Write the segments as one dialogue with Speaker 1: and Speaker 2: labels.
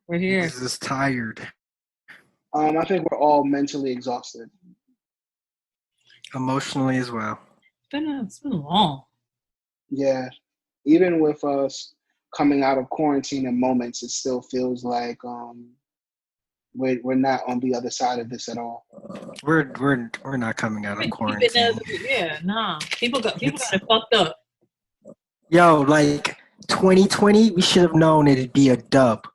Speaker 1: We're here.
Speaker 2: This is tired.
Speaker 3: I think we're all mentally exhausted.
Speaker 2: Emotionally as well.
Speaker 1: It's been long.
Speaker 3: Yeah. Even with us coming out of quarantine in moments, it still feels like we're not on the other side of this at all.
Speaker 2: We're not coming out of quarantine.
Speaker 1: People got it fucked up.
Speaker 2: Yo, like 2020, we should have known it'd be a dub.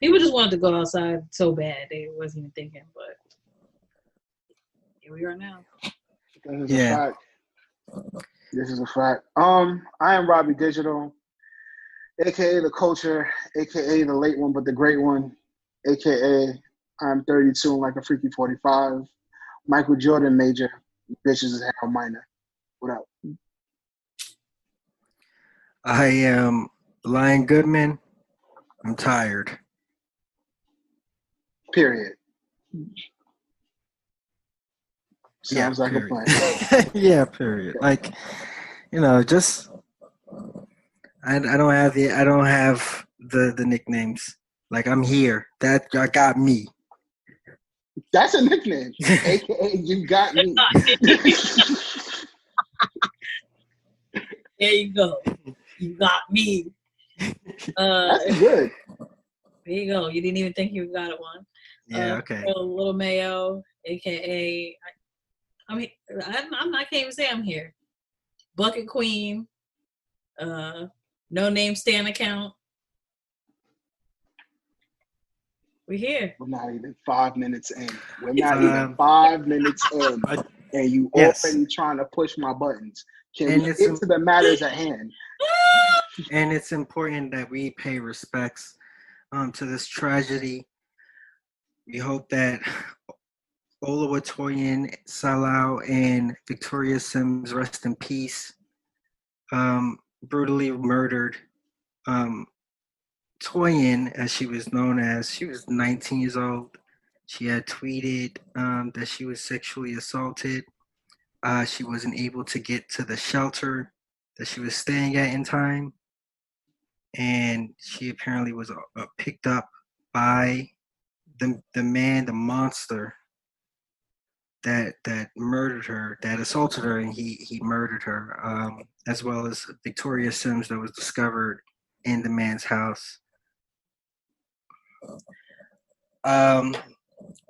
Speaker 1: People just wanted to go outside so bad they wasn't even thinking, but here we are now.
Speaker 3: This is a fact. This is a fact. I am Robbie Digital, aka the culture, aka the late one but the great one, aka I'm 32 and like a freaky 45. Michael Jordan major, bitches is hell minor. What up?
Speaker 2: I am Lion Goodman. I'm tired.
Speaker 3: Period. Sounds like
Speaker 2: period.
Speaker 3: a plan.
Speaker 2: Yeah, period. Like, just I don't have the nicknames. Like, I'm here. That y'all got me.
Speaker 3: That's a nickname. AKA you got me.
Speaker 1: There you go. You got me.
Speaker 3: That's good.
Speaker 1: There you go. You didn't even think you got one.
Speaker 2: Yeah, okay.
Speaker 1: Little Mayo, aka I can't even say I'm here. Bucket Queen, no name Stan account. We're here.
Speaker 3: We're not even 5 minutes in. We're not even 5 minutes in, and you already trying to push my buttons. Can we get to the matters at hand?
Speaker 2: And it's important that we pay respects to this tragedy. We hope that Oluwatoyin Salau and Victoria Sims rest in peace. Brutally murdered. Toyin, as she was known as, she was 19 years old. She had tweeted that she was sexually assaulted. She wasn't able to get to the shelter that she was staying at in time. And she apparently was picked up by the man, the monster that murdered her, that assaulted her, and he murdered her, as well as Victoria Sims that was discovered in the man's house. I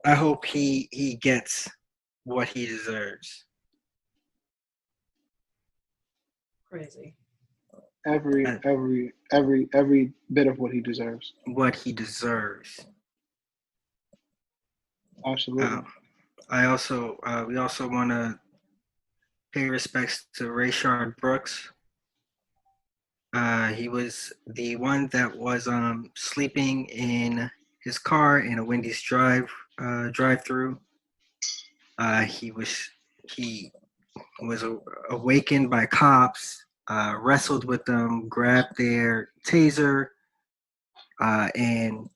Speaker 2: hope he gets what he deserves.
Speaker 1: Crazy.
Speaker 3: Every bit of what he deserves.
Speaker 2: What he deserves.
Speaker 3: Absolutely.
Speaker 2: We also want to pay respects to Rayshard Brooks. He was the one that was sleeping in his car in a Wendy's drive-through. He was awakened by cops, wrestled with them, grabbed their taser, and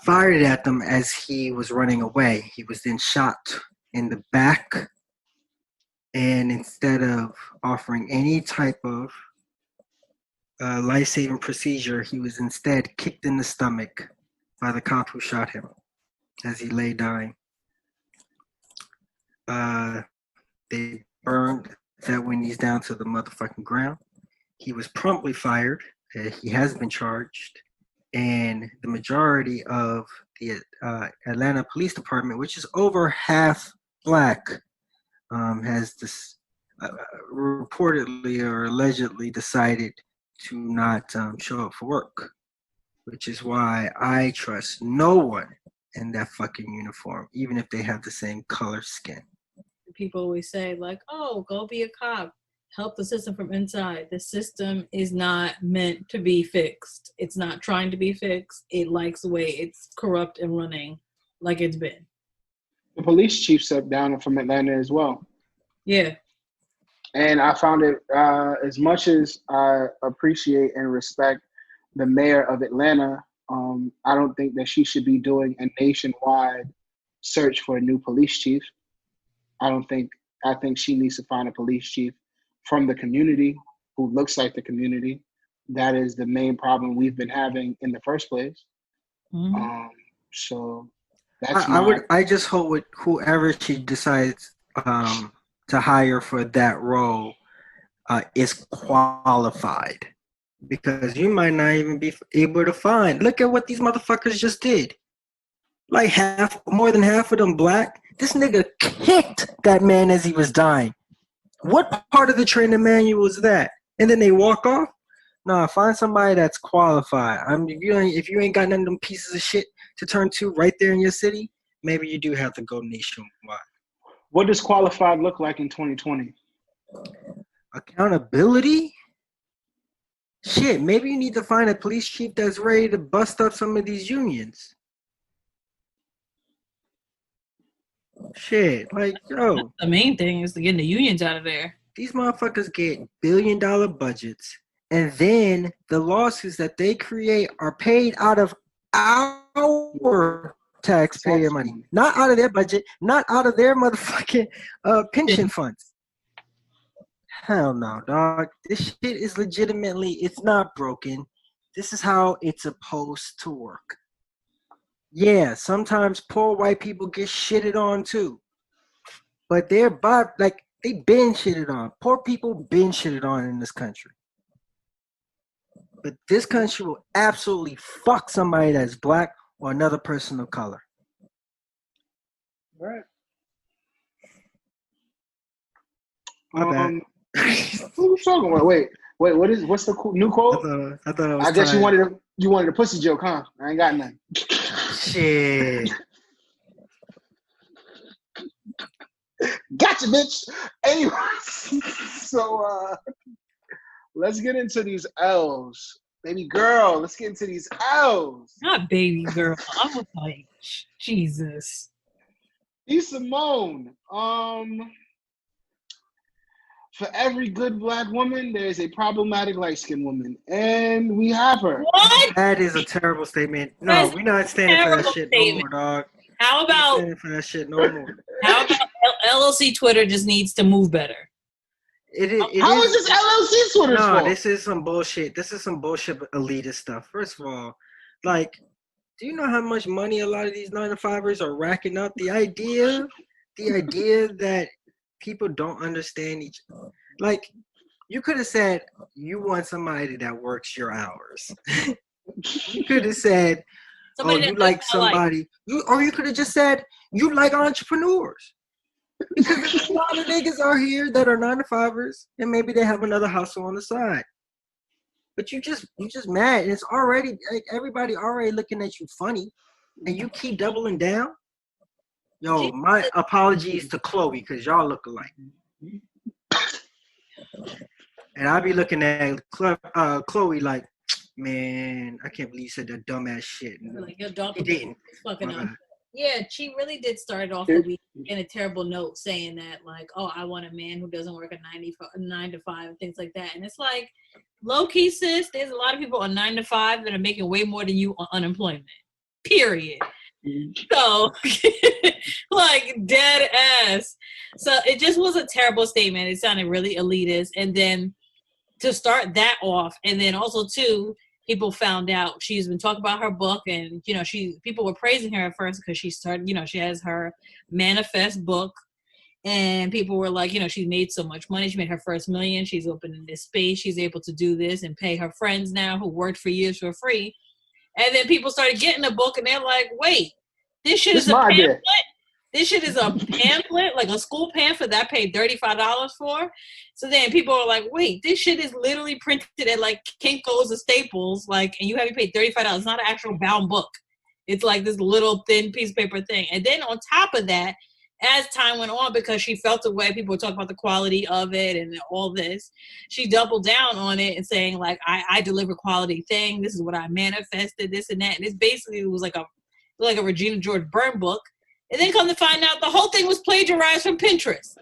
Speaker 2: fired at them as he was running away. He was then shot in the back, and instead of offering any type of life-saving procedure, he was instead kicked in the stomach by the cop who shot him as he lay dying. They burned that Wendy's down to the motherfucking ground. He was promptly fired. He has been charged. And the majority of the Atlanta Police Department, which is over half black, has reportedly or allegedly decided to not show up for work, which is why I trust no one in that fucking uniform, even if they have the same color skin.
Speaker 1: People always say, like, oh, go be a cop. Help the system from inside. The system is not meant to be fixed. It's not trying to be fixed. It likes the way it's corrupt and running like it's been.
Speaker 3: The police chief stepped down from Atlanta as well.
Speaker 1: Yeah.
Speaker 3: And I found it, as much as I appreciate and respect the mayor of Atlanta, I don't think that she should be doing a nationwide search for a new police chief. I think she needs to find a police chief from the community who looks like the community, that is the main problem we've been having in the first place.
Speaker 1: Mm-hmm.
Speaker 3: So that's
Speaker 2: I just hope with whoever she decides to hire for that role is qualified, because you might not even be able to find. Look at what these motherfuckers just did. Like more than half of them black. This nigga kicked that man as he was dying. What part of the training manual is that? And then they walk off? Nah, find somebody that's qualified. I mean, if you ain't got none of them pieces of shit to turn to right there in your city, maybe you do have to go nationwide.
Speaker 3: What does qualified look like in 2020?
Speaker 2: Accountability? Shit, maybe you need to find a police chief that's ready to bust up some of these unions. Shit, like, yo.
Speaker 1: The main thing is to get the unions out of there.
Speaker 2: These motherfuckers get billion-dollar budgets, and then the lawsuits that they create are paid out of our taxpayer money, not out of their budget, not out of their motherfucking pension funds. Hell no, dog. This shit is legitimately, it's not broken. This is how it's supposed to work. Yeah, sometimes poor white people get shitted on too. But they're they been shitted on. Poor people been shitted on in this country. But this country will absolutely fuck somebody that's black or another person of color.
Speaker 3: Right.
Speaker 2: My
Speaker 3: bad. What are you talking about? Wait. What's the new quote?
Speaker 2: I thought I was
Speaker 3: I guess you wanted a pussy joke, huh? I ain't got none.
Speaker 2: Shit.
Speaker 3: Gotcha, bitch. Anyway, so let's get into these L's. Baby girl, let's get into these L's.
Speaker 1: Not baby girl. I was like, Jesus.
Speaker 3: B Simone. For every good black woman, there is a problematic light-skinned woman, and we have her.
Speaker 1: What?
Speaker 2: That is a terrible statement. No, we're not standing for that shit no more, dog.
Speaker 1: How about
Speaker 2: standing for that shit no more?
Speaker 1: How about LLC Twitter just needs to move better?
Speaker 3: How is this LLC Twitter?
Speaker 2: No, this is some bullshit. This is some bullshit elitist stuff. First of all, like, do you know how much money a lot of these 9-to-5ers are racking up? The idea that people don't understand each other. Like, you could have said you want somebody that works your hours. You could have said, you like somebody. Or you could have just said you like entrepreneurs. Because a lot of niggas out here that are 9-to-5ers, and maybe they have another hustle on the side. But you just mad, and it's already like everybody already looking at you funny, and you keep doubling down. Yo, my apologies to Chloe, because y'all look alike. And I be looking at Chloe like, man, I can't believe you said that dumbass shit.
Speaker 1: Like, your dog
Speaker 2: didn't.
Speaker 1: Fucking up. Yeah, she really did start off the week in a terrible note saying that, like, oh, I want a man who doesn't work a 9 to 5 and things like that. And it's like, low-key, sis, there's a lot of people on 9 to 5 that are making way more than you on unemployment. Period. So, like, dead ass. So it just was a terrible statement. It sounded really elitist. And then to start that off, and then also, too, people found out she's been talking about her book, and, you know, people were praising her at first because she started, you know, she has her manifest book, and people were like, you know, she made so much money. She made her first $1 million. She's opening this space. She's able to do this and pay her friends now who worked for years for free. And then people started getting the book, and they're like, wait, this shit is a pamphlet? This shit is a pamphlet, like a school pamphlet that I paid $35 for. So then people are like, wait, this shit is literally printed at like Kinko's or Staples, like, and you have to pay $35. It's not an actual bound book. It's like this little thin piece of paper thing. And then on top of that, as time went on, because she felt the way people were talking about the quality of it and all this, she doubled down on it and saying, like, I deliver quality thing. This is what I manifested, this and that. And it basically was like a Regina George Byrne book. And then come to find out the whole thing was plagiarized from Pinterest.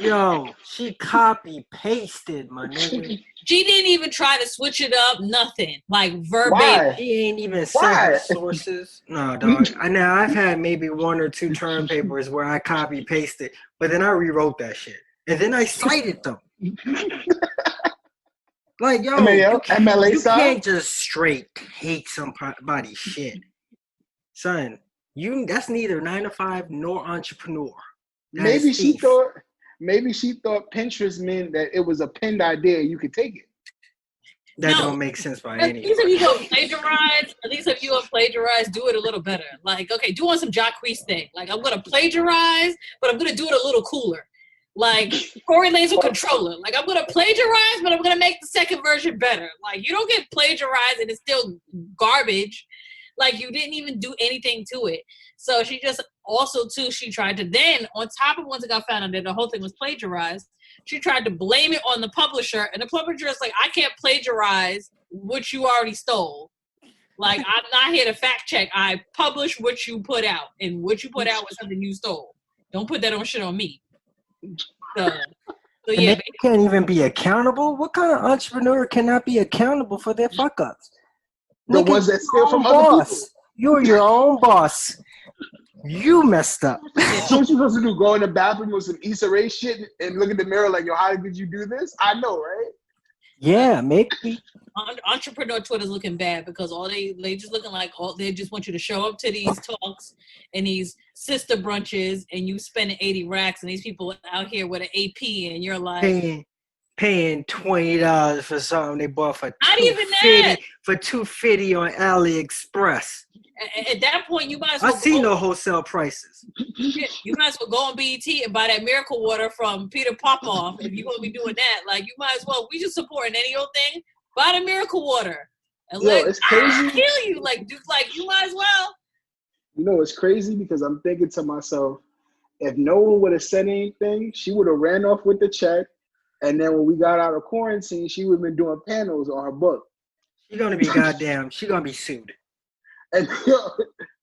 Speaker 2: Yo, she copy pasted, my nigga.
Speaker 1: She didn't even try to switch it up, nothing. Like verbatim.
Speaker 3: Why?
Speaker 2: She ain't even said sources. No, dog. I've had maybe 1 or 2 term papers where I copy pasted, but then I rewrote that shit. And then I cited them. Like, yo,
Speaker 3: MLA
Speaker 2: you
Speaker 3: side?
Speaker 2: can't just straight hate somebody's shit. Son, that's neither 9 to 5 nor entrepreneur.
Speaker 3: Maybe she thought Pinterest meant that it was a pinned idea. You could take it.
Speaker 2: That don't make sense by any.
Speaker 1: At least if you go plagiarize, do it a little better. Like, okay, do on some Jacquees thing. Like, I'm gonna plagiarize, but I'm gonna do it a little cooler. Like Corey Laser Controller. Like, I'm gonna plagiarize, but I'm gonna make the second version better. Like, you don't get plagiarized and it's still garbage. Like, you didn't even do anything to it. So she just also too, she tried to then, on top of once it got found out that the whole thing was plagiarized, she tried to blame it on the publisher, and the publisher is like, I can't plagiarize what you already stole. Like, I'm not here to fact check. I publish what you put out, and what you put out was something you stole. Don't put that on shit on me. So yeah.
Speaker 2: They can't even be accountable. What kind of entrepreneur cannot be accountable for their fuck ups?
Speaker 3: The ones that steal from other people.
Speaker 2: You're your own boss. You messed up.
Speaker 3: So what you supposed to do? Go in the bathroom with some Issa Rae shit and look in the mirror like, yo, how did you do this? I know, right?
Speaker 2: Yeah, maybe.
Speaker 1: Entrepreneur Twitter's looking bad because they just looking like they just want you to show up to these talks and these sister brunches and you spending 80 racks and these people out here with an AP and you're like
Speaker 2: paying $20 for something they bought for
Speaker 1: not even that
Speaker 2: for $250 on AliExpress.
Speaker 1: At that point, you might as well.
Speaker 2: I see no wholesale prices.
Speaker 1: You might as well go on BET and buy that miracle water from Peter Popoff if you're gonna be doing that. Like, you might as well. We just supporting any old thing. Buy the miracle water and
Speaker 3: it's crazy.
Speaker 1: Kill you. Like you might as well.
Speaker 3: You know, it's crazy because I'm thinking to myself, if no one would have said anything, she would have ran off with the check, and then when we got out of quarantine, she would have been doing panels on her book.
Speaker 2: She's gonna be she's gonna be sued.
Speaker 3: And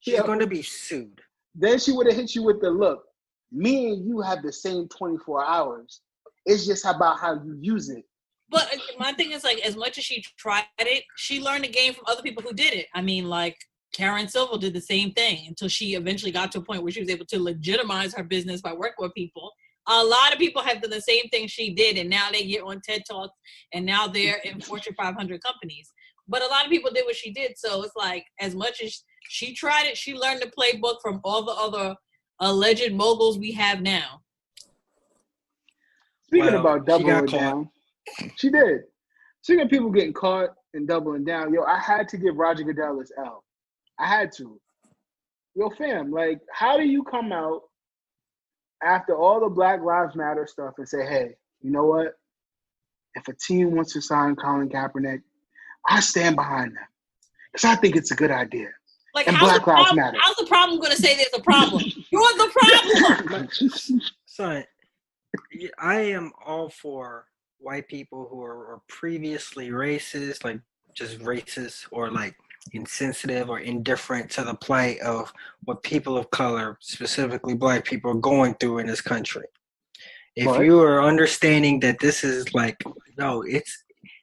Speaker 2: she's going to be sued.
Speaker 3: Then she would have hit you with the look. Me and you have the same 24 hours. It's just about how you use it.
Speaker 1: But my thing is, like, as much as she tried it, she learned the game from other people who did it. I mean, like, Karen Silver did the same thing until she eventually got to a point where she was able to legitimize her business by working with people. A lot of people have done the same thing she did, and now they get on TED Talks, and now they're in Fortune 500 companies. But a lot of people did what she did. So it's like, as much as she tried it, she learned the playbook from all the other alleged moguls we have now.
Speaker 3: Speaking about doubling down, she did. Speaking of people getting caught and doubling down, yo, I had to give Roger Goodell his L. I had to. Yo, fam, like, how do you come out after all the Black Lives Matter stuff and say, hey, you know what? If a team wants to sign Colin Kaepernick, I stand behind them because I think it's a good idea.
Speaker 1: Like,
Speaker 3: and Black Lives Matter.
Speaker 1: How's the problem going to say there's a problem? You're the problem.
Speaker 2: Son, I am all for white people who are previously racist, like just racist or like insensitive or indifferent to the plight of what people of color, specifically Black people, are going through in this country. If you are understanding that this is like, no,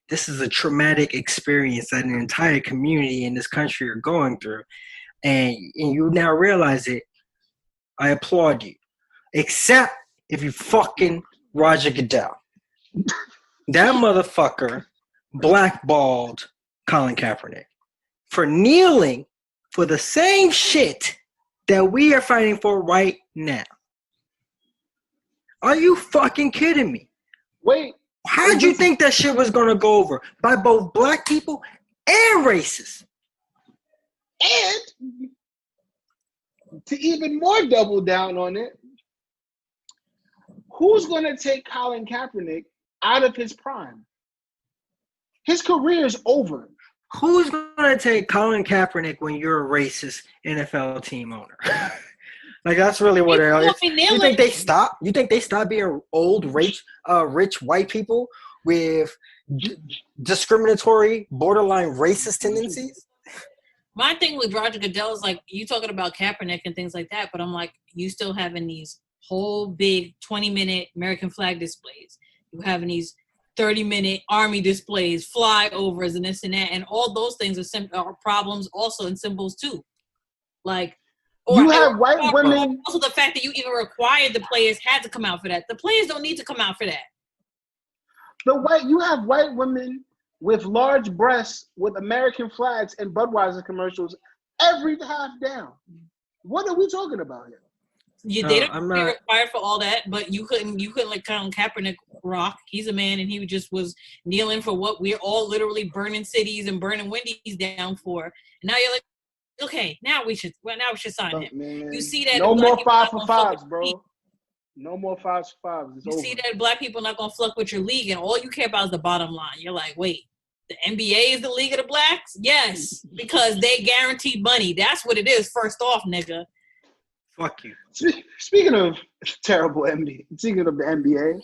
Speaker 2: this is a traumatic experience that an entire community in this country are going through, and you now realize it, I applaud you. Except if you fucking Roger Goodell. That motherfucker blackballed Colin Kaepernick for kneeling for the same shit that we are fighting for right now. Are you fucking kidding me?
Speaker 3: Wait.
Speaker 2: How did you think that shit was going to go over? By both Black people and racists.
Speaker 3: And to even more double down on it, who's going to take Colin Kaepernick out of his prime? His career is over.
Speaker 2: Who's going to take Colin Kaepernick when you're a racist NFL team owner? Like, that's really what it is. You think they stop? You think they stop being old, rich white people with discriminatory, borderline racist tendencies?
Speaker 1: My thing with Roger Goodell is, like, you talking about Kaepernick and things like that, but I'm like, you still having these whole big 20-minute American flag displays. You having these 30-minute army displays, flyovers, and this and that, and all those things are problems also and symbols too. Like,
Speaker 3: you have white women.
Speaker 1: Also, the fact that you even required the players had to come out for that. The players don't need to come out for that.
Speaker 3: You have white women with large breasts with American flags and Budweiser commercials every half down. What are we talking about here?
Speaker 1: They don't be required for all that, but you couldn't like Colin Kaepernick rock. He's a man, and he just was kneeling for what we're all literally burning cities and burning Wendy's down for. And now you're like, okay, now we should sign him.
Speaker 3: Man,
Speaker 1: you see that
Speaker 3: no more 5 for 5s, bro. No more 5 for 5s.
Speaker 1: You see that black people not gonna fuck with your league, and all you care about is the bottom line. You're like, wait, the NBA is the league of the blacks? Yes, because they guaranteed money. That's what it is. First off, nigga.
Speaker 2: Fuck you.
Speaker 3: Speaking of terrible NBA, speaking of the NBA,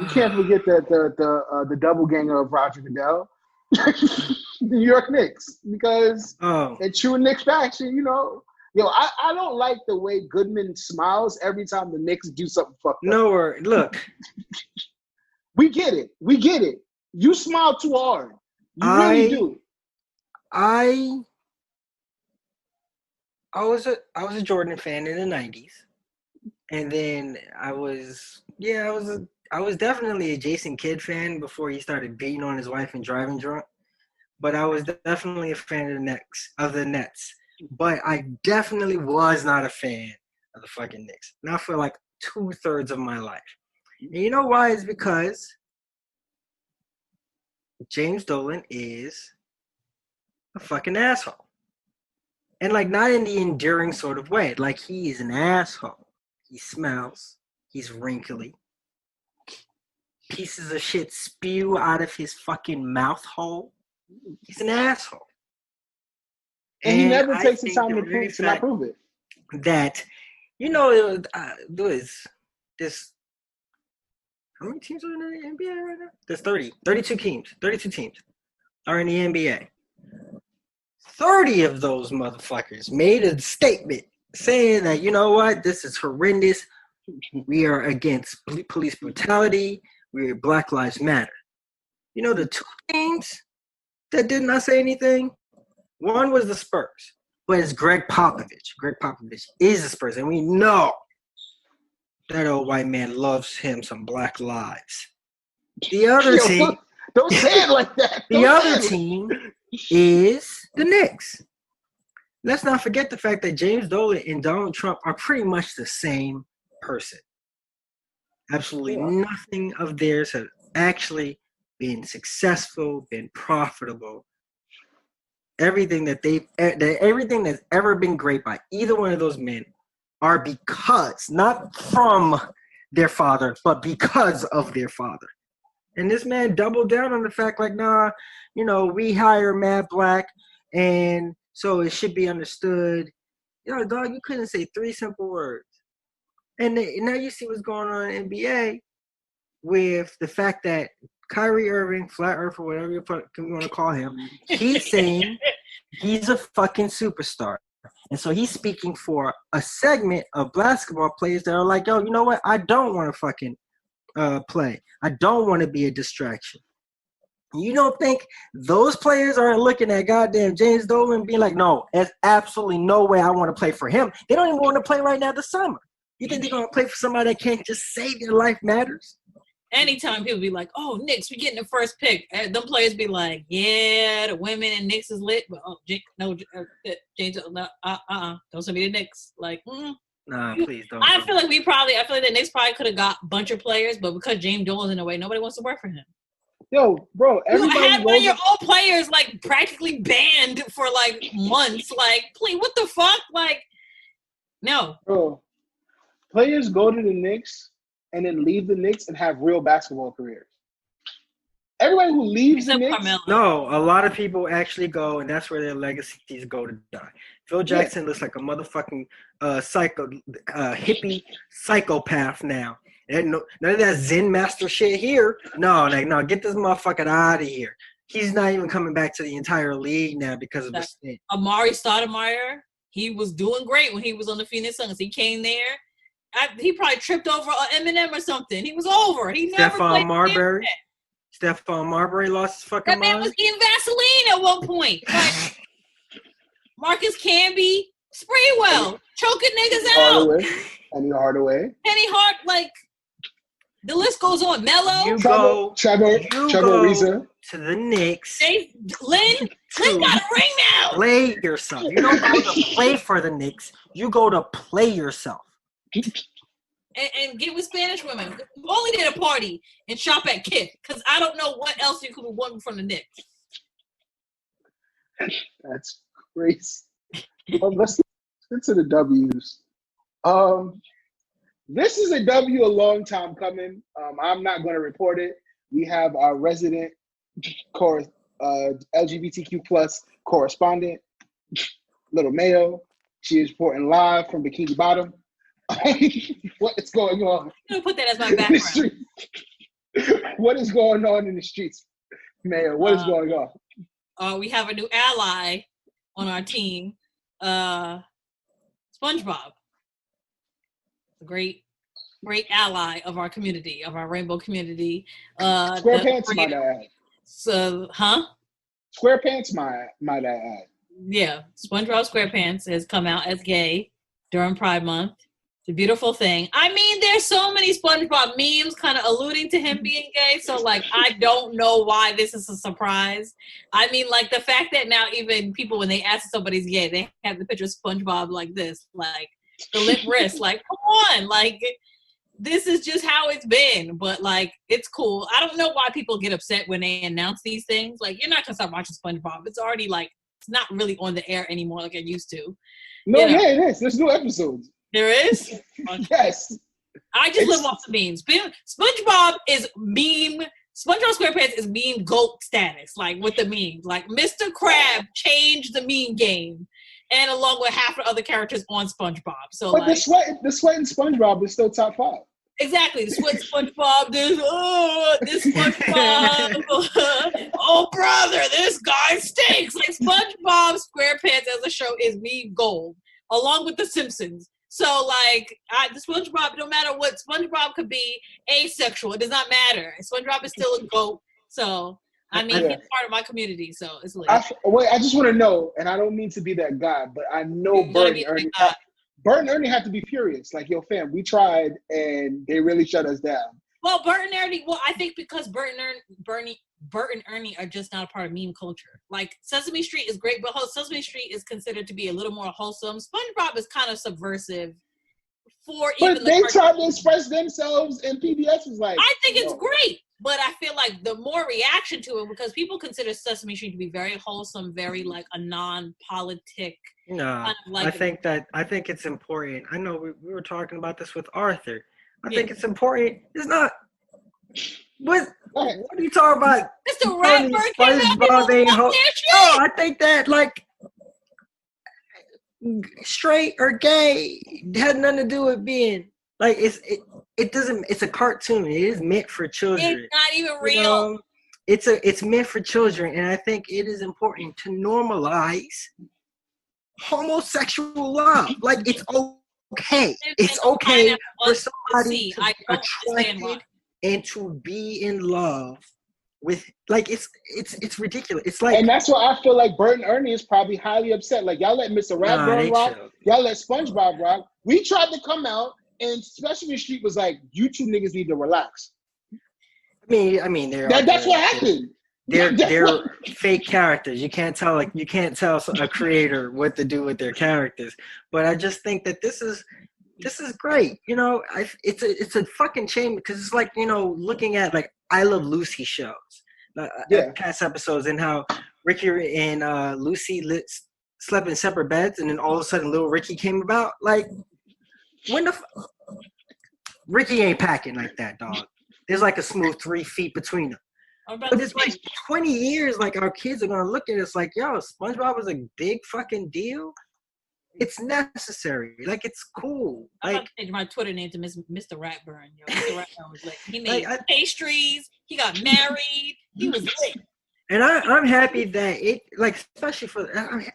Speaker 3: you can't forget that the double ganger of Roger Goodell, the New York Knicks, because in true Knicks fashion, I don't like the way Goodman smiles every time the Knicks do something fucked up.
Speaker 2: No, look.
Speaker 3: We get it. You smile too hard. You really do.
Speaker 2: I was a Jordan fan in the 90s. And then I was definitely a Jason Kidd fan before he started beating on his wife and driving drunk. But I was definitely a fan of the Nets. But I definitely was not a fan of the fucking Knicks. Not for like 2/3 of my life. And you know why? It's because James Dolan is a fucking asshole. And like not in the endearing sort of way. Like he is an asshole. He smells. He's wrinkly. Pieces of shit spew out of his fucking mouth hole. He's an asshole.
Speaker 3: And he never takes the time to prove it.
Speaker 2: That, there was this. How many teams are in the NBA right now? There's 32 teams. 32 teams are in the NBA. 30 of those motherfuckers made a statement saying that, you know what, this is horrendous. We are against police brutality. We are Black Lives Matter. You know, the 2 teams that did not say anything, one was the Spurs, but it's Greg Popovich. Greg Popovich is the Spurs, and we know that old white man loves him some black lives. The other team...
Speaker 3: Don't say it like that.
Speaker 2: The other team is the Knicks. Let's not forget the fact that James Dolan and Donald Trump are pretty much the same person. Absolutely nothing of theirs has actually been successful, been profitable. Everything that's ever been great by either one of those men are because, not from their father, but because of their father. And this man doubled down on the fact like, nah, we hire Matt Black, and so it should be understood. Dog, you couldn't say 3 simple words. And now you see what's going on in the NBA with the fact that Kyrie Irving, Flat Earth, or whatever you want to call him, he's saying he's a fucking superstar. And so he's speaking for a segment of basketball players that are like, yo, you know what? I don't want to fucking play. I don't want to be a distraction. You don't think those players aren't looking at goddamn James Dolan being like, no, there's absolutely no way I want to play for him. They don't even want to play right now this summer. You think they're going to play for somebody that can't just say their life matters?
Speaker 1: Anytime people be like, oh, Knicks, we getting the first pick. And them players be like, yeah, the women in Knicks is lit. But James, don't send me the Knicks. Like,
Speaker 2: Nah, please don't.
Speaker 1: I feel like the Knicks probably could have got a bunch of players, but because James Dolan's in the way, nobody wants to work for him.
Speaker 3: Yo, bro, everybody
Speaker 1: you had one of your old players like practically banned for like months. Like, please, what the fuck? Like, no.
Speaker 3: Bro, players go to the Knicks and then leave the Knicks and have real basketball careers. Everybody who leaves the Knicks.
Speaker 2: No, a lot of people actually go, and that's where their legacies go to die. Phil Jackson looks like a motherfucking hippie psychopath now. And none of that Zen master shit here. No, get this motherfucker out of here. He's not even coming back to the entire league now because of the stint.
Speaker 1: Amari Stoudemire, he was doing great when he was on the Phoenix Suns. He came there. He probably tripped over Eminem or something. He was over. He never played
Speaker 2: Marbury. Stephon Marbury lost his fucking mind.
Speaker 1: That man was eating Vaseline at one point. Like, Marcus Camby, Sprewell, choking niggas out.
Speaker 3: Penny Hardaway.
Speaker 1: Penny Hart, like, The list goes on. Mello.
Speaker 3: Trevor Ariza.
Speaker 2: To the Knicks.
Speaker 1: Lynn got a ring now.
Speaker 2: Play yourself. You don't go to play for the Knicks. You go to play yourself.
Speaker 1: And get with Spanish women. Only did a party and shop at Kith because I don't know what else you could want from the Knicks.
Speaker 3: That's crazy. Let's get to the W's. This is a W a long time coming. I'm not going to report it. We have our resident LGBTQ plus correspondent, Little Mayo. She is reporting live from Bikini Bottom. What is going on?
Speaker 1: I'm going to put that as my background.
Speaker 3: What is going on in the streets, Mayo? What is going on?
Speaker 1: We have a new ally on our team, SpongeBob. A great ally of our community, of our rainbow community.
Speaker 3: Squarepants might add.
Speaker 1: So,
Speaker 3: Squarepants might add.
Speaker 1: Yeah, SpongeBob Squarepants has come out as gay during Pride Month. It's a beautiful thing. I mean, there's so many SpongeBob memes kind of alluding to him being gay, so, like, I don't know why this is a surprise. I mean, like, the fact that now even people, when they ask if somebody's gay, they have the picture of SpongeBob like this, like, the lip wrist, like, come on, like, this is just how it's been, but, like, it's cool. I don't know why people get upset when they announce these things. Like, you're not going to start watching SpongeBob. It's already, like, it's not really on the air anymore like it used to.
Speaker 3: No, yeah, it is. There's new episodes.
Speaker 1: There is?
Speaker 3: Yes.
Speaker 1: I just live off the memes. SpongeBob SquarePants is meme GOAT status, like, with the memes. Like, Mr. Krab changed the meme game, and along with half the other characters on SpongeBob. So,
Speaker 3: but
Speaker 1: like,
Speaker 3: the sweat in SpongeBob is still top 5.
Speaker 1: Exactly. The sweat SpongeBob, this SpongeBob. Oh, brother, this guy stinks. Like, SpongeBob SquarePants as a show is meme gold, along with The Simpsons. So, like, the SpongeBob, no matter what, SpongeBob could be asexual. It does not matter. SpongeBob is still a GOAT. So, I mean, he's part of my community, so it's lit.
Speaker 3: I just want to know, and I don't mean to be that guy, but I know Bert and Ernie have to be furious. Like, yo, fam, we tried, and they really shut us down.
Speaker 1: Well, Bert and Ernie, I think because Bert and Ernie are just not a part of meme culture. Like, Sesame Street is great, but Sesame Street is considered to be a little more wholesome. SpongeBob is kind of subversive.
Speaker 3: But they tried to express themselves, and PBS was like,
Speaker 1: I think it's great, but I feel like the more reaction to it, because people consider Sesame Street to be very wholesome, very, like, a non-politic.
Speaker 2: No, kind of like I think it's important. I know we were talking about this with Arthur. I think it's important. It's not. What are you talking about?
Speaker 1: Mr. Ratburn came out.
Speaker 2: Oh, I think that, like, straight or gay had nothing to do with being, like, it doesn't. It's a cartoon. It is meant for children.
Speaker 1: It's not even real.
Speaker 2: It's meant for children, and I think it is important to normalize homosexual love. Like, it's okay. It's okay for somebody to be attracted and to be in love with, like, it's ridiculous. It's like,
Speaker 3: and that's why I feel like Bert and Ernie is probably highly upset. Like, y'all let Mr. Ratburn rock, y'all let SpongeBob rock. We tried to come out, and Sesame Street was like, "You two niggas need to relax." I mean, that's what happened.
Speaker 2: They're fake characters. You can't tell a creator what to do with their characters. But I just think that this is great. You know, it's a fucking shame, because it's like, you know, looking at, like, I Love Lucy shows, past episodes, and how Ricky and Lucy slept in separate beds, and then all of a sudden little Ricky came about. Like, when Ricky ain't packing like that, dog. There's like a smooth 3 feet between them. But it's like 20 years, like, our kids are gonna look at us like, yo, SpongeBob was a big fucking deal. It's necessary. Like, it's cool.
Speaker 1: I'm about to change my Twitter name to Mr. Ratburn. Yo, Mr. Ratburn was like, he made pastries. He got married. He was lit.
Speaker 2: And I'm happy that it, like,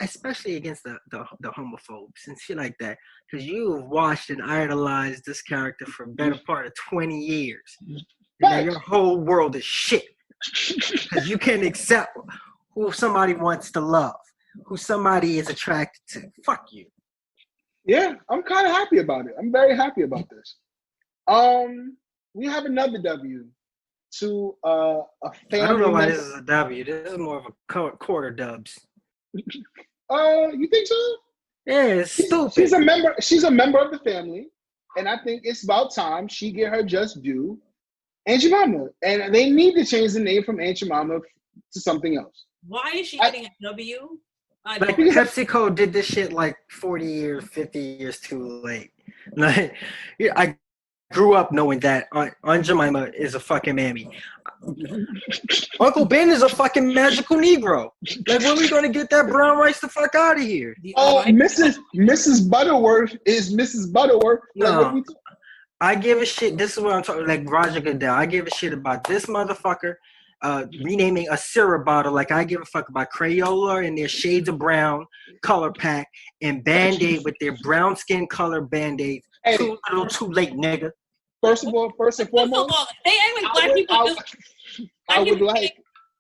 Speaker 2: especially against the homophobes and shit like that, because you've watched and idolized this character for a better part of 20 years. And now your whole world is shit, because you can't accept who somebody wants to love, who somebody is attracted to. Fuck you.
Speaker 3: Yeah, I'm kind of happy about it. I'm very happy about this. we have another W to a family
Speaker 2: I don't know why
Speaker 3: member.
Speaker 2: this is a W. This is more of a quarter dubs.
Speaker 3: You think so?
Speaker 2: Yeah, it's stupid.
Speaker 3: She's a member. She's a member of the family, and I think it's about time she get her just due. Aunt Jemima, and they need to change the name from Aunt Jemima to something else.
Speaker 1: Why is she getting a W?
Speaker 2: Like PepsiCo did this shit like 40 years, 50 years too late. Like, I grew up knowing that Aunt Jemima is a fucking mammy. Uncle Ben is a fucking magical Negro. Like, when are we gonna get that brown rice the fuck out of here?
Speaker 3: Oh, Mrs. Butterworth is Mrs. Butterworth.
Speaker 2: No, I give a shit. This is what I'm talking. Like Roger Goodell, I give a shit about this motherfucker renaming a syrup bottle. Like I give a fuck about Crayola and their shades of brown color pack and Band-Aid with their brown skin color Band-Aids. Hey, too little, too late, nigga.
Speaker 3: First and foremost,
Speaker 1: they act like black people.
Speaker 3: I would like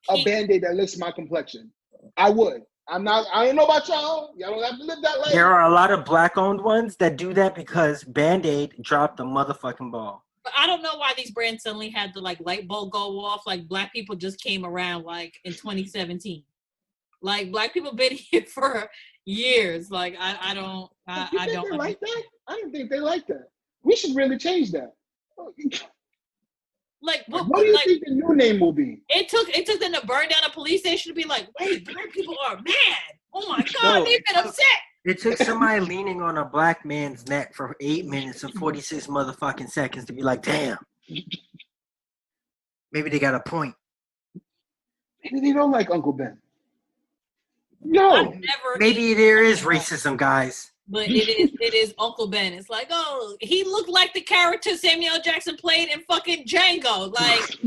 Speaker 3: a Band-Aid that lifts my complexion. I would. I don't know about y'all. Y'all don't have to live that life.
Speaker 2: There are a lot of black-owned ones that do that because Band-Aid dropped the motherfucking ball.
Speaker 1: But I don't know why these brands suddenly had the like light bulb go off. Like black people just came around like in 2017. Like black people been here for years. Like I don't
Speaker 3: like that. I don't think they like that. We should really change that.
Speaker 1: Like
Speaker 3: what do you think the new name will be?
Speaker 1: It took them to burn down a police station to be like, wait, black people are mad. Oh my God, they've been upset.
Speaker 2: It took somebody leaning on a black man's neck for 8 minutes and 46 motherfucking seconds to be like, damn. Maybe they got a point.
Speaker 3: Maybe they don't like Uncle Ben. No.
Speaker 2: Maybe there is racism, guys.
Speaker 1: But it is Uncle Ben. It's like, oh, he looked like the character Samuel Jackson played in fucking Django. Like,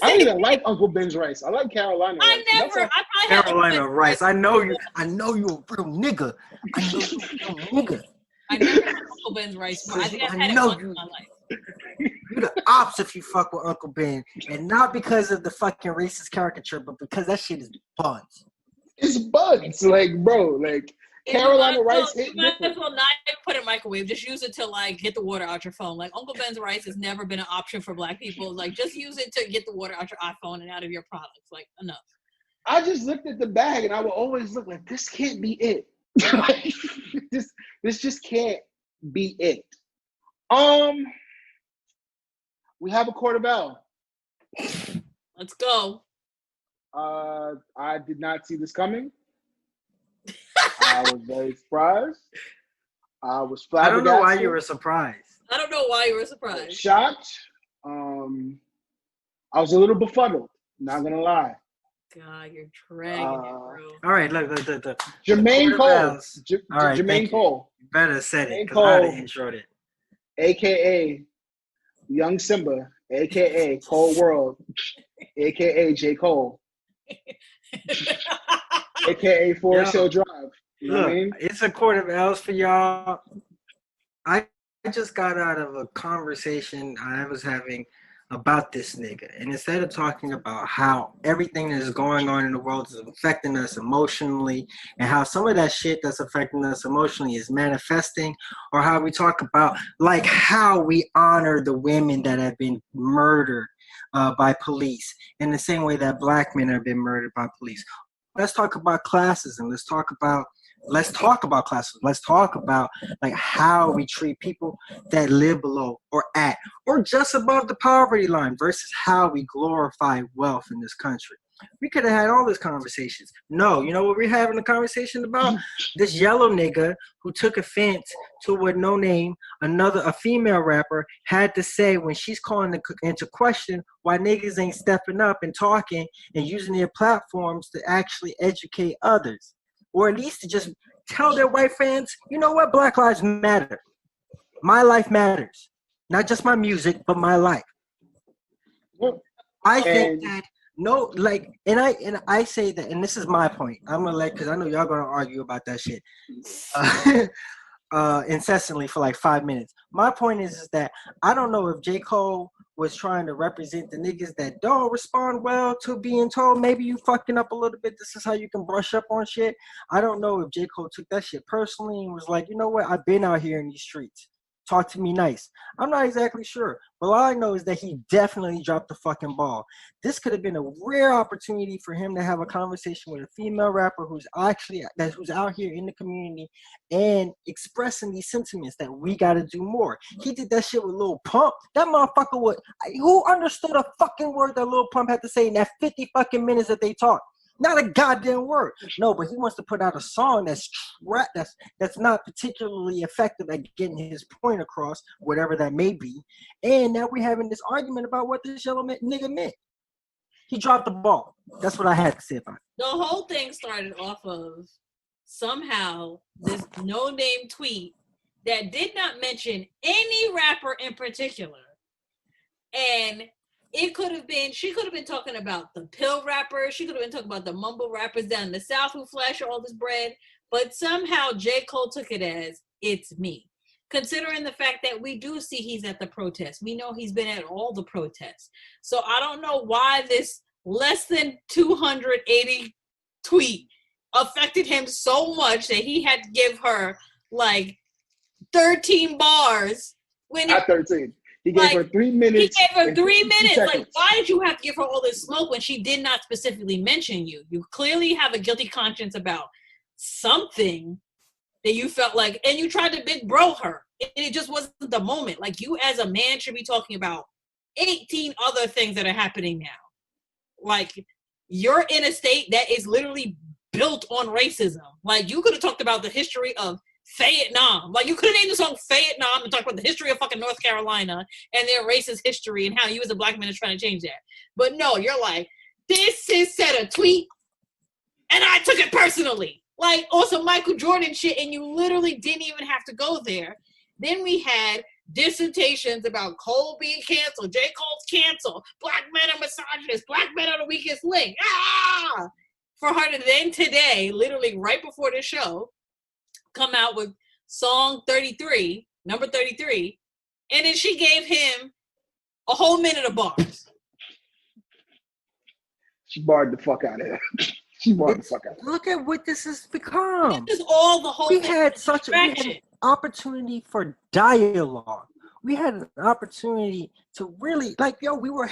Speaker 3: I don't even like Uncle Ben's rice. I like Carolina rice.
Speaker 2: Carolina rice. I know you a real nigga. I know you a real nigga.
Speaker 1: I never had Uncle Ben's rice. I know you.
Speaker 2: You the ops if you fuck with Uncle Ben, and not because of the fucking racist caricature, but because that shit is buns.
Speaker 3: It's buns, like bro, like Carolina rice.
Speaker 1: You might as well not even put it in microwave. Just use it to like get the water out your phone. Like Uncle Ben's rice has never been an option for black people. Like just use it to get the water out your iPhone and out of your products. Like enough.
Speaker 3: I just looked at the bag and I would always look like this can't be it. this just can't be it. We have a quarter bell.
Speaker 1: Let's go.
Speaker 3: I did not see this coming. I was very surprised. I was flabbergasted.
Speaker 2: I don't know why you were surprised.
Speaker 1: I don't know why you were surprised.
Speaker 3: Shocked. I was a little befuddled. Not gonna lie.
Speaker 1: God, you're dragging it, bro.
Speaker 2: All right, look.
Speaker 3: Jermaine Cole.
Speaker 2: All right,
Speaker 3: Jermaine Cole.
Speaker 2: You better said it because I had to intro it.
Speaker 3: AKA Young Simba, AKA Cole World, AKA J. Cole, AKA Forest Hill Drive. You know what I mean?
Speaker 2: It's a quarter of L's for y'all. I just got out of a conversation I was having about this nigga. And instead of talking about how everything that is going on in the world is affecting us emotionally and how some of that shit that's affecting us emotionally is manifesting, or how we talk about like how we honor the women that have been murdered by police in the same way that black men have been murdered by police. Let's talk about classism. Let's talk about classism. Let's talk about like how we treat people that live below or at or just above the poverty line versus how we glorify wealth in this country. We could have had all these conversations. No, you know what we're having a conversation about? This yellow nigga who took offense to what Noname, a female rapper, had to say when she's calling into question why niggas ain't stepping up and talking and using their platforms to actually educate others. Or at least to just tell their white fans, you know what, Black Lives Matter. My life matters. Not just my music, but my life. I think that and I say that, and this is my point. I'm gonna because I know y'all gonna argue about that shit incessantly for like 5 minutes. My point is that I don't know if J. Cole was trying to represent the niggas that don't respond well to being told maybe you fucking up a little bit. This is how you can brush up on shit. I don't know if J. Cole took that shit personally and was like, you know what? I've been out here in these streets. talk to me nice. I'm not exactly sure, but all I know is that he definitely dropped the fucking ball. This could have been a rare opportunity for him to have a conversation with a female rapper who's out here in the community and expressing these sentiments that we got to do more. He did that shit with Lil Pump. That motherfucker who understood a fucking word that Lil Pump had to say in that 50 fucking minutes that they talked? Not a goddamn word. No, but he wants to put out a song that's not particularly effective at getting his point across, whatever that may be. And now we're having this argument about what this yellow nigga meant. He dropped the ball. That's what I had to say about it.
Speaker 1: The whole thing started off of somehow this no-name tweet that did not mention any rapper in particular. And she could have been talking about the pill rappers. She could have been talking about the mumble rappers down in the South who flash all this bread. But somehow J. Cole took it as, it's me. Considering the fact that we do see he's at the protest. We know he's been at all the protests. So I don't know why this less than 280 tweet affected him so much that he had to give her like 13 bars.
Speaker 3: Not 13. He gave her 3 minutes.
Speaker 1: He gave her 3 minutes. Like, why did you have to give her all this smoke when she did not specifically mention you? You clearly have a guilty conscience about something that you felt like, and you tried to big bro her. It just wasn't the moment. Like, you as a man should be talking about 18 other things that are happening now. Like, you're in a state that is literally built on racism. Like, you could have talked about the history of Vietnam. Like, you could have named the song Vietnam and talked about the history of fucking North Carolina and their racist history and how you as a black man is trying to change that. But no, you're like, this is said a tweet and I took it personally. Like, also Michael Jordan shit, and you literally didn't even have to go there. Then we had dissertations about Cole being canceled, J. Cole's canceled, black men are misogynists, black men are the weakest link. Ah! For her to then today, literally right before the show, come out with song 33, number 33, and then she gave him a whole minute of bars.
Speaker 3: She barred the fuck out of him. She barred the fuck out of him.
Speaker 2: Look at what this has become.
Speaker 1: This is all the whole
Speaker 2: we had an opportunity for dialogue. We had an opportunity to really, we were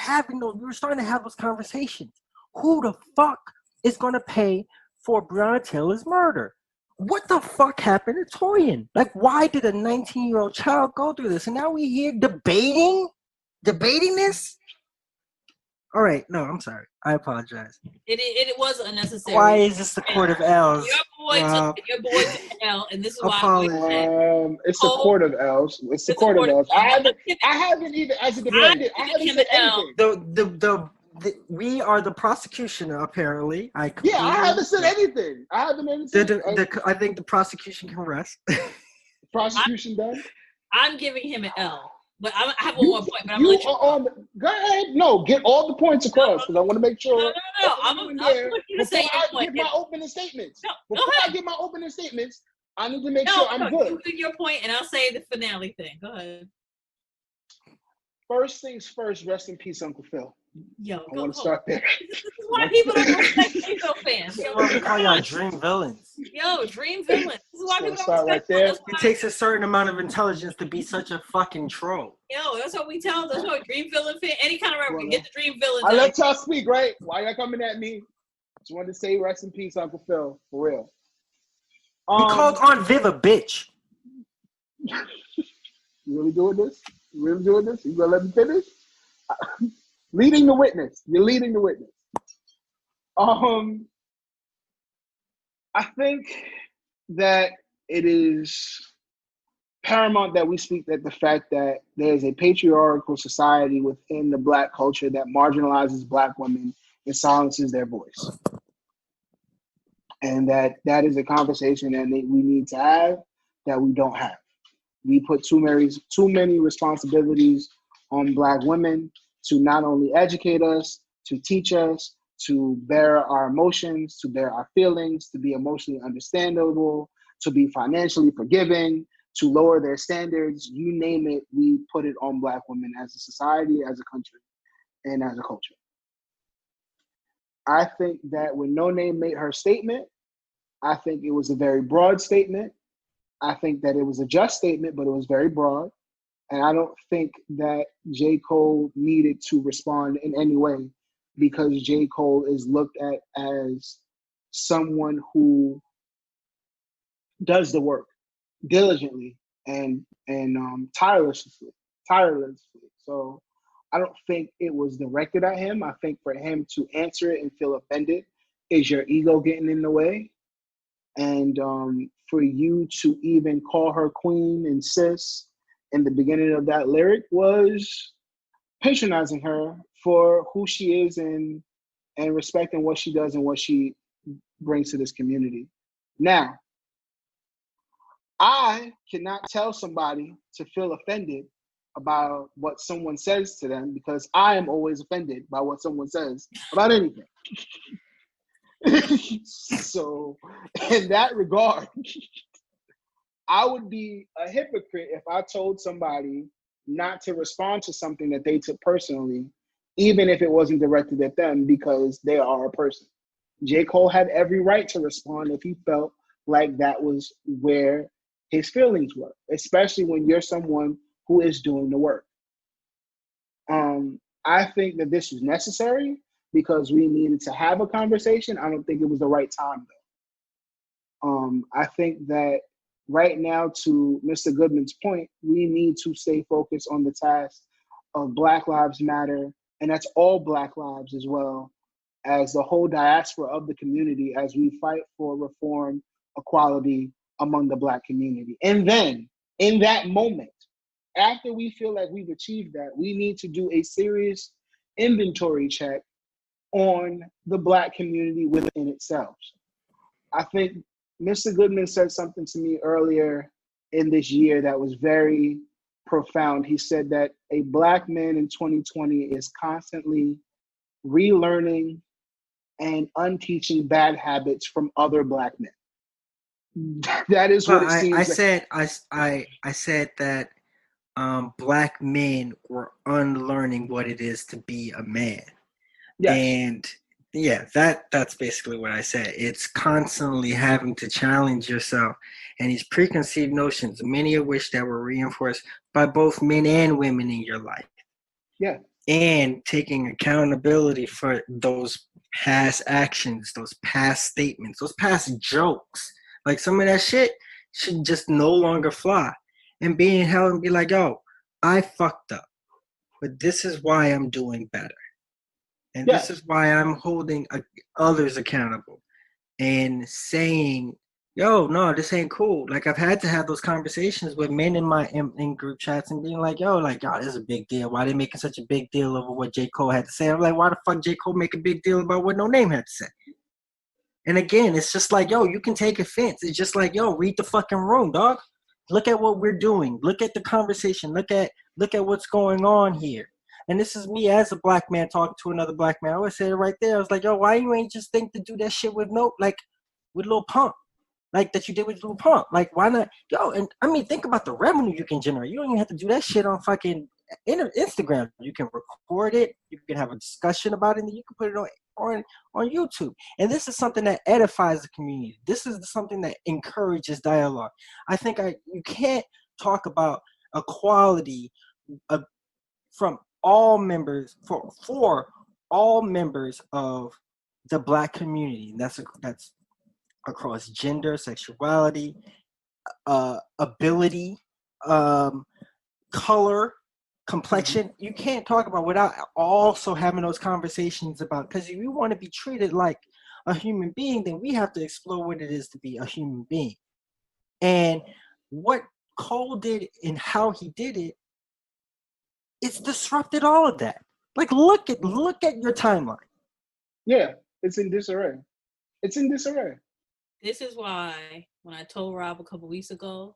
Speaker 2: starting to have those conversations. Who the fuck is going to pay for Breonna Taylor's murder? What the fuck happened to Toyin? Like, why did a 19-year-old child go through this? And now we here debating this? All right, no, I'm sorry. I apologize.
Speaker 1: It was unnecessary.
Speaker 2: Why is this the court of L's?
Speaker 1: Your boy took an L, and this is why
Speaker 3: it's the court of L's. It's the court of L's. I haven't even, as a defendant, I haven't said anything.
Speaker 2: We are the prosecution, apparently.
Speaker 3: I haven't said anything. I
Speaker 2: think the prosecution can rest.
Speaker 3: Prosecution done?
Speaker 1: I'm giving him an L. But I have one more point. But I'm going to let you
Speaker 3: go ahead. No, get all the points across because I want to make sure.
Speaker 1: No. I'm going to say
Speaker 3: before I give my opening statements. Before I give my opening statements, I need to make sure I'm good.
Speaker 1: You give your point, and I'll say the finale thing. Go ahead.
Speaker 3: First things first, rest in peace, Uncle Phil.
Speaker 1: Yo,
Speaker 3: I want to start there.
Speaker 1: This is why people don't respect Phil fans.
Speaker 2: We call y'all dream villains.
Speaker 1: Yo, dream villains. This is why people
Speaker 3: don't respect there.
Speaker 2: It takes a certain amount of intelligence to be such a fucking troll.
Speaker 1: Yo, that's what we tell. That's what dream villain fan. Any kind of rapper, get the dream villain.
Speaker 3: I let y'all speak, right? Why y'all coming at me? Just wanted to say rest in peace, Uncle Phil, for real.
Speaker 2: He called Aunt Viv a bitch.
Speaker 3: You really doing this? You gonna let me finish? Leading the witness. You're leading the witness. I think that it is paramount that we speak that the fact that there's a patriarchal society within the Black culture that marginalizes Black women and silences their voice. And that is a conversation that we need to have that we don't have. We put too many responsibilities on Black women to not only educate us, to teach us, to bear our emotions, to bear our feelings, to be emotionally understandable, to be financially forgiving, to lower their standards, you name it, we put it on Black women as a society, as a country, and as a culture. I think that when Noname made her statement, I think it was a very broad statement. I think that it was a just statement, but it was very broad. And I don't think that J. Cole needed to respond in any way because J. Cole is looked at as someone who does the work diligently and tirelessly. So I don't think it was directed at him. I think for him to answer it and feel offended is your ego getting in the way. And for you to even call her queen and sis in the beginning of that lyric was patronizing her for who she is and respecting what she does and what she brings to this community. Now, I cannot tell somebody to feel offended about what someone says to them because I am always offended by what someone says about anything. So, in that regard, I would be a hypocrite if I told somebody not to respond to something that they took personally, even if it wasn't directed at them because they are a person. J. Cole had every right to respond if he felt like that was where his feelings were, especially when you're someone who is doing the work. I think that this was necessary because we needed to have a conversation. I don't think it was the right time, though. I think that right now, to Mr. Goodman's point, we need to stay focused on the task of Black Lives Matter, and that's all Black lives as well as the whole diaspora of the community as we fight for reform, equality among the Black community. And then, in that moment, after we feel like we've achieved that, we need to do a serious inventory check on the Black community within itself. I think Mr. Goodman said something to me earlier in this year that was very profound. He said that a Black man in 2020 is constantly relearning and unteaching bad habits from other Black men. That is what it seems.
Speaker 2: I said that Black men were unlearning what it is to be a man. Yes. And yeah, that's basically what I said. It's constantly having to challenge yourself and these preconceived notions, many of which that were reinforced by both men and women in your life.
Speaker 3: Yeah.
Speaker 2: And taking accountability for those past actions, those past statements, those past jokes. Like some of that shit should just no longer fly. And being held and be like, yo, I fucked up, but this is why I'm doing better. And This is why I'm holding others accountable and saying, yo, no, this ain't cool. Like I've had to have those conversations with men in group chats and being like, yo, this is a big deal. Why they making such a big deal over what J. Cole had to say? I'm like, why the fuck J. Cole make a big deal about what Noname had to say? And again, it's just like, yo, you can take offense. It's just like, yo, read the fucking room, dog. Look at what we're doing. Look at the conversation. Look at what's going on here. And this is me as a Black man talking to another Black man. I always say it right there. I was like, yo, why you ain't just think to do that shit with Lil Pump? Like that you did with Lil Pump. Like, why not? Yo, and I mean, think about the revenue you can generate. You don't even have to do that shit on fucking Instagram. You can record it. You can have a discussion about it. And you can put it on YouTube. And this is something that edifies the community. This is something that encourages dialogue. I think you can't talk about equality from all members for all members of the Black community. And that's across gender, sexuality, ability, color, complexion. You can't talk about without also having those conversations about, because if you want to be treated like a human being, then we have to explore what it is to be a human being. And what Cole did and how he did it, it's disrupted all of that. Like, look at your timeline.
Speaker 3: Yeah, it's in disarray. This
Speaker 1: is why when I told Rob a couple weeks ago,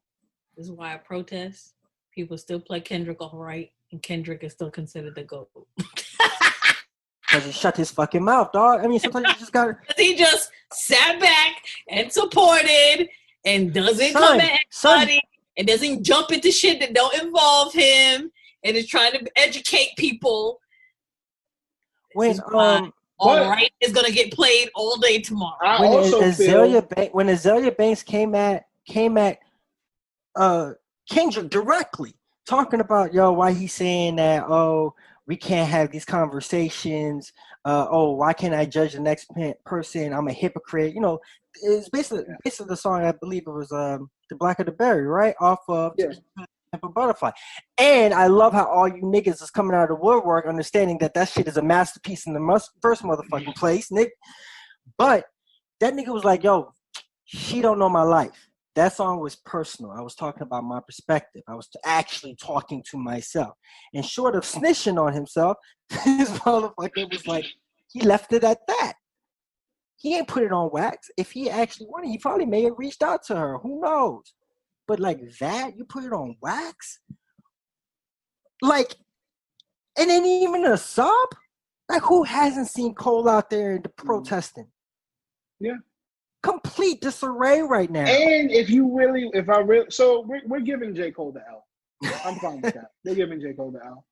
Speaker 1: this is why I protest. People still play Kendrick all right, and Kendrick is still considered the GOAT.
Speaker 2: Because he shut his fucking mouth, dog. I mean, sometimes you just gotta.
Speaker 1: He just sat back and supported and doesn't come at anybody and doesn't jump into shit that don't involve him and is trying to educate people.
Speaker 2: When
Speaker 1: all right is gonna get played all day tomorrow.
Speaker 2: When Azalea Banks came at Kendrick directly, talking about, yo, why he's saying that, oh, we can't have these conversations. Oh, why can't I judge the next person? I'm a hypocrite. You know, it's basically the song, I believe it was The Black of the Berry, right? Off of a Butterfly. And I love how all you niggas is coming out of the woodwork understanding that shit is a masterpiece in the first motherfucking place, Nick. But that nigga was like, yo, she don't know my life. That song was personal. I was talking about my perspective. I was actually talking to myself. And short of snitching on himself, this motherfucker was like, he left it at that. He ain't put it on wax. If he actually wanted, he probably may have reached out to her. Who knows? But like that, you put it on wax? Like, and then even a sub? Like, who hasn't seen Cole out there protesting?
Speaker 3: Yeah.
Speaker 2: Complete disarray right now.
Speaker 3: And so we're giving J. Cole the L. I'm fine with that. They're giving J. Cole the L.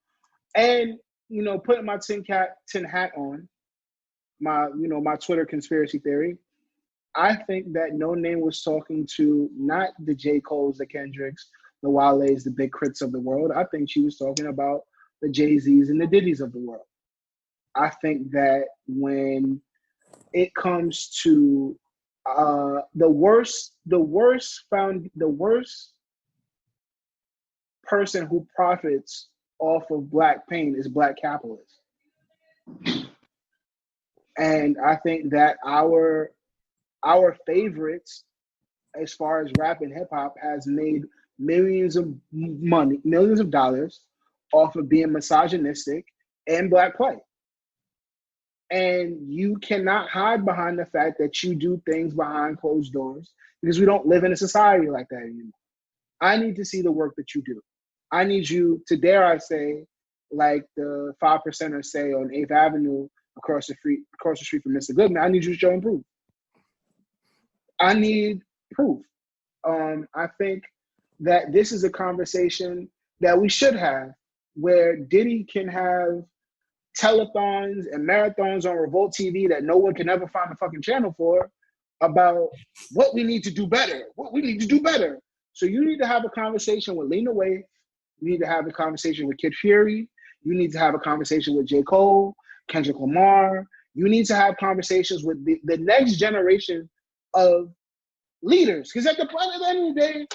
Speaker 3: And, you know, putting my tin hat on, my Twitter conspiracy theory, I think that Noname was talking to not the J. Coles, the Kendricks, the Wale's, the Big Crits of the world. I think she was talking about the Jay-Z's and the Diddy's of the world. I think that when it comes to the worst person who profits off of Black pain is Black capitalists. And I think that our favorites, as far as rap and hip hop, has made millions of dollars off of being misogynistic and Black play. And you cannot hide behind the fact that you do things behind closed doors, because we don't live in a society like that anymore. I need to see the work that you do. I need you to, dare I say, like the 5%ers say on 8th Avenue across the street from Mr. Goodman, I need you to show and prove. I need proof. I think that this is a conversation that we should have, where Diddy can have telethons and marathons on Revolt TV that no one can ever find a fucking channel for, about what we need to do better. So you need to have a conversation with Lena Waithe. You need to have a conversation with Kid Fury. You need to have a conversation with J. Cole, Kendrick Lamar. You need to have conversations with the next generation of leaders. Because at the end of the day,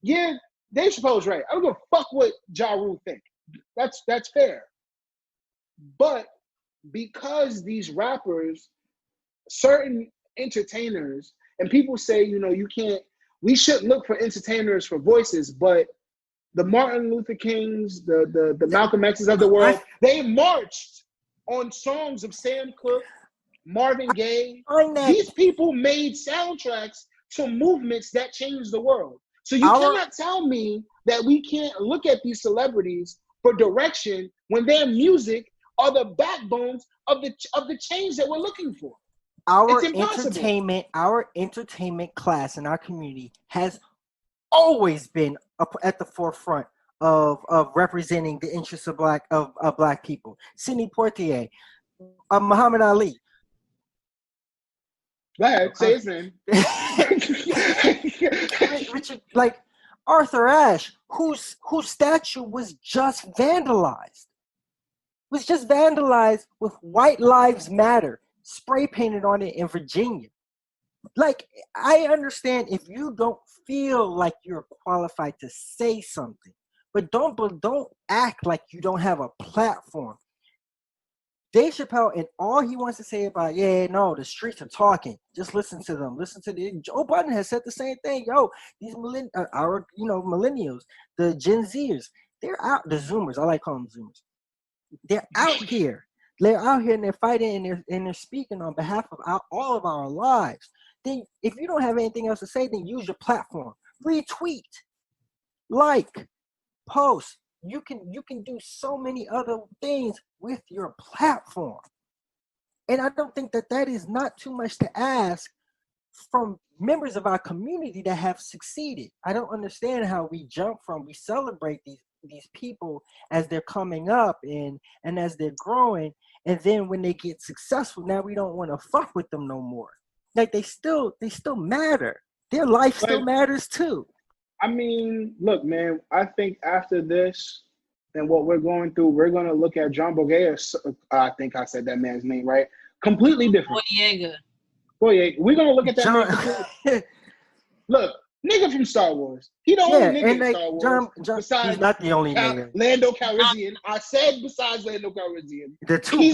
Speaker 3: yeah, Dave Chappelle's right. I don't give a fuck what Ja Rule think. That's fair. But because these rappers, certain entertainers, and people say, you know, we shouldn't look for entertainers for voices, but the Martin Luther Kings, the Malcolm X's of the world, they marched on songs of Sam Cooke, Marvin Gaye. These people made soundtracks to movements that changed the world. So you cannot tell me that we can't look at these celebrities for direction when their music are the backbones of the change that we're looking for.
Speaker 2: Our entertainment class in our community has always been up at the forefront of representing the interests of black people. Sidney Poitier, Muhammad Ali.
Speaker 3: Go ahead, say his name.
Speaker 2: Richard, like Arthur Ashe, whose statue was just vandalized. With White Lives Matter spray painted on it in Virginia. Like, I understand if you don't feel like you're qualified to say something, but don't act like you don't have a platform. Dave Chappelle, and all he wants to say about, the streets are talking. Just listen to them. Joe Biden has said the same thing. Yo, these millennials, the Gen Zers, they're out. The Zoomers, I like calling them Zoomers. They're out here. They're out here and they're fighting and they're speaking on behalf of all of our lives. Then, if you don't have anything else to say, then use your platform. Retweet, like, post. You can do so many other things with your platform. And I don't think that is not too much to ask from members of our community that have succeeded. I don't understand how we celebrate these people as they're coming up and as they're growing, and then when they get successful, now we don't want to fuck with them no more. Like, they still matter. Their life still matters too.
Speaker 3: I mean, look, man. I think after this and what we're going through, we're gonna look at John Boyega. I think I said that man's name right. Completely different. Boyega. We're gonna look at that man completely. Look, nigga from Star Wars. He the only nigga in Star Wars.
Speaker 2: Besides, he's not the only nigga.
Speaker 3: Lando Calrissian. I said besides Lando Calrissian.
Speaker 2: The two,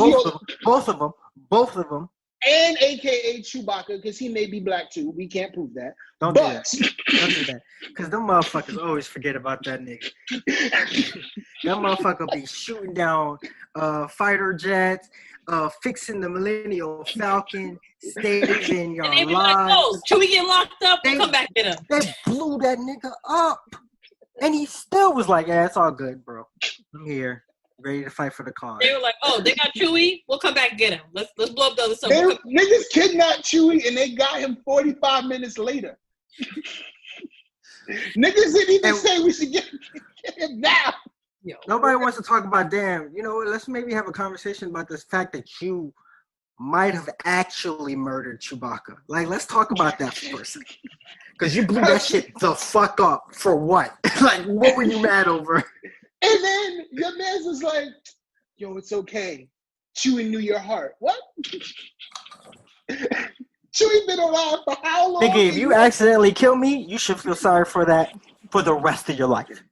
Speaker 2: both of them.
Speaker 3: And AKA Chewbacca, because he may be black too. We can't prove that.
Speaker 2: Don't do that. Because them motherfuckers always forget about that nigga. That motherfucker be shooting down fighter jets, fixing the Millennium Falcon, saving your lives.
Speaker 1: And they be like, "Oh, Chewie get locked up. We'll come back get him."
Speaker 2: They blew that nigga up, and he still was like, "Yeah, it's all good, bro. I'm here, ready to fight for the cause."
Speaker 1: They were like, "Oh, they got Chewie. We'll come back and get him. Let's blow up the other side."
Speaker 3: Niggas kidnapped Chewie, and they got him 45 minutes later. Niggas didn't even say we should get him now.
Speaker 2: Yo, nobody wants to talk about damn. You know what? Let's maybe have a conversation about this fact that you might have actually murdered Chewbacca. Like, let's talk about that for a second. Because you blew that shit the fuck up for what? Like, what were you mad over?
Speaker 3: And then your man was like, "Yo, it's okay. Chewie knew your heart." What? Chewie been alive for how long?
Speaker 2: Nigga, if you accidentally kill me, you should feel sorry for that for the rest of your life.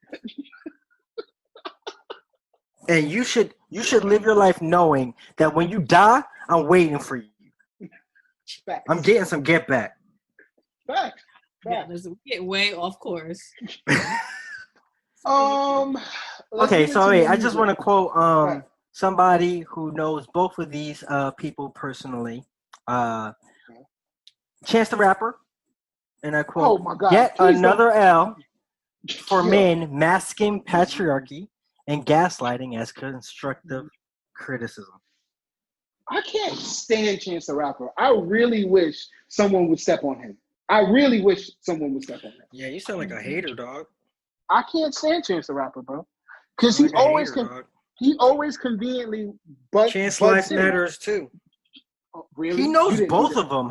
Speaker 2: And you should live your life knowing that when you die, I'm waiting for you.
Speaker 3: Facts.
Speaker 2: I'm getting some get back.
Speaker 3: Facts.
Speaker 1: Yeah, we get way off course.
Speaker 2: Okay, so wait, I just want to quote somebody who knows both of these people personally. Chance the Rapper, and I quote,
Speaker 3: "Oh my God,
Speaker 2: yet another L for men masking patriarchy and gaslighting as constructive criticism."
Speaker 3: I can't stand Chance the Rapper. I really wish someone would step on him.
Speaker 2: Yeah, you sound like a hater, dog.
Speaker 3: I can't stand Chance the Rapper, bro. Because he always conveniently
Speaker 2: Chance Life Matters too.
Speaker 3: Oh, really?
Speaker 2: He knows both of them.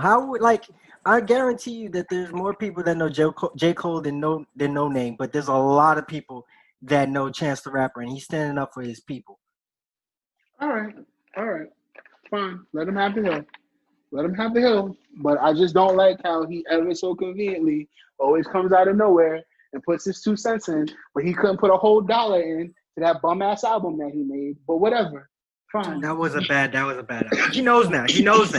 Speaker 2: I guarantee you that there's more people that know J. Cole than Noname, but there's a lot of people that know Chance the Rapper, and he's standing up for his people.
Speaker 3: All right. Fine. Let him have the hill. But I just don't like how he ever so conveniently always comes out of nowhere and puts his 2 cents in, but he couldn't put a whole $1 in to that bum ass album that he made. But whatever. Fine.
Speaker 2: That was a bad album. He knows now. He knows.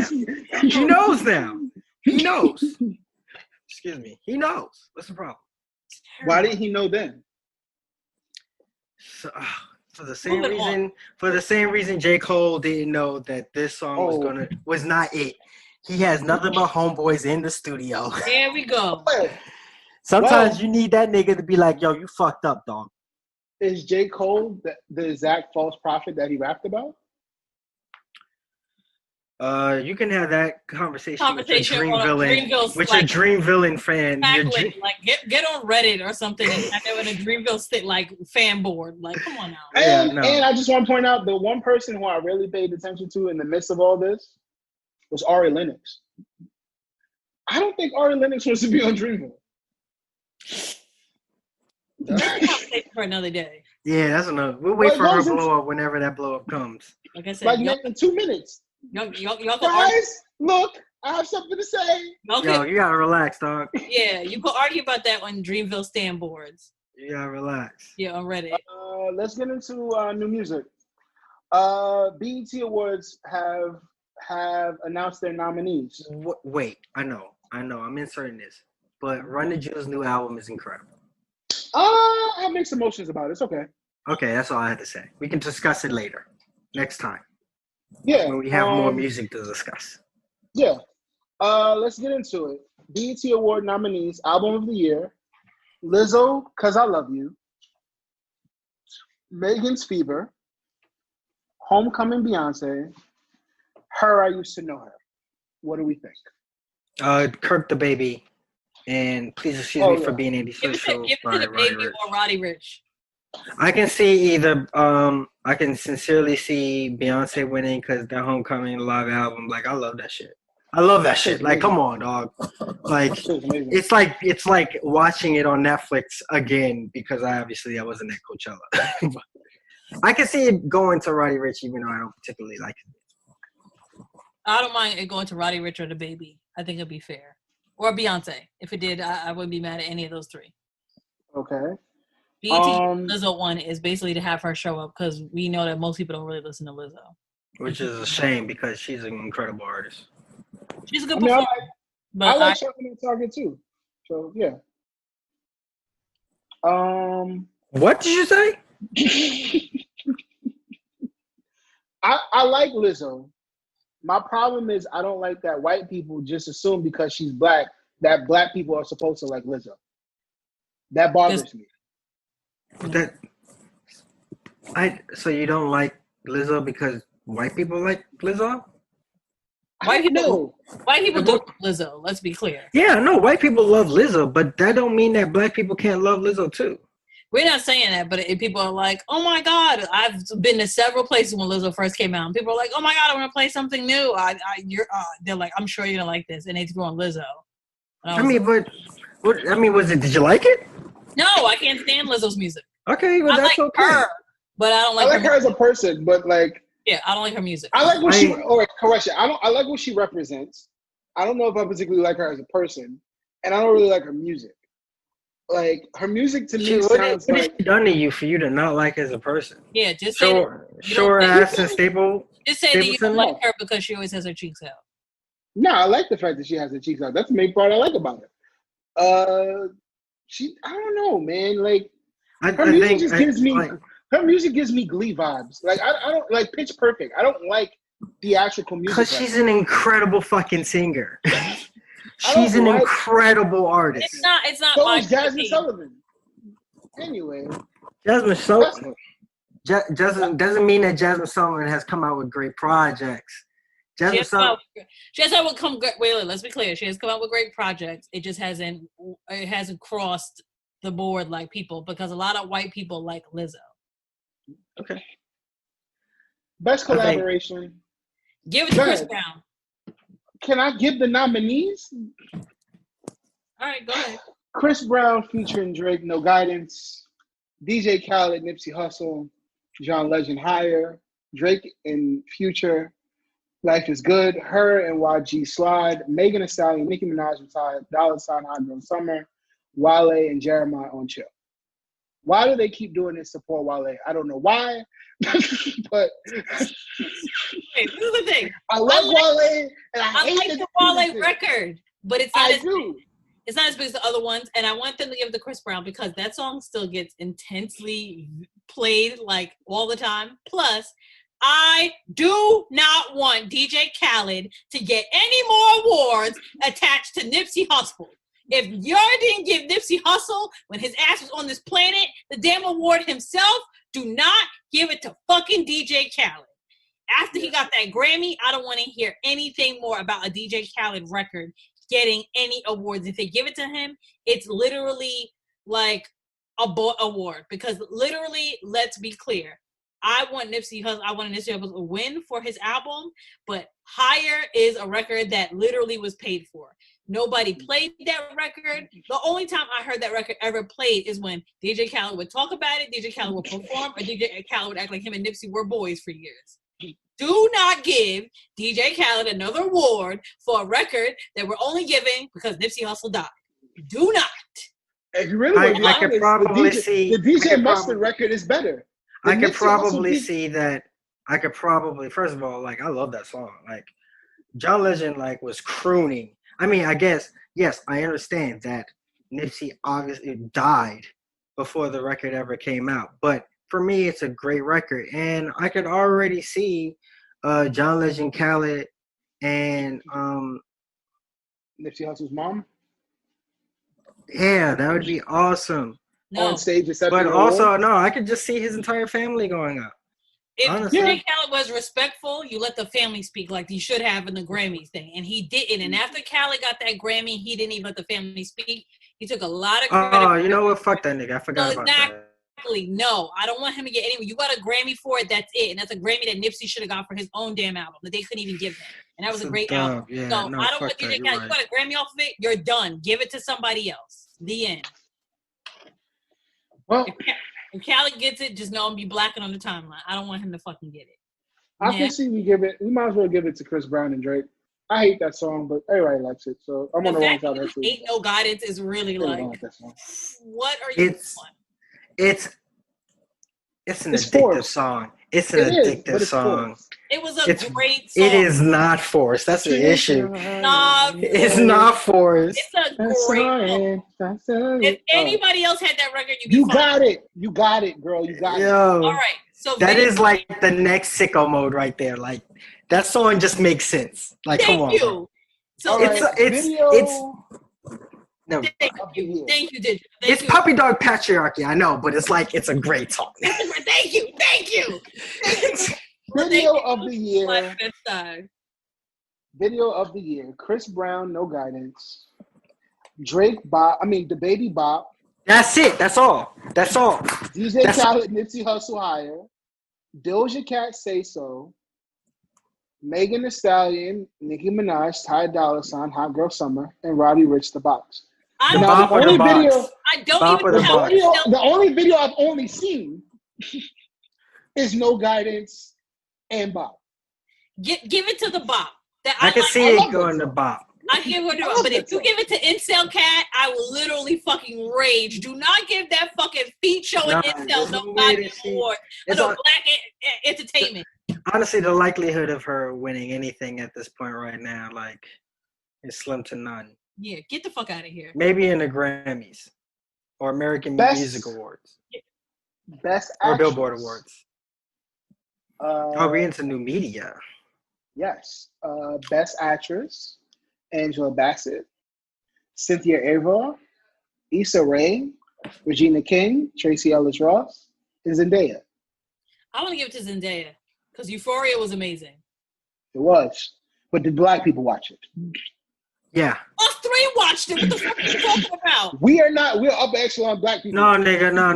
Speaker 2: Excuse me. He knows. What's the problem?
Speaker 3: Why didn't he know then?
Speaker 2: So, for the same reason J. Cole didn't know that this song was not it. He has nothing but homeboys in the studio.
Speaker 1: There we go.
Speaker 2: Sometimes you need that nigga to be like, "Yo, you fucked up, dog."
Speaker 3: Is J. Cole the exact false prophet that he rapped about?
Speaker 2: You can have that conversation with your dream villain fan.
Speaker 1: Exactly. Like get on Reddit or something and have it with a Dreamville like fan board. Like, come on now.
Speaker 3: And I just want to point out the one person who I really paid attention to in the midst of all this was Ari Lennox. I don't think Ari Lennox wants to be on Dreamville.
Speaker 1: For another day.
Speaker 2: Yeah, that's enough. We'll wait for her blow up whenever that blow up comes.
Speaker 1: Like I said,
Speaker 3: in 2 minutes.
Speaker 1: Y'all
Speaker 3: guys, look, I have something to say.
Speaker 2: Yo, you gotta relax, dog.
Speaker 1: Yeah, you can argue about that on Dreamville stand boards.
Speaker 2: You gotta relax.
Speaker 1: Yeah, I'm ready.
Speaker 3: Let's get into new music. BET Awards have announced their nominees.
Speaker 2: Wait, I know. I'm inserting this, but Run the Jewels' new album is incredible.
Speaker 3: I have mixed emotions about it. It's okay.
Speaker 2: Okay, that's all I had to say. We can discuss it later, next time.
Speaker 3: Yeah.
Speaker 2: When we have more music to discuss.
Speaker 3: Yeah. Let's get into it. BET Award nominees, Album of the Year, Lizzo, 'Cause I Love You, Megan's Fever, Homecoming Beyonce, Her, I Used to Know Her. What do we think?
Speaker 2: Kirk the Baby, and Please Excuse Me for Being Antisocial.
Speaker 1: Give it to the Baby or Roddy Ricch.
Speaker 2: I can see either. I can sincerely see Beyonce winning because the Homecoming live album. Like, I love that shit. I love that shit. Like, come on, dog. Like, it's like watching it on Netflix again because I wasn't at Coachella. I can see it going to Roddy Ricch, even though I don't particularly like it.
Speaker 1: I don't mind it going to Roddy Ricch or the Baby. I think it'd be fair. Or Beyonce. If it did, I wouldn't be mad at any of those three.
Speaker 3: Okay.
Speaker 1: BET Lizzo one is basically to have her show up because we know that most people don't really listen to Lizzo.
Speaker 2: Which is a shame because she's an incredible artist.
Speaker 1: She's a good performer.
Speaker 3: I like Shopping at Target too. So yeah.
Speaker 2: What did you say?
Speaker 3: I like Lizzo. My problem is I don't like that white people just assume because she's black that black people are supposed to like Lizzo. That bothers me.
Speaker 2: So you don't like Lizzo because white people like Lizzo?
Speaker 1: White people do love Lizzo. Let's be clear.
Speaker 2: Yeah, no, white people love Lizzo, but that don't mean that black people can't love Lizzo too.
Speaker 1: We're not saying that, but people are like, "Oh my God!" I've been to several places when Lizzo first came out. And people are like, "Oh my God, I want to play something new." They're like, "I'm sure you're gonna like this," and they threw on Lizzo.
Speaker 2: Did you like it?
Speaker 1: No, I can't stand Lizzo's music.
Speaker 2: Okay, well, that's okay.
Speaker 1: Her, but I don't like.
Speaker 3: I like her as a person, but like.
Speaker 1: Yeah, I don't like her music.
Speaker 3: I like what correction. I like what she represents. I don't know if I particularly like her as a person, and I don't really like her music. Like her music to me sounds like.
Speaker 2: What has she done to you for you to not like as a person?
Speaker 1: Yeah, just
Speaker 2: short ass and staple.
Speaker 1: Just say that you don't like her because she always has her cheeks out.
Speaker 3: No, I like the fact that she has her cheeks out. That's the main part I like about her. I don't know, man. Like her music gives me. Her music gives me Glee vibes. Like I don't like Pitch Perfect. I don't like theatrical music.
Speaker 2: Because she's an incredible fucking singer. She's an incredible artist.
Speaker 1: It's not.
Speaker 3: So is Jasmine Sullivan. Anyway,
Speaker 2: Jasmine Sullivan doesn't mean that Jasmine Sullivan has come out with great projects. Let's be clear. She has come out with great projects. It just hasn't crossed the board like people because a lot of white people like Lizzo. Okay.
Speaker 3: Best collaboration.
Speaker 1: Give it to Chris Brown.
Speaker 3: Can I give the nominees?
Speaker 1: All right, go ahead.
Speaker 3: Chris Brown featuring Drake, No Guidance. DJ Khaled, Nipsey Hussle. John Legend, Higher. Drake and Future, Life is Good. Her and YG, Slide. Megan Thee Stallion, Nicki Minaj, Retired. Dollar Sign, Hot Girl Summer. Wale and Jeremiah on Chill. Why do they keep doing this to poor Wale? I don't know why, but
Speaker 1: wait, this is the thing.
Speaker 3: I love Wale, and I hate
Speaker 1: like the Wale record, but it's not it's not as big as the other ones. And I want them to give it to Chris Brown because that song still gets intensely played like all the time. Plus, I do not want DJ Khaled to get any more awards attached to Nipsey Hussle. If y'all didn't give Nipsey Hussle when his ass was on this planet the damn award himself, do not give it to fucking DJ Khaled. After he got that Grammy, I don't want to hear anything more about a DJ Khaled record getting any awards. If they give it to him, it's literally like a award. Because literally, let's be clear, I want Nipsey Hussle to win for his album, but Higher is a record that literally was paid for. Nobody played that record. The only time I heard that record ever played is when DJ Khaled would talk about it, DJ Khaled would perform, or DJ Khaled would act like him and Nipsey were boys for years. Do not give DJ Khaled another award for a record that we're only giving because Nipsey Hussle died. Do not.
Speaker 3: If you really want to be honest,
Speaker 2: could probably see
Speaker 3: the DJ Mustard record is better.
Speaker 2: I could probably see that. I could probably, first of all, like I love that song. Like John Legend, like was crooning. I mean, I guess, yes, I understand that Nipsey obviously died before the record ever came out. But for me, it's a great record. And I could already see John Legend, Khaled, and
Speaker 3: Nipsey Hussle's mom.
Speaker 2: Yeah, that would be awesome.
Speaker 3: On stage,
Speaker 2: but also, no, I could just see his entire family going up.
Speaker 1: If DJ Khaled was respectful, you let the family speak like he should have in the Grammys thing. And he didn't. And after Khaled got that Grammy, he didn't even let the family speak. He took a lot of credit.
Speaker 2: Oh, you know what? Fuck that nigga. I forgot about that.
Speaker 1: No, I don't want him to get anywhere. You got a Grammy for it. That's it, and that's a Grammy that Nipsey should have got for his own damn album that they couldn't even give him, and that was a great album.
Speaker 2: Yeah,
Speaker 1: so
Speaker 2: no,
Speaker 1: I don't want
Speaker 2: that,
Speaker 1: you got a Grammy off of it. You're done. Give it to somebody else. The end.
Speaker 3: Well,
Speaker 1: if Khaled gets it, just know I'm be blacking on the timeline. I don't want him to fucking get it.
Speaker 3: I can see we might as well give it to Chris Brown and Drake. I hate that song, but everybody likes it, so I'm on the wrong side of that too.
Speaker 1: Ain't No Guidance is really like what are you
Speaker 2: doing? It's an addictive song. It's an addictive song.
Speaker 1: It was a great song.
Speaker 2: It is not forced. That's the issue. It's not forced.
Speaker 1: It's a great song. If anybody else had that record,
Speaker 3: you got it. You got it, girl. You got it.
Speaker 1: All right. So
Speaker 2: that is like the next sicko mode right there. Like that song just makes sense. Like come on.
Speaker 1: So Thank you, Digital.
Speaker 2: It's puppy dog patriarchy, I know, but it's like it's a great song.
Speaker 1: Thank you.
Speaker 3: Video of the year. Video of the year. Chris Brown, No Guidance. Drake Bop. The Baby Bop.
Speaker 2: That's it. That's all.
Speaker 3: DJ Khaled, Nipsey Hussle Higher. Doja Cat Say So. Megan Thee Stallion, Nicki Minaj, Ty Dolla $ign, Hot Girl Summer, and Roddy Ricch, The Box.
Speaker 2: The
Speaker 3: only video I've only seen is No Guidance and Bop.
Speaker 1: Give it to the Bop.
Speaker 2: I can see it going to Bop.
Speaker 1: I give it to Bop, but if you give it to Incel Cat, I will literally fucking rage. Do not give that fucking feat show in Incel no goddamn award. Black entertainment.
Speaker 2: Honestly, the likelihood of her winning anything at this point right now, like, is slim to none.
Speaker 1: Yeah, get the fuck out of here.
Speaker 2: Maybe in the Grammys or American Music Awards.
Speaker 3: Best
Speaker 2: or
Speaker 3: actress.
Speaker 2: Billboard Awards. We're into new media.
Speaker 3: Yes. Best Actress, Angela Bassett, Cynthia Erivo, Issa Rae, Regina King, Tracee Ellis Ross, and Zendaya.
Speaker 1: I want to give it to Zendaya because Euphoria was amazing.
Speaker 3: It was. But did black people watch it?
Speaker 2: Yeah.
Speaker 1: Us three watched it. What the fuck are you talking about?
Speaker 3: We're upper echelon black people.
Speaker 2: No, nigga.
Speaker 1: A lot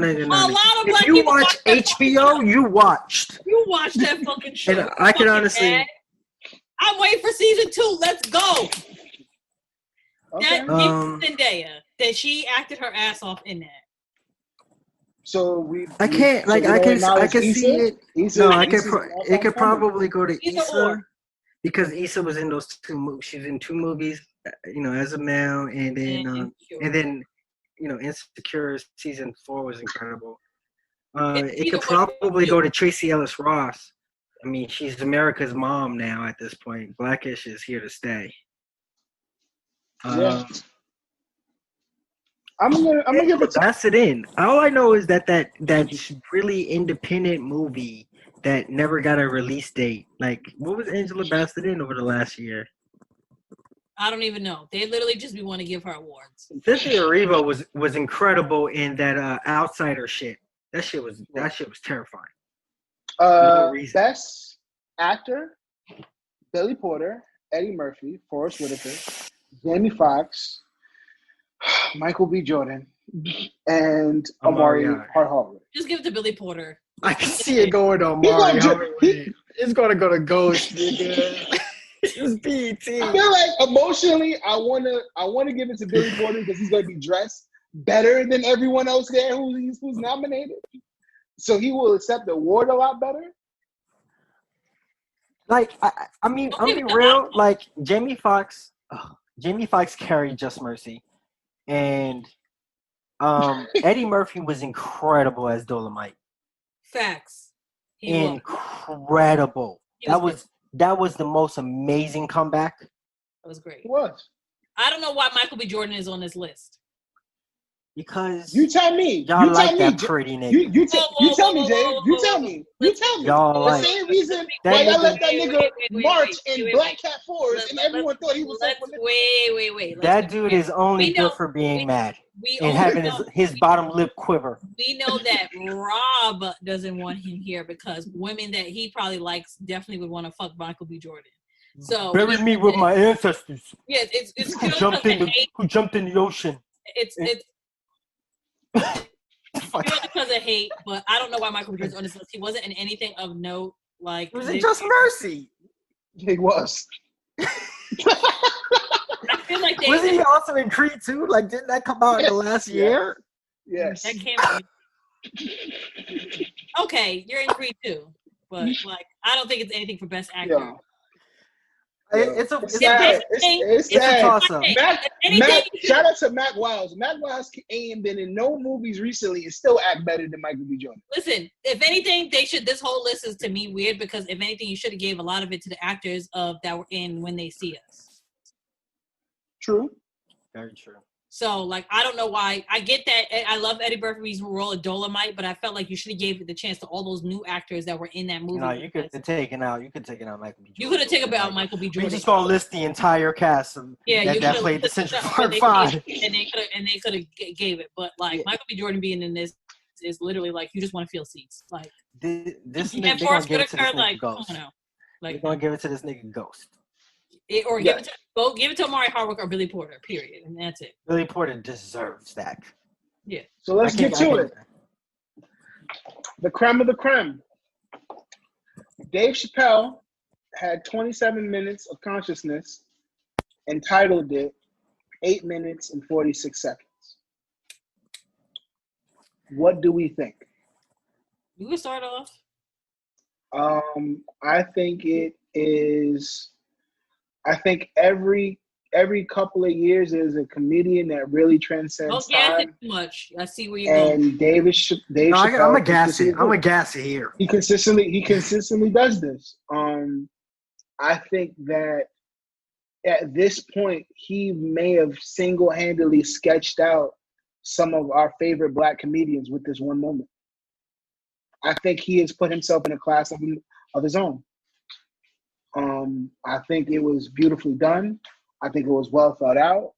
Speaker 1: of black
Speaker 2: if you
Speaker 1: people
Speaker 2: watch HBO, you watched.
Speaker 1: You watched that fucking show.
Speaker 2: And I can honestly...
Speaker 1: Dad. I'm waiting for season 2. Let's go.
Speaker 3: Okay.
Speaker 1: That Zendaya. That she acted her ass off in that.
Speaker 3: So
Speaker 2: I can see it. It could probably go to Issa because Issa was in those 2 movies. She's in 2 movies, as a male, and then Insecure season 4 was incredible. It could probably go to Tracee Ellis Ross. I mean, she's America's mom now at this point. Blackish is here to stay.
Speaker 3: Yeah. I'm gonna give it to
Speaker 2: That's it in. All I know is that really independent movie that never got a release date. Like, what was Angela Bassett in over the last year?
Speaker 1: I don't even know. They literally just want to give her awards.
Speaker 2: Cynthia Erivo was incredible in that Outsider shit. That shit was terrifying.
Speaker 3: Best Actor, Billy Porter, Eddie Murphy, Forrest Whitaker, Jamie Foxx, Michael B. Jordan, and Amari Hart-Harwood.
Speaker 1: Just give it to Billy Porter.
Speaker 2: I can see it going to Amari Hart-Harwood. It's going to go to Ghost, nigga. It's BET.
Speaker 3: I feel like emotionally, I wanna give it to Billy Porter because he's gonna be dressed better than everyone else there who's nominated. So he will accept the award a lot better.
Speaker 2: Like, I mean, I'm being real. Like, Jamie Foxx carried Just Mercy. And Eddie Murphy was incredible as Dolomite.
Speaker 1: Facts.
Speaker 2: Incredible. That was the most amazing comeback.
Speaker 1: That was great.
Speaker 3: It was.
Speaker 1: I don't know why Michael B. Jordan is on this list.
Speaker 2: Because
Speaker 3: you tell me.
Speaker 2: Y'all like that pretty nigga.
Speaker 3: You tell me, Jay. You tell me.
Speaker 2: Y'all
Speaker 3: the same reason why y'all let that nigga march in Black Cat Forest and everyone thought he was
Speaker 1: Wait.
Speaker 2: That dude is only good for being mad and having his bottom lip quiver.
Speaker 1: We know that Rob doesn't want him here because women that he probably likes definitely would want to fuck Michael B. Jordan. So
Speaker 2: bury me with my ancestors.
Speaker 1: Yes, it's
Speaker 2: who jumped in the ocean.
Speaker 1: It's Maybe it was because of hate, but I don't know why Michael B. Jordan's on this list. He wasn't in anything of note. Like
Speaker 2: He was in Just Mercy.
Speaker 3: He was.
Speaker 1: I feel like
Speaker 2: Wasn't he also in Creed 2? Like, didn't that come out in the last year?
Speaker 3: Yes.
Speaker 1: That came out. Okay, you're in Creed 2, but like I don't think it's anything for Best Actor.
Speaker 3: Yeah.
Speaker 2: It's a
Speaker 3: toss-up.
Speaker 1: Matt,
Speaker 3: shout out to Matt Wiles. Matt Wiles ain't been in no movies recently and still act better than Michael B. Jordan.
Speaker 1: Listen, if anything, they should. This whole list is to me weird because if anything, you should have gave a lot of it to the actors that were in When They See Us.
Speaker 3: True.
Speaker 2: Very true.
Speaker 1: So, like, I don't know why. I get that. I love Eddie Murphy's role of Dolomite, but I felt like you should have gave the chance to all those new actors that were in that movie.
Speaker 2: No, you could have taken out. Michael B. Jordan.
Speaker 1: You could have taken out Michael B. Jordan.
Speaker 2: We just gonna list the entire cast of that played the Central Park Five,
Speaker 1: and they could have gave it. But like Michael B. Jordan being in this is literally like you just want to feel seats. Like
Speaker 2: this nigga, they gonna give it to this nigga Ghost. Like, they're gonna give it to this nigga Ghost.
Speaker 1: Give it to Amari Hardwick or Billy Porter, period, and that's it.
Speaker 2: Billy Porter deserves that.
Speaker 1: Yeah.
Speaker 3: So let's get to it. The creme of the creme. Dave Chappelle had 27 minutes of consciousness and titled it 8 minutes and 46 seconds. What do we think?
Speaker 1: You can start off.
Speaker 3: I think it is. I think every couple of years there's a comedian that really transcends time.
Speaker 1: Too much. I see where you're going.
Speaker 3: And Dave Chappelle,
Speaker 2: I'm a gassy here.
Speaker 3: He consistently does this. I think that at this point he may have single-handedly sketched out some of our favorite Black comedians with this one moment. I think he has put himself in a class of his own. I think it was beautifully done. I think it was well thought out.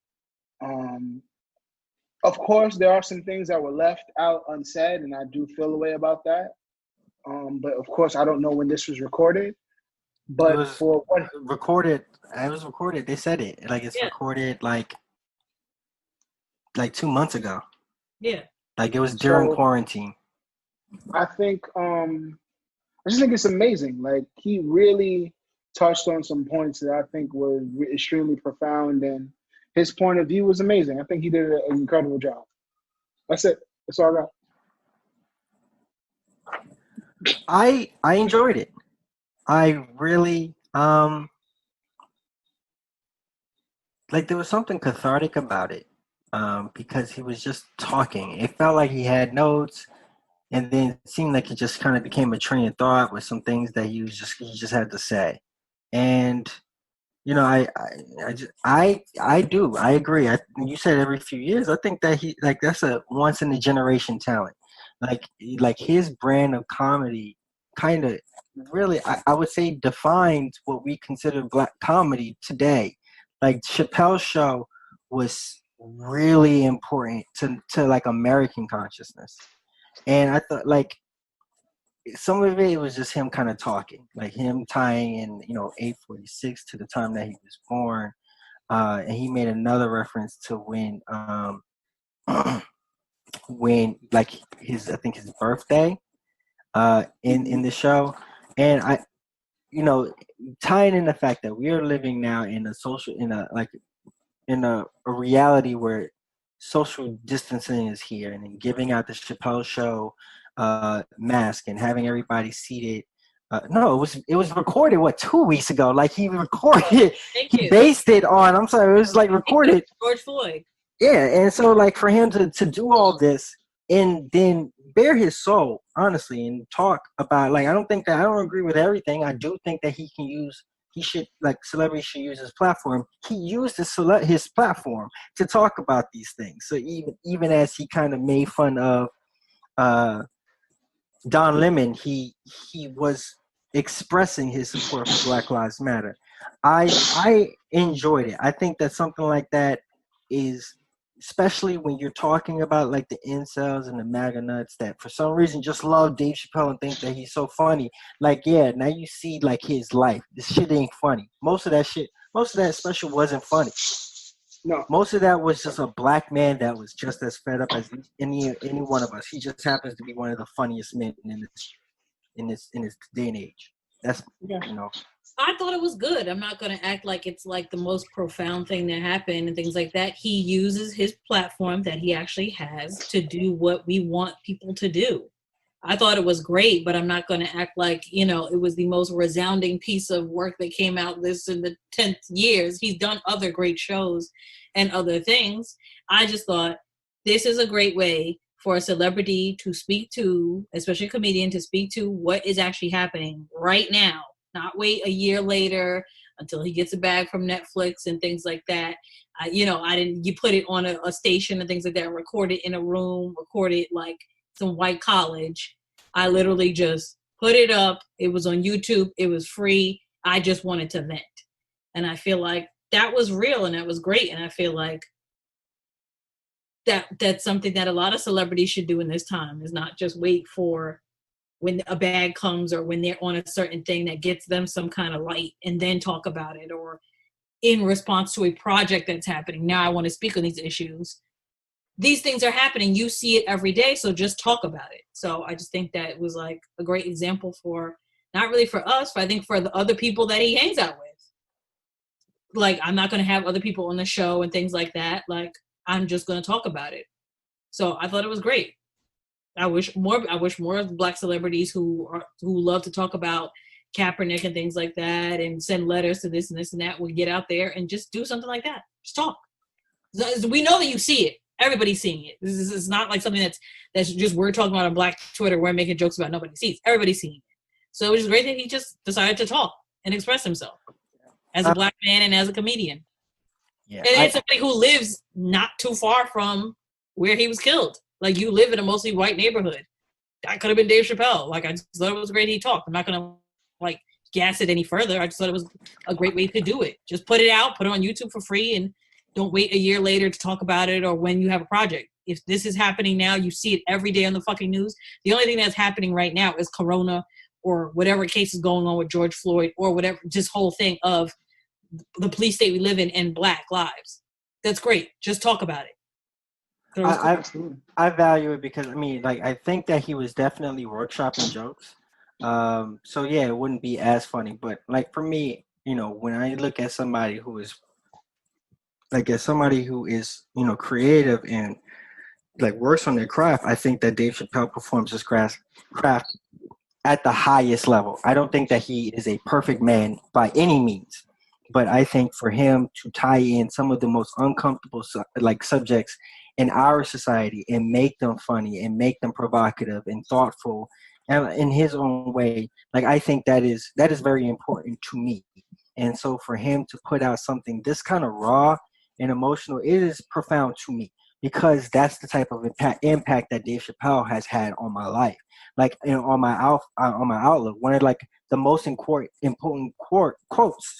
Speaker 3: Of course, there are some things that were left out unsaid, and I do feel a way about that. But of course, I don't know when this was recorded. But
Speaker 2: it was recorded. They said it like it's recorded like 2 months ago.
Speaker 1: Yeah.
Speaker 2: Like it was during quarantine.
Speaker 3: I think I just think it's amazing. Like he really touched on some points that I think were extremely profound, and his point of view was amazing. I think he did an incredible job. That's it. That's all I got.
Speaker 2: I enjoyed it. I really like there was something cathartic about it because he was just talking. It felt like he had notes, and then it seemed like it just kind of became a train of thought with some things that he just had to say. And I agree. You said every few years. I think that he that's a once in a generation talent. Like his brand of comedy kind of really I would say defines what we consider Black comedy today. Like Chappelle's show was really important to like American consciousness, and I thought like some of it was just him kind of talking, like him tying in 846 to the time that he was born, and he made another reference to when like his birthday in the show, and I tying in the fact that we are living now in a reality where social distancing is here, and then giving out the Chappelle show mask and having everybody seated. No, it was recorded 2 weeks ago. Like he recorded, he based it on. I'm sorry, it was like recorded.
Speaker 1: George Floyd.
Speaker 2: Yeah, and so like for him to do all this and then bare his soul, honestly, and talk about I don't agree with everything. I do think that celebrities should use his platform. He used his platform to talk about these things. So even as he kind of made fun of Don Lemon, he was expressing his support for Black Lives Matter. I enjoyed it. I think that something like that is, especially when you're talking about like the incels and the MAGA nuts that for some reason just love Dave Chappelle and think that he's so funny. Like, yeah, now you see like his life. This shit ain't funny. Most of that special wasn't funny.
Speaker 3: No.
Speaker 2: Most of that was just a black man that was just as fed up as any one of us. He just happens to be one of the funniest men in this day and age. That's
Speaker 1: I thought it was good. I'm not going to act like it's like the most profound thing that happened and things like that. He uses his platform that he actually has to do what we want people to do. I thought it was great, but I'm not going to act like, it was the most resounding piece of work that came out this in the 10th years. He's done other great shows and other things. I just thought this is a great way for a celebrity to speak to, especially a comedian, to speak to what is actually happening right now, not wait a year later until he gets a bag from Netflix and things like that. You put it on a station and things like that, record it in a room, record it like some white college. I literally just put it up. It was on YouTube. It was free. I just wanted to vent. And I feel like that was real and that was great. And I feel like that's something that a lot of celebrities should do in this time, is not just wait for when a bag comes or when they're on a certain thing that gets them some kind of light and then talk about it, or in response to a project that's happening. Now I want to speak on these issues. These things are happening. You see it every day, so just talk about it. So I just think that it was like a great example for, not really for us, but I think for the other people that he hangs out with. Like, I'm not going to have other people on the show and things like that. Like, I'm just going to talk about it. So I thought it was great. I wish more Black celebrities who love to talk about Kaepernick and things like that and send letters to this and this and that would get out there and just do something like that. Just talk. We know that you see it. Everybody's seeing it. This is not like something that's just we're talking about on Black Twitter. We're making jokes about, nobody sees. Everybody's seeing it. So it was great that he just decided to talk and express himself as a Black man and as a comedian. Yeah, and somebody who lives not too far from where he was killed. Like, you live in a mostly white neighborhood. That could have been Dave Chappelle. Like, I just thought it was great he talked. I'm not going to, gas it any further. I just thought it was a great way to do it. Just put it out, put it on YouTube for free, and don't wait a year later to talk about it or when you have a project. If this is happening now, you see it every day on the fucking news. The only thing that's happening right now is Corona or whatever case is going on with George Floyd or whatever, this whole thing of the police state we live in and Black lives. That's great. Just talk about it.
Speaker 2: I value it because, I think that he was definitely workshopping jokes. So yeah, it wouldn't be as funny. But for me, when I look at somebody who is creative and works on their craft, I think that Dave Chappelle performs his craft at the highest level. I don't think that he is a perfect man by any means, but I think for him to tie in some of the most uncomfortable subjects in our society and make them funny and make them provocative and thoughtful and in his own way, I think that is very important to me. And so for him to put out something this kind of raw and emotional, it is profound to me, because that's the type of impact that Dave Chappelle has had on my life, on my outlook. One of the most important quotes,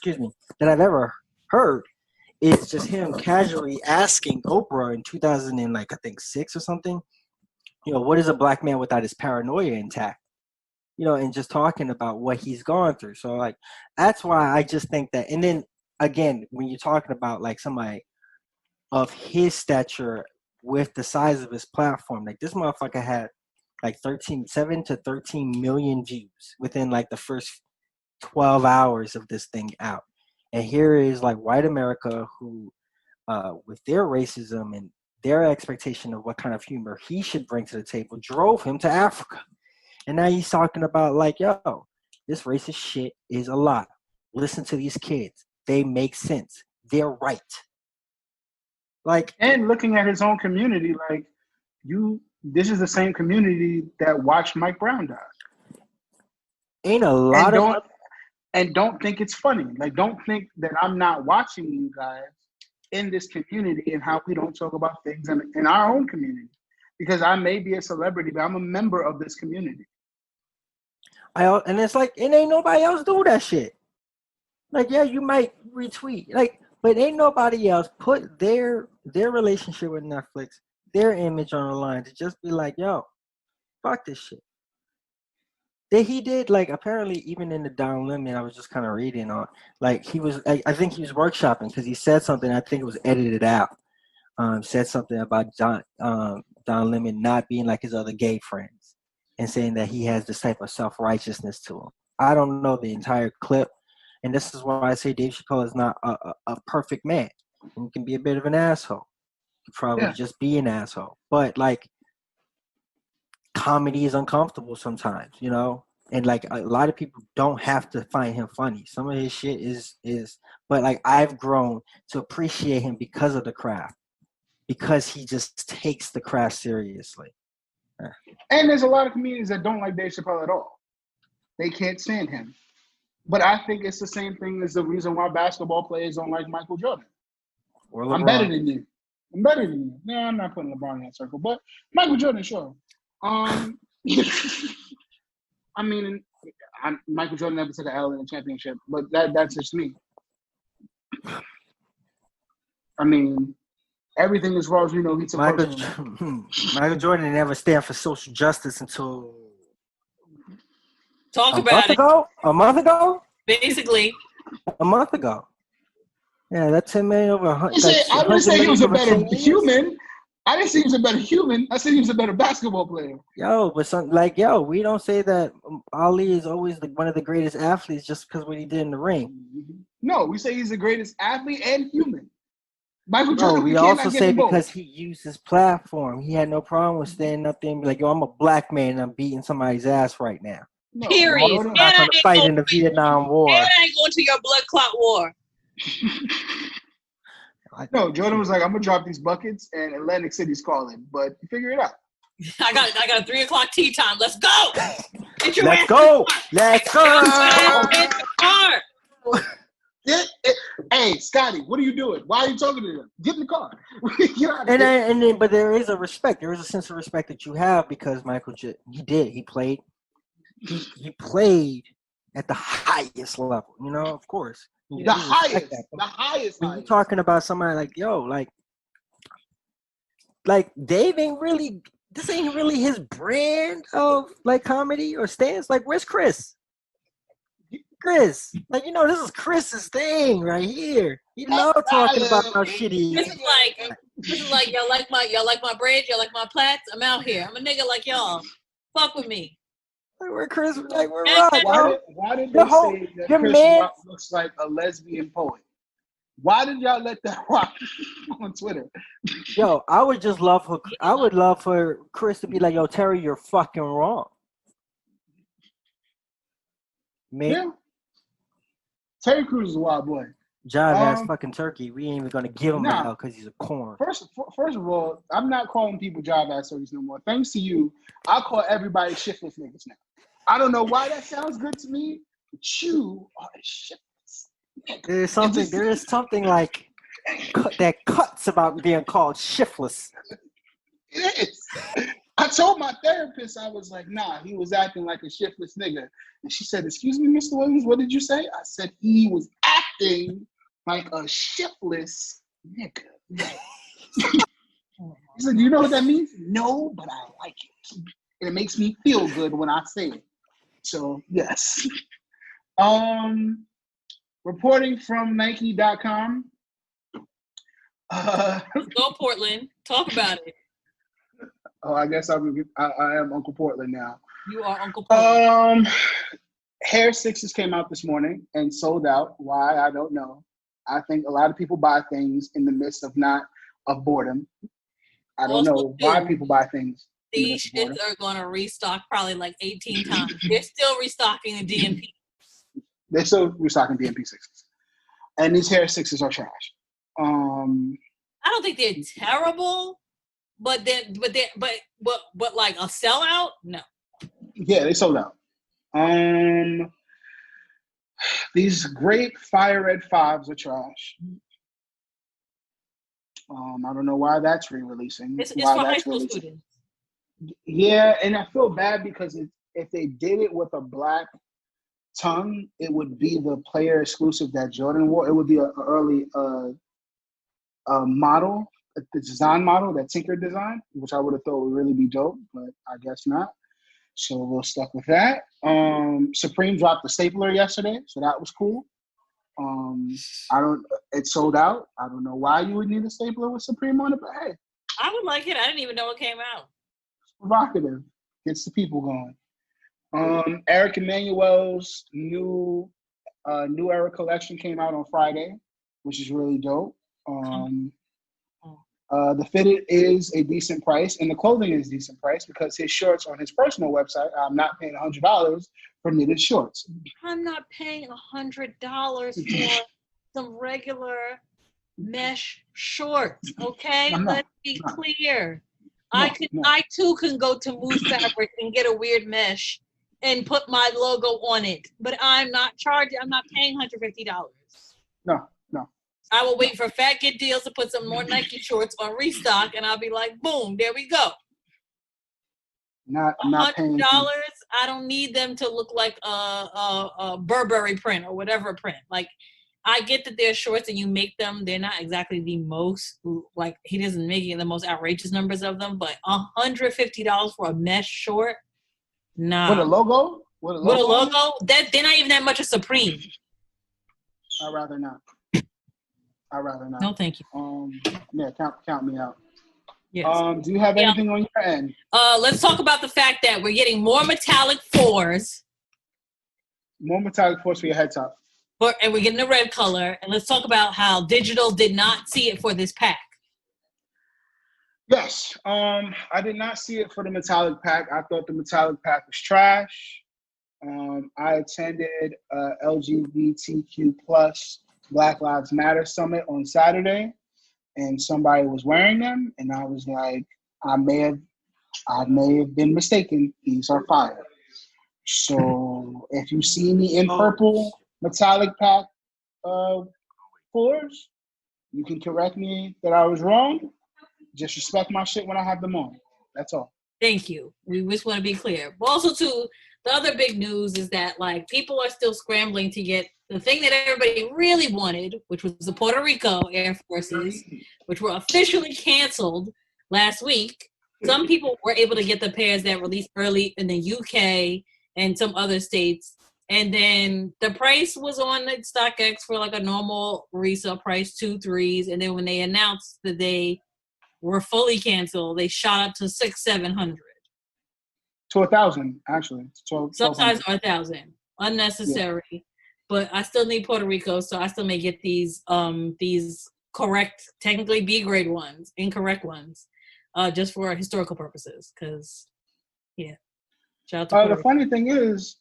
Speaker 2: that I've ever heard is just him casually asking Oprah in 2006 or something, what is a Black man without his paranoia intact? And just talking about what he's gone through. So that's why I just think that. And then again, when you're talking about somebody of his stature with the size of his platform, this motherfucker had 7 to 13 million views within the first 12 hours of this thing out. And here is white America who, with their racism and their expectation of what kind of humor he should bring to the table, drove him to Africa. And now he's talking about yo, this racist shit is a lot. Listen to these kids. They make sense. They're right.
Speaker 3: And looking at his own community, this is the same community that watched Mike Brown die.
Speaker 2: Ain't a lot
Speaker 3: and don't think it's funny. Don't think that I'm not watching you guys in this community and how we don't talk about things in our own community. Because I may be a celebrity, but I'm a member of this community.
Speaker 2: And it's it ain't nobody else do that shit. Yeah, you might retweet, but ain't nobody else put their relationship with Netflix, their image on the line to just be yo, fuck this shit. He did, like, apparently even in the Down Limit, I was just kind of reading on, like, he was, I think he was workshopping because he said something, I think it was edited out, said something about Don Lemon not being like his other gay friends and saying that he has this type of self-righteousness to him. I don't know the entire clip, and this is why I say Dave Chappelle is not a perfect man. He can be a bit of an asshole. He could probably just be an asshole. But, like, comedy is uncomfortable sometimes, you know? And, like, a lot of people don't have to find him funny. Some of his shit is but, like, I've grown to appreciate him because of the craft. Because he just takes the craft seriously.
Speaker 3: And there's a lot of comedians that don't like Dave Chappelle at all. They can't stand him. But I think it's the same thing as the reason why basketball players don't like Michael Jordan.
Speaker 2: Or LeBron.
Speaker 3: I'm better than you. No, I'm not putting LeBron in that circle, but Michael Jordan, sure. I mean, Michael Jordan never took an L in a championship, but that's just me. I mean, everything as far as we know, he took
Speaker 2: Michael Jordan never stand for social justice until a month ago?
Speaker 1: Basically.
Speaker 2: A month ago. Yeah, that's 10 million over 100.
Speaker 3: I didn't say he was a better human. I didn't say he was a better human. I said he was a better basketball player.
Speaker 2: We don't say that Ali is always one of the greatest athletes just because what he did in the ring.
Speaker 3: No, we say he's the greatest athlete and human. Michael Jordan.
Speaker 2: We also say because he used his platform. He had no problem with standing up there and be like, yo, I'm a black man and I'm beating somebody's ass right now.
Speaker 1: No, period.
Speaker 2: I'm not going to fight in the Vietnam War.
Speaker 1: And I ain't going to your blood clot war.
Speaker 3: No, Jordan was like, I'm going to drop these buckets and Atlantic City's calling, but figure it out.
Speaker 1: I got a 3:00 tea time. Let's go. Get your
Speaker 2: Let's go. Let's go.
Speaker 3: Hey, Scotty, what are you doing? Why are you talking to them? Get in the car.
Speaker 2: But there is a respect. There is a sense of respect that you have because Michael, he played at the highest level. You know, of course.
Speaker 3: The highest.
Speaker 2: When you're talking about somebody like, like Dave ain't really. This ain't really his brand of like comedy or stance. Like, where's Chris? Chris, like, this is Chris's thing right here. You love talking about how shitty.
Speaker 1: This is like y'all like my braids, y'all like my plaits. I'm out here. I'm a nigga like y'all. Fuck with me.
Speaker 2: Like, we're Chris. Like, we're Rock.
Speaker 3: Why did they say that Chris Rock looks like a lesbian poet? Why did y'all let that rock on Twitter?
Speaker 2: Yo, I would love for Chris to be like, yo, Terry, you're fucking wrong. Me?
Speaker 3: Yeah. Terry Crews is a wild boy.
Speaker 2: Jive ass fucking turkey. We ain't even gonna give him out because he's a corn.
Speaker 3: First of all, I'm not calling people jive ass turkeys no more. Thanks to you, I call everybody shiftless niggas now. I don't know why that sounds good to me, but you are a shiftless nigga.
Speaker 2: There is something like that cuts about being called shiftless.
Speaker 3: It is. I told my therapist, I was like, nah, he was acting like a shiftless nigga. And she said, excuse me, Mr. Williams, what did you say? I said, he was acting like a shiftless nigga. He said, you know what that means? No, but I like it. It makes me feel good when I say it. So, yes. Reporting from Nike.com.
Speaker 1: Go Portland. Talk about it.
Speaker 3: Oh, I guess I am Uncle Portland now.
Speaker 1: You are Uncle Portland.
Speaker 3: Hair Sixes came out this morning and sold out. Why? I don't know. I think a lot of people buy things in the midst of boredom. I don't know why people buy things.
Speaker 1: These shits are going to restock probably like 18 times. They're still restocking the DMP.
Speaker 3: They're still restocking DMP Sixes. And these Hair Sixes are trash.
Speaker 1: I don't think they're terrible. But like a sellout? No.
Speaker 3: Yeah, they sold out. These grape fire red 5s are trash. I don't know why that's re-releasing.
Speaker 1: It's for high school students.
Speaker 3: Yeah, and I feel bad because if they did it with a black tongue, it would be the player exclusive that Jordan wore. It would be an early model. The design model that Tinker designed, which I would have thought would really be dope, but I guess not. So we're stuck with that. Supreme dropped the stapler yesterday, so that was cool. It sold out. I don't know why you would need a stapler with Supreme on it, but hey.
Speaker 1: I would like it. I didn't even know it came out.
Speaker 3: It's provocative. Gets the people going. Eric Emanuel's new era collection came out on Friday, which is really dope. The fitted is a decent price, and the clothing is a decent price because his shorts on his personal website, I'm not paying $100 for knitted shorts.
Speaker 1: I'm not paying $100 for some regular mesh shorts, okay? Let's be clear. I too can go to Moose Fabric and get a weird mesh and put my logo on it, but I'm not paying $150.
Speaker 3: No.
Speaker 1: I will wait for Fat Get Deals to put some more Nike shorts on restock, and I'll be like, boom, there we go.
Speaker 3: Not paying
Speaker 1: $100. I don't need them to look like a Burberry print or whatever print. Like, I get that they're shorts and you make them. They're not exactly the most, like, he doesn't make it the most outrageous numbers of them, but $150 for a mesh short? Nah.
Speaker 3: With a logo?
Speaker 1: With a logo? They're not even that much a Supreme.
Speaker 3: I'd rather not.
Speaker 1: No, thank you.
Speaker 3: Yeah, count me out.
Speaker 1: Yes.
Speaker 3: Do you have anything on your end?
Speaker 1: Let's talk about the fact that we're getting more metallic 4s.
Speaker 3: More metallic 4s for your head top.
Speaker 1: And we're getting the red color. And let's talk about how digital did not see it for this pack.
Speaker 3: Yes. I did not see it for the metallic pack. I thought the metallic pack was trash. I attended LGBTQ plus Black Lives Matter Summit on Saturday, and somebody was wearing them, and I was like, I may have been mistaken. These are fire. So if you see me in purple metallic pack 4s, you can correct me that I was wrong. Just respect my shit when I have them on. That's all.
Speaker 1: Thank you. We just want to be clear. But also, too, the other big news is that, like, people are still scrambling to get the thing that everybody really wanted, which was the Puerto Rico Air Forces, which were officially canceled last week. Some people were able to get the pairs that released early in the UK and some other states. And then the price was on the StockX for like a normal resale price, 2 3s. And then when they announced that they were fully canceled, they shot up to 600-700.
Speaker 3: To 1,000, actually.
Speaker 1: Sometimes 1,000. Unnecessary. Yeah. But I still need Puerto Rico, so I still may get these correct, technically B grade ones, incorrect ones, just for historical purposes. Because, yeah. Shout out to Puerto
Speaker 3: the funny thing is,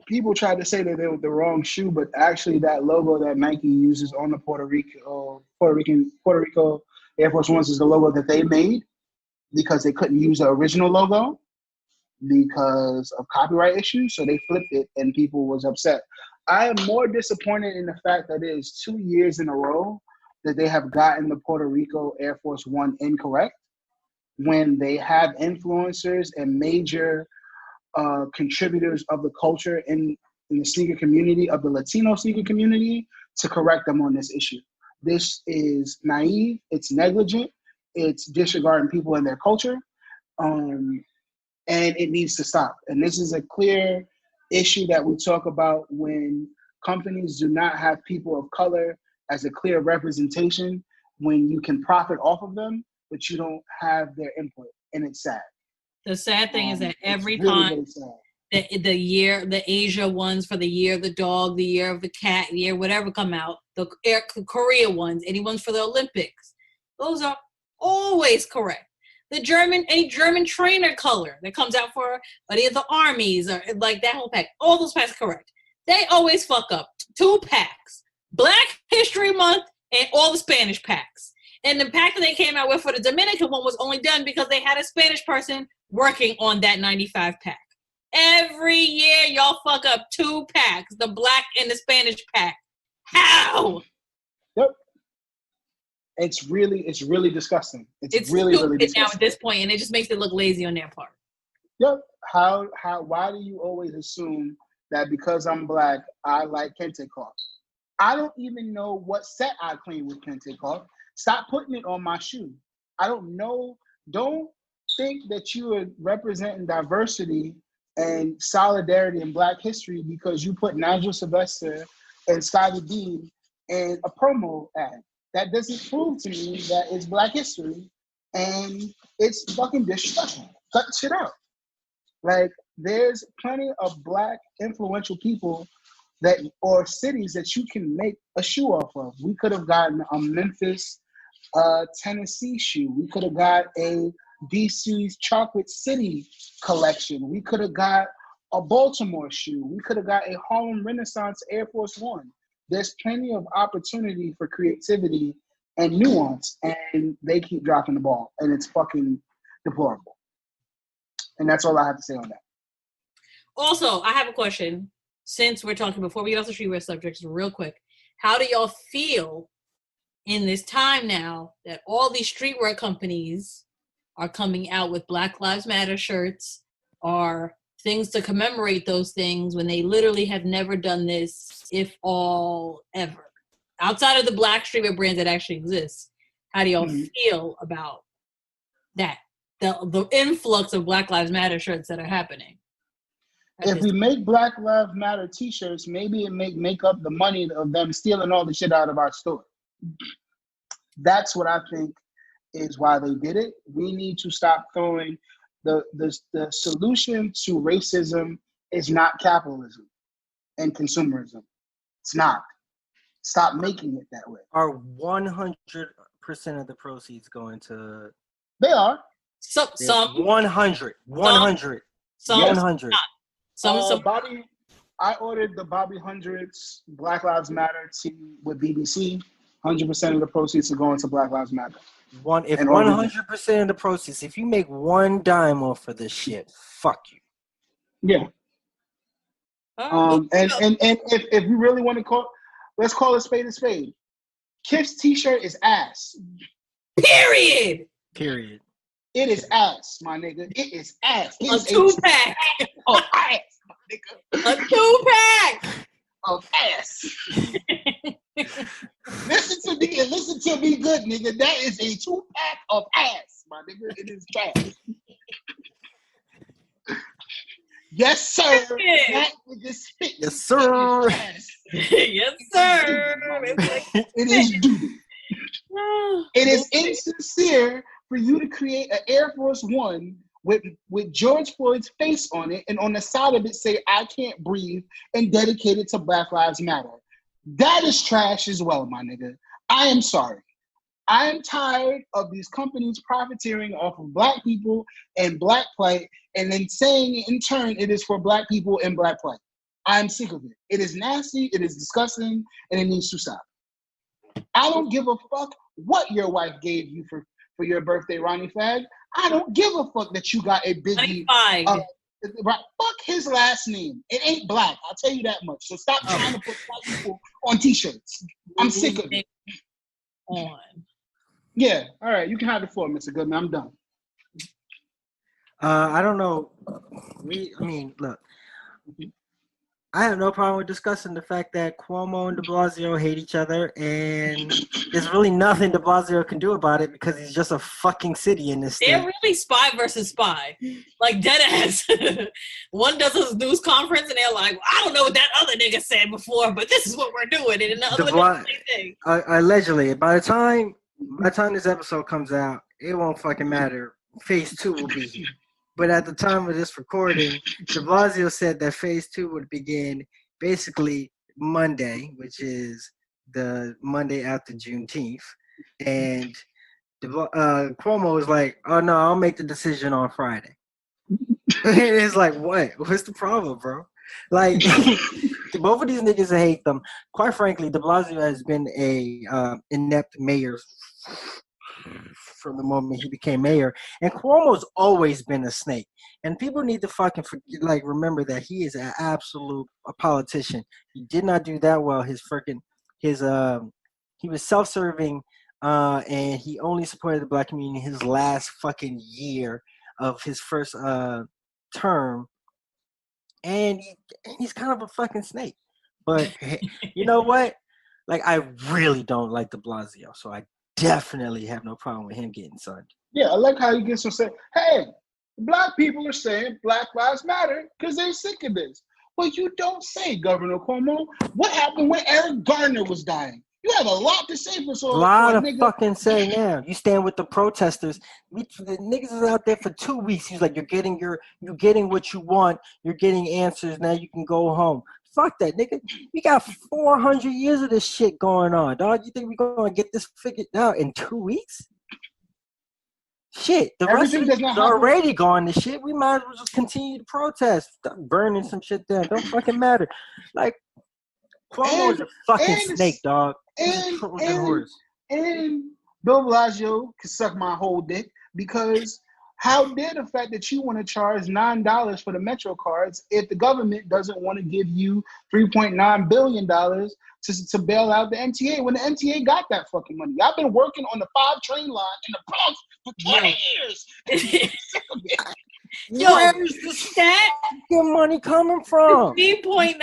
Speaker 3: people tried to say that they were the wrong shoe, but actually that logo that Nike uses on the Puerto Rico Air Force Ones is the logo that they made because they couldn't use the original logo because of copyright issues, so they flipped it and people was upset. I am more disappointed in the fact that it is 2 years in a row that they have gotten the Puerto Rico Air Force One incorrect when they have influencers and major contributors of the culture in the sneaker community, of the Latino sneaker community, to correct them on this issue. This is naive, it's negligent, it's disregarding people and their culture. And it needs to stop. And this is a clear issue that we talk about when companies do not have people of color as a clear representation, when you can profit off of them, but you don't have their input. And it's sad.
Speaker 1: The sad thing is that every time the Asia ones for the year of the dog, the year of the cat, the year whatever come out, the Korea ones, any ones for the Olympics, those are always correct. Any German trainer color that comes out for any of the armies or like that whole pack, all those packs correct. They always fuck up 2 packs, Black History Month and all the Spanish packs. And the pack that they came out with for the Dominican one was only done because they had a Spanish person working on that 95 pack. Every year y'all fuck up 2 packs, the Black and the Spanish pack. How?
Speaker 3: Yep. It's really disgusting. It's really disgusting
Speaker 1: now at this point, and it just makes it look lazy on their part.
Speaker 3: Yep. Why do you always assume that because I'm Black, I like Kente cloth? I don't even know what set I clean with Kente cloth. Stop putting it on my shoe. I don't know. Don't think that you are representing diversity and solidarity in Black history because you put Nigel Sylvester and Scotty Dean in a promo ad. That doesn't prove to me that it's Black history, and it's fucking disrespectful. Cut shit out. Like, there's plenty of Black influential people that, or cities that you can make a shoe off of. We could have gotten a Memphis, Tennessee shoe. We could have got a DC's Chocolate City collection. We could have got a Baltimore shoe. We could have got a Harlem Renaissance Air Force One. There's plenty of opportunity for creativity and nuance, and they keep dropping the ball, and it's fucking deplorable. And that's all I have to say on that.
Speaker 1: Also, I have a question. Since we're talking, before we get off the streetwear subjects, real quick, how do y'all feel in this time now that all these streetwear companies are coming out with Black Lives Matter shirts or things to commemorate those things when they literally have never done this, if all ever? Outside of the Black streetwear brands that actually exist, how do y'all feel about that? The influx of Black Lives Matter shirts that are happening.
Speaker 3: If we make Black Lives Matter t-shirts, maybe it make up the money of them stealing all the shit out of our store. That's what I think is why they did it. We need to stop throwing the solution to racism is not capitalism and consumerism. It's not. Stop making it that way.
Speaker 2: Are 100% of the proceeds going to?
Speaker 3: They are.
Speaker 1: Some
Speaker 2: 100. 100.
Speaker 1: Some
Speaker 2: 100.
Speaker 1: Some
Speaker 3: Bobby, I ordered the Bobby Hundreds Black Lives Matter tee with BBC. 100% of the proceeds are going to Black Lives Matter.
Speaker 2: If 100% of the proceeds, if you make one dime off of this shit, fuck you.
Speaker 3: Yeah. And if we really want to let's call a spade a spade. Kif's t-shirt is ass.
Speaker 1: Period.
Speaker 3: It is ass, my nigga. It is ass. It is
Speaker 1: a 2-pack
Speaker 3: of ass, my nigga.
Speaker 1: A 2-pack
Speaker 3: of ass. Listen to me good, nigga. That is a 2-pack of ass, my nigga. It is trash. Yes, sir. That nigga spit.
Speaker 2: Yes, sir.
Speaker 1: Yes, sir.
Speaker 3: It is duty. It is insincere for you to create an Air Force One with George Floyd's face on it, and on the side of it say, "I can't breathe," and dedicate it to Black Lives Matter. That is trash as well, my nigga. I am sorry. I am tired of these companies profiteering off of Black people and Black plight, and then saying in turn it is for Black people and Black plight. I'm sick of it. It is nasty, it is disgusting, and it needs to stop. I don't give a fuck what your wife gave you for your birthday, Ronnie Fag. I don't give a fuck that you got a Biggie. Fuck his last name. It ain't Black. I'll tell you that much. So stop trying to put Black people on t-shirts. I'm sick of it.
Speaker 1: On.
Speaker 3: Yeah. All right. You can have the floor, Mr. Goodman. I'm done.
Speaker 2: I don't know. Look. I have no problem with discussing the fact that Cuomo and DeBlasio hate each other, and there's really nothing DeBlasio can do about it because he's just a fucking city in this state.
Speaker 1: They're really spy versus spy. Like, deadass. One does a news conference, and they're like, I don't know what that other nigga said before, but this is what we're doing. And the other one does the same thing.
Speaker 2: Allegedly, by the time this episode comes out, it won't fucking matter. Phase 2 will be here. But at the time of this recording, DeBlasio said that Phase 2 would begin basically Monday, which is the Monday after Juneteenth. And Cuomo was like, oh, no, I'll make the decision on Friday. And it's like, what? What's the problem, bro? Like, both of these niggas hate them. Quite frankly, DeBlasio has been a inept mayor from the moment he became mayor, and Cuomo's always been a snake. And people need to fucking remember that he is an absolute politician. He did not do that well. He was self-serving, and he only supported the Black community his last fucking year of his first term, and he's kind of a fucking snake. But you know what? Like, I really don't like DeBlasio, so I definitely have no problem with him getting sunned.
Speaker 3: Yeah, I like how you get some say, hey, black people are saying Black Lives Matter because they're sick of this. But you don't say, Governor Cuomo, what happened when Eric Garner was dying? You have a lot to say
Speaker 2: A
Speaker 3: for
Speaker 2: lot
Speaker 3: a
Speaker 2: of
Speaker 3: nigga.
Speaker 2: fucking say now. You stand with the protesters. The niggas is out there for 2 weeks. He's like, you're getting what you want. You're getting answers. Now you can go home. Fuck that, nigga. We got 400 years of this shit going on, dog. You think we're gonna get this figured out in 2 weeks? Shit, the rest of
Speaker 3: Everything
Speaker 2: the
Speaker 3: does not
Speaker 2: niggas
Speaker 3: happen.
Speaker 2: already gone to shit. We might as well just continue to protest. Stop burning some shit down. Don't fucking matter. Like, Cuomo is a fucking snake, dog. He's a Trojan horse.
Speaker 3: And Bill Blasio can suck my whole dick because how dare the fact that you want to charge $9 for the Metro cards if the government doesn't want to give you $3.9 billion to bail out the MTA when the MTA got that fucking money? I've been working on the 5 train line in the Bronx for 20 years.
Speaker 1: Yo,
Speaker 2: where's this money coming from?
Speaker 1: 3.9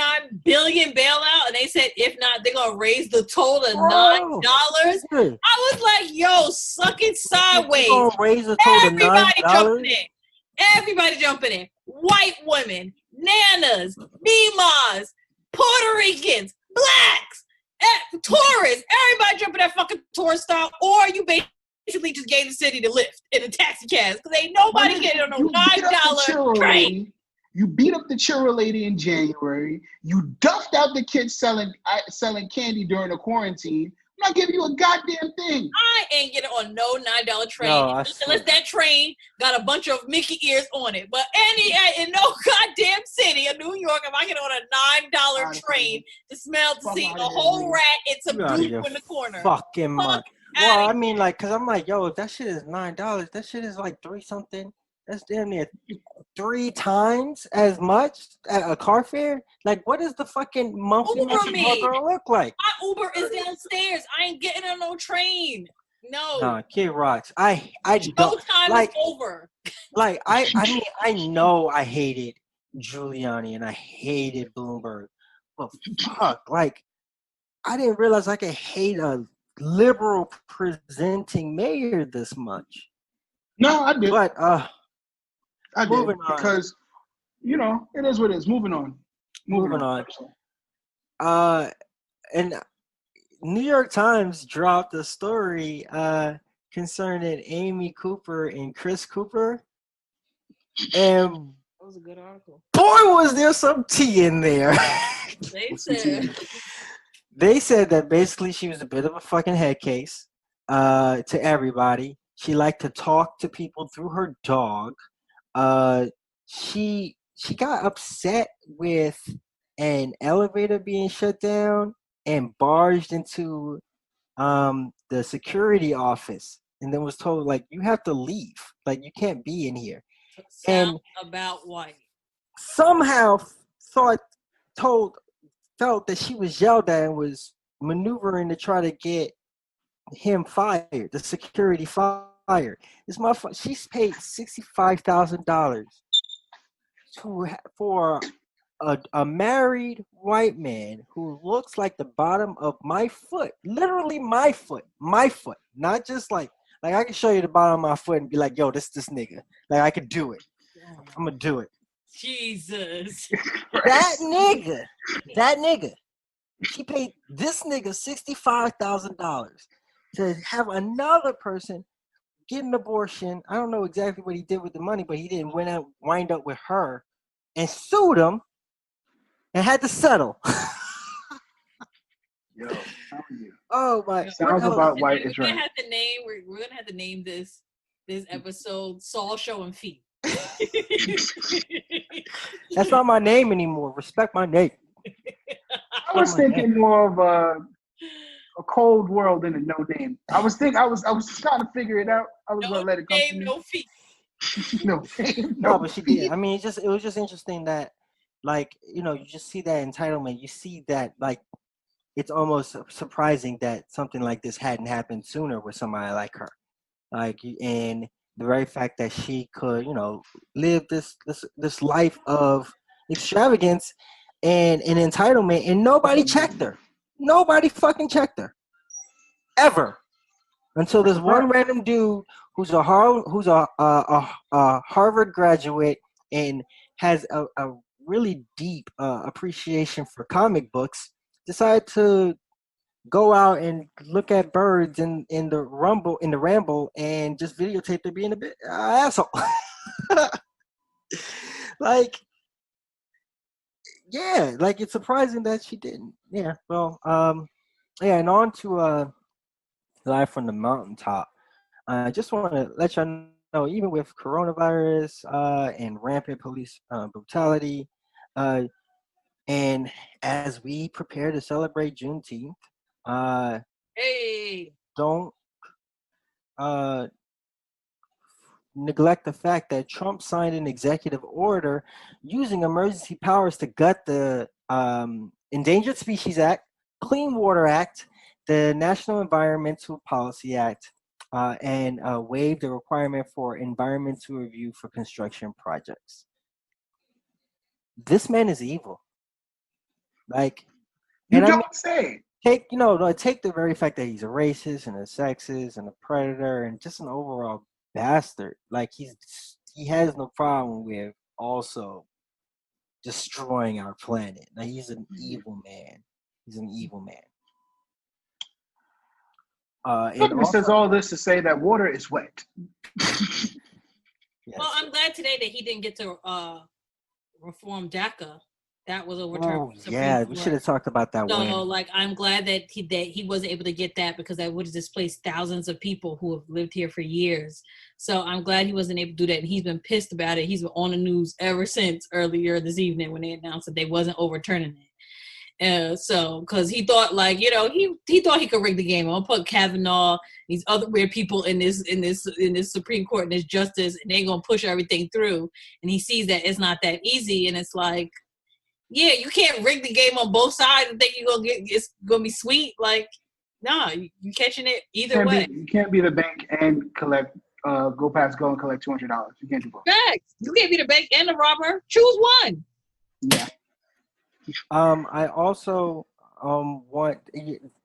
Speaker 1: billion bailout, and they said if not, they're gonna raise the total to $9. I was like, yo, suck it sideways.
Speaker 2: Gonna raise the total
Speaker 1: Everybody
Speaker 2: $9?
Speaker 1: jumping in. Everybody jumping in. White women, nanas, Mimas, Puerto Ricans, blacks, tourists. Everybody jumping that fucking tourist style, or you basically just gave the city to lift in a taxi cab because ain't nobody getting on a $9 train.
Speaker 3: You beat up the churro lady in January. You duffed out the kids selling candy during the quarantine. I'm not giving you a goddamn thing.
Speaker 1: I ain't getting on no $9 train unless that train got a bunch of Mickey ears on it. But in no goddamn city of New York, am I getting on a $9 train to see a whole rat and some goop in the corner?
Speaker 2: Fucking mind. Well, I mean, like, cause I'm like, yo, if that shit is $9, that shit is like 3 something. That's damn near 3 times as much at a car fare. Like, what is the fucking monthly gonna look like?
Speaker 1: My Uber is downstairs. I ain't getting on no train. No,
Speaker 2: Kid rocks. I don't.
Speaker 1: Showtime is over.
Speaker 2: Like, I mean, I know I hated Giuliani and I hated Bloomberg, but fuck, like, I didn't realize I could hate a liberal presenting mayor this much.
Speaker 3: No, I did.
Speaker 2: But
Speaker 3: I did because it is what it is. Moving on.
Speaker 2: And New York Times dropped a story concerning Amy Cooper and Chris Cooper, and
Speaker 1: that was a good article.
Speaker 2: Boy, was there some tea in there. They said that basically she was a bit of a fucking head case to everybody. She liked to talk to people through her dog. She got upset with an elevator being shut down and barged into the security office and then was told, like, you have to leave. Like, you can't be in here.
Speaker 1: Sound about white.
Speaker 2: Somehow felt that she was yelled at and was maneuvering to try to get him fired, the security fired. This motherfucker, she's paid $65,000 for a married white man who looks like the bottom of my foot, literally my foot, not just like I can show you the bottom of my foot and be like, yo, this nigga, like I could do it. I'm gonna do it.
Speaker 1: Jesus.
Speaker 2: That nigga. She paid this nigga $65,000 to have another person get an abortion. I don't know exactly what he did with the money, but he didn't wind up with her and sued him and had to settle.
Speaker 3: Yo, how are you?
Speaker 2: Oh my!
Speaker 3: Sounds about white is right.
Speaker 1: We're gonna have to name this episode "Saul Showing Feet."
Speaker 2: That's not my name anymore. Respect my name.
Speaker 3: I was thinking more of a cold world than a no name. I was trying to figure it out. I was gonna let it come to me.
Speaker 1: No feet.
Speaker 3: No name,
Speaker 2: no, but she did. I mean, it was just interesting that, like, you just see that entitlement. You see that, like, it's almost surprising that something like this hadn't happened sooner with somebody like her. Like, and the very fact that she could, live this life of extravagance and entitlement, and nobody checked her. Nobody fucking checked her. Ever. Until there's one random dude who's a Harvard graduate and has a really deep appreciation for comic books, decide to go out and look at birds in the ramble and just videotape them being a bit asshole. Like, yeah, like it's surprising that she didn't. Yeah, well, yeah, and on to live from the mountaintop. I just want to let y'all know, even with coronavirus and rampant police brutality, and as we prepare to celebrate Juneteenth, don't neglect the fact that Trump signed an executive order using emergency powers to gut the Endangered Species Act, Clean Water Act, the National Environmental Policy Act, and waive the requirement for environmental review for construction projects. This man is evil. Like,
Speaker 3: you don't say.
Speaker 2: Take the very fact that he's a racist and a sexist and a predator and just an overall bastard. Like, he has no problem with also destroying our planet. Like, he's an evil man. He's an evil man. And
Speaker 3: also, says all this to say that water is wet.
Speaker 1: Yes. Well, I'm glad today that he didn't get to reform DACA. That was overturned.
Speaker 2: Oh, yeah, we should have talked about that.
Speaker 1: So, like, I'm glad that he wasn't able to get that, because that would have displaced thousands of people who have lived here for years. So I'm glad he wasn't able to do that. And he's been pissed about it. He's been on the news ever since earlier this evening when they announced that they wasn't overturning it. So, because he thought, like, he thought he could rig the game. I'm gonna put Kavanaugh, these other weird people in this Supreme Court and this justice, and they're gonna push everything through. And he sees that it's not that easy, and it's like, yeah, you can't rig the game on both sides and think it's gonna be sweet. Like, nah, you catching it either way.
Speaker 3: You can't be the bank and collect go and collect $200. You can't do both.
Speaker 1: Facts. You can't be the bank and the robber. Choose one.
Speaker 3: Yeah.
Speaker 2: I also want,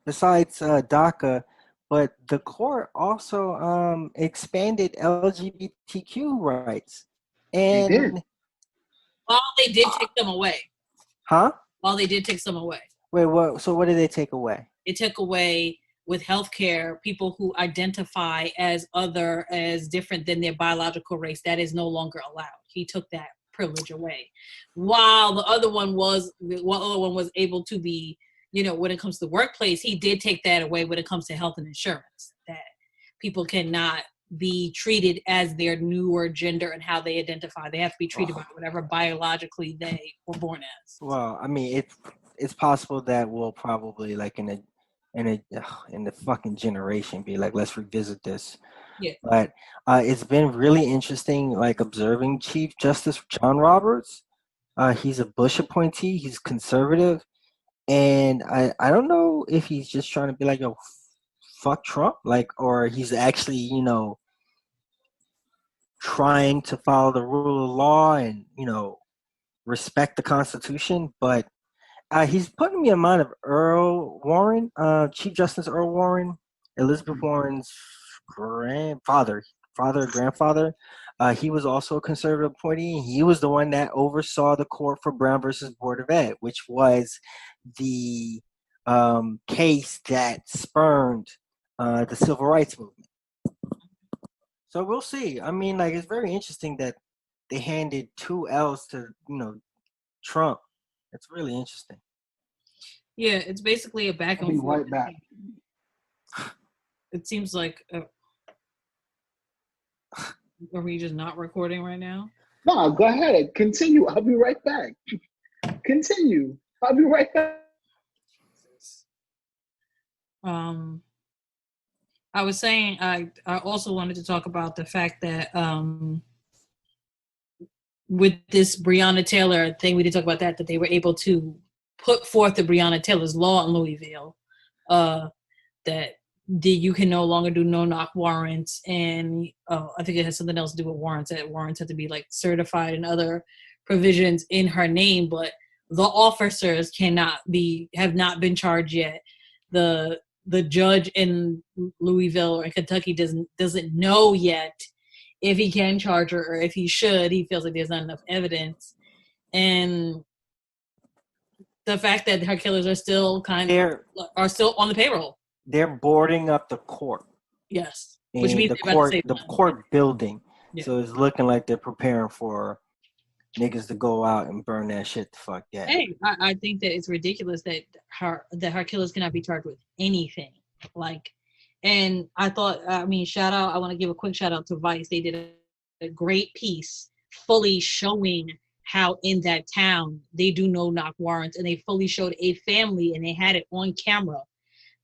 Speaker 2: besides DACA, but the court also expanded LGBTQ rights. And
Speaker 3: they did.
Speaker 1: Well, they did take them away.
Speaker 2: Huh?
Speaker 1: Well, they did take some away.
Speaker 2: Wait, what? So what did they take away?
Speaker 1: They took away, with healthcare, people who identify as different than their biological race. That is no longer allowed. He took that privilege away, while the other one was able to be, when it comes to the workplace, he did take that away when it comes to health and insurance, that people cannot be treated as their newer gender and how they identify. They have to be treated by whatever biologically they were born as.
Speaker 2: Well, I mean, it's possible that we'll probably, like, in the fucking generation, be like, let's revisit this.
Speaker 1: Yeah.
Speaker 2: But it's been really interesting, like, observing Chief Justice John Roberts. He's a Bush appointee. He's conservative, and I don't know if he's just trying to be like, yo, fuck Trump, like, or he's actually, trying to follow the rule of law and, respect the Constitution. But he's putting me in mind of Earl Warren, Chief Justice Earl Warren, Elizabeth Warren's grandfather. He was also a conservative appointee. He was the one that oversaw the court for Brown versus Board of Ed, which was the case that spurned the civil rights movement. So we'll see. I mean, like, it's very interesting that they handed 2 L's to, Trump. It's really interesting.
Speaker 1: Yeah, it's basically a back and forth.
Speaker 3: Right back.
Speaker 1: It seems like. Are we just not recording right now?
Speaker 3: No, go ahead. Continue. I'll be right back. Continue. I'll be right back.
Speaker 1: I was saying I also wanted to talk about the fact that with this Breonna Taylor thing, we did talk about that they were able to put forth the Breonna Taylor's law in Louisville, that you can no longer do no-knock warrants, and I think it has something else to do with warrants. That warrants have to be, like, certified and other provisions in her name, but the officers have not been charged yet. The the judge in Louisville or Kentucky doesn't know yet if he can charge her or if he should. He feels like there's not enough evidence. And the fact that her killers are still are still on the payroll.
Speaker 2: They're boarding up the court.
Speaker 1: Yes.
Speaker 2: And
Speaker 1: which means
Speaker 2: the court building.
Speaker 1: Yeah.
Speaker 2: So it's looking like they're preparing for niggas to go out and burn that shit the fuck down.
Speaker 1: Hey, I think that it's ridiculous that her killers cannot be charged with anything. Like, and I thought, I want to give a quick shout out to Vice. They did a great piece fully showing how in that town they do no-knock warrants, and they fully showed a family, and they had it on camera,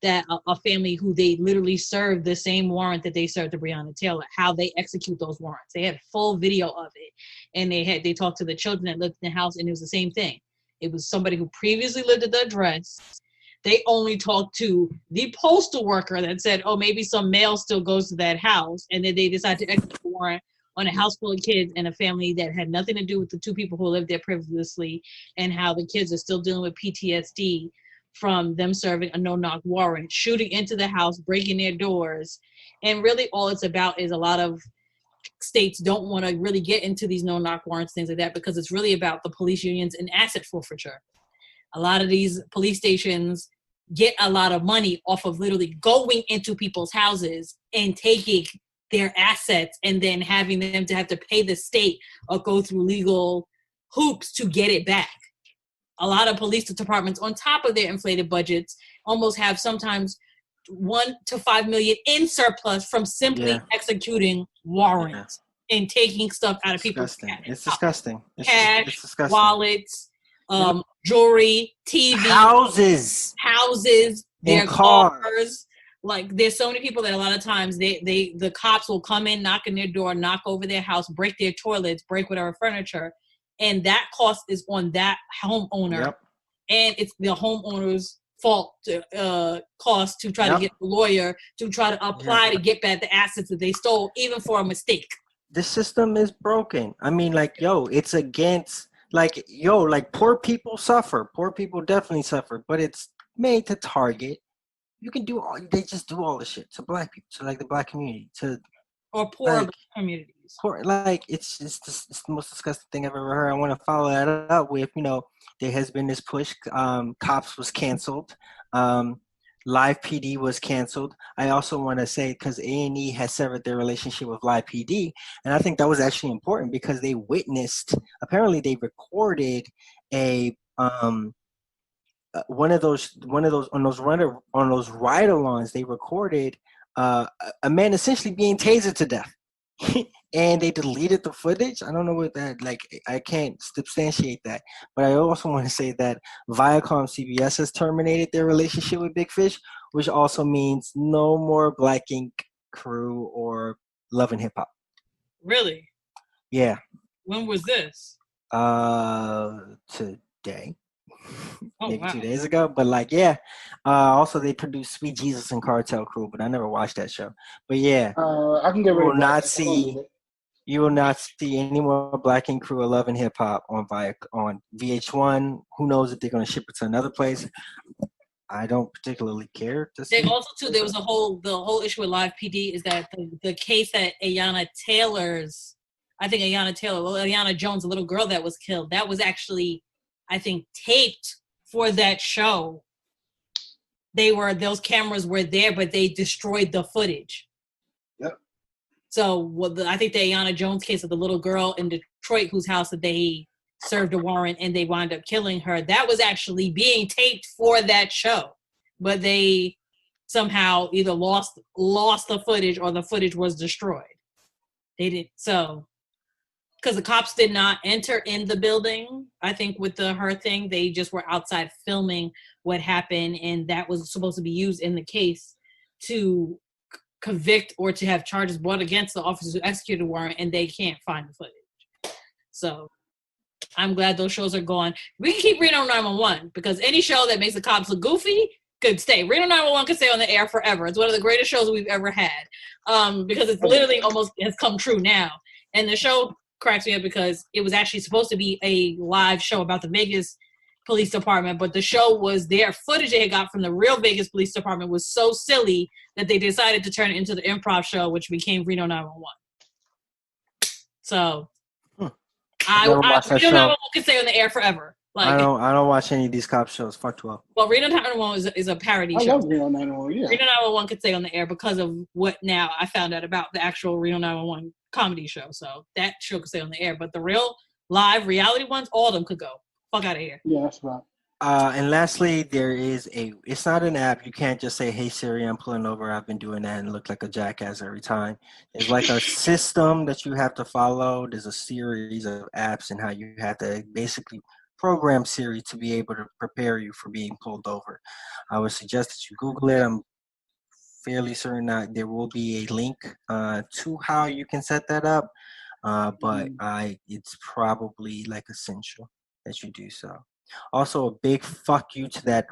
Speaker 1: that a family who they literally served the same warrant that they served to Breonna Taylor, how they execute those warrants. They had full video of it. And they talked to the children that lived in the house, and it was the same thing. It was somebody who previously lived at the address. They only talked to the postal worker that said, oh, maybe some mail still goes to that house. And then they decided to execute a warrant on a house full of kids and a family that had nothing to do with the two people who lived there previously, and how the kids are still dealing with PTSD from them serving a no-knock warrant, shooting into the house, breaking their doors. And really all it's about is a lot of states don't want to really get into these no-knock warrants, things like that, because it's really about the police unions and asset forfeiture. A lot of these police stations get a lot of money off of literally going into people's houses and taking their assets and then having them to have to pay the state or go through legal hoops to get it back. A lot of police departments, on top of their inflated budgets, almost have sometimes $1 to $5 million in surplus from simply executing warrants and taking stuff out of people's cabinets.
Speaker 2: It's disgusting.
Speaker 1: Cash,
Speaker 2: it's disgusting.
Speaker 1: Wallets, jewelry, TV, houses, their cars. Like, there's so many people that a lot of times the cops will come in, knock on their door, knock over their house, break their toilets, break whatever furniture. And that cost is on that homeowner. Yep. And it's the homeowner's fault cost to try to get a lawyer to try to apply to get back the assets that they stole, even for a mistake.
Speaker 2: The system is broken. I mean, it's against, poor people suffer. Poor people definitely suffer, but it's made to target. They just do all the shit to black people, to the black community,
Speaker 1: or poor communities.
Speaker 2: It's the most disgusting thing I've ever heard. I want to follow that up with, there has been this push. Cops was canceled. Live PD was canceled. I also want to say, because A&E has severed their relationship with Live PD, and I think that was actually important because they witnessed. Apparently, they recorded a one of those on those ride-alongs. They recorded a man essentially being tasered to death. And they deleted the footage. I don't know what that, I can't substantiate that. But I also want to say that Viacom CBS has terminated their relationship with Big Fish, which also means no more Black Ink Crew or Love and Hip Hop.
Speaker 1: Really?
Speaker 2: Yeah.
Speaker 1: When was this?
Speaker 2: Today.
Speaker 1: Maybe
Speaker 2: 2 days ago. But also they produced Sweet Jesus and Cartel Crew, but I never watched that show. But yeah,
Speaker 3: I can get rid of that.
Speaker 2: You will not see any more Black Ink Crew or Love and Hip Hop on VH1. Who knows if they're going to ship it to another place? I don't particularly care to see.
Speaker 1: They also too, there was the whole issue with Live PD is that the case that Ayanna Jones, a little girl that was killed, that was actually, I think, taped for that show. Those cameras were there, but they destroyed the footage.
Speaker 3: Yep.
Speaker 1: So I think the Ayanna Jones case of the little girl in Detroit whose house that they served a warrant and they wound up killing her, that was actually being taped for that show. But they somehow either lost the footage or the footage was destroyed. They did so. Because the cops did not enter in the building, I think, with her thing. They just were outside filming what happened, and that was supposed to be used in the case to convict or to have charges brought against the officers who executed the warrant, and they can't find the footage. So I'm glad those shows are gone. We can keep Reno 911, because any show that makes the cops look goofy could stay. Reno 911 could stay on the air forever. It's one of the greatest shows we've ever had, because it's literally almost has come true now. And the show cracks me up because it was actually supposed to be a live show about the Vegas police department, but the show was their footage they got from the real Vegas police department was so silly that they decided to turn it into the improv show, which became Reno 911. So Reno 911 can stay on the air forever.
Speaker 2: Like, I don't watch any of these cop shows. Fuck 12.
Speaker 1: Well, Reno 911 is a parody show.
Speaker 3: I love Reno 911. Yeah.
Speaker 1: Reno 911 can stay on the air because of what now I found out about the actual Reno 911 comedy show. So that show can stay on the air, but the real live reality ones, all of them could go. Fuck out of here.
Speaker 3: Yeah, that's right.
Speaker 2: And lastly, there is it's not an app. You can't just say, hey, Siri, I'm pulling over. I've been doing that and look like a jackass every time. It's like a system that you have to follow. There's a series of apps and how you have to basically program Siri to be able to prepare you for being pulled over. I would suggest that you Google it. I'm fairly certain that there will be a link to how you can set that up. But it's probably like essential that you do so. Also, a big fuck you to that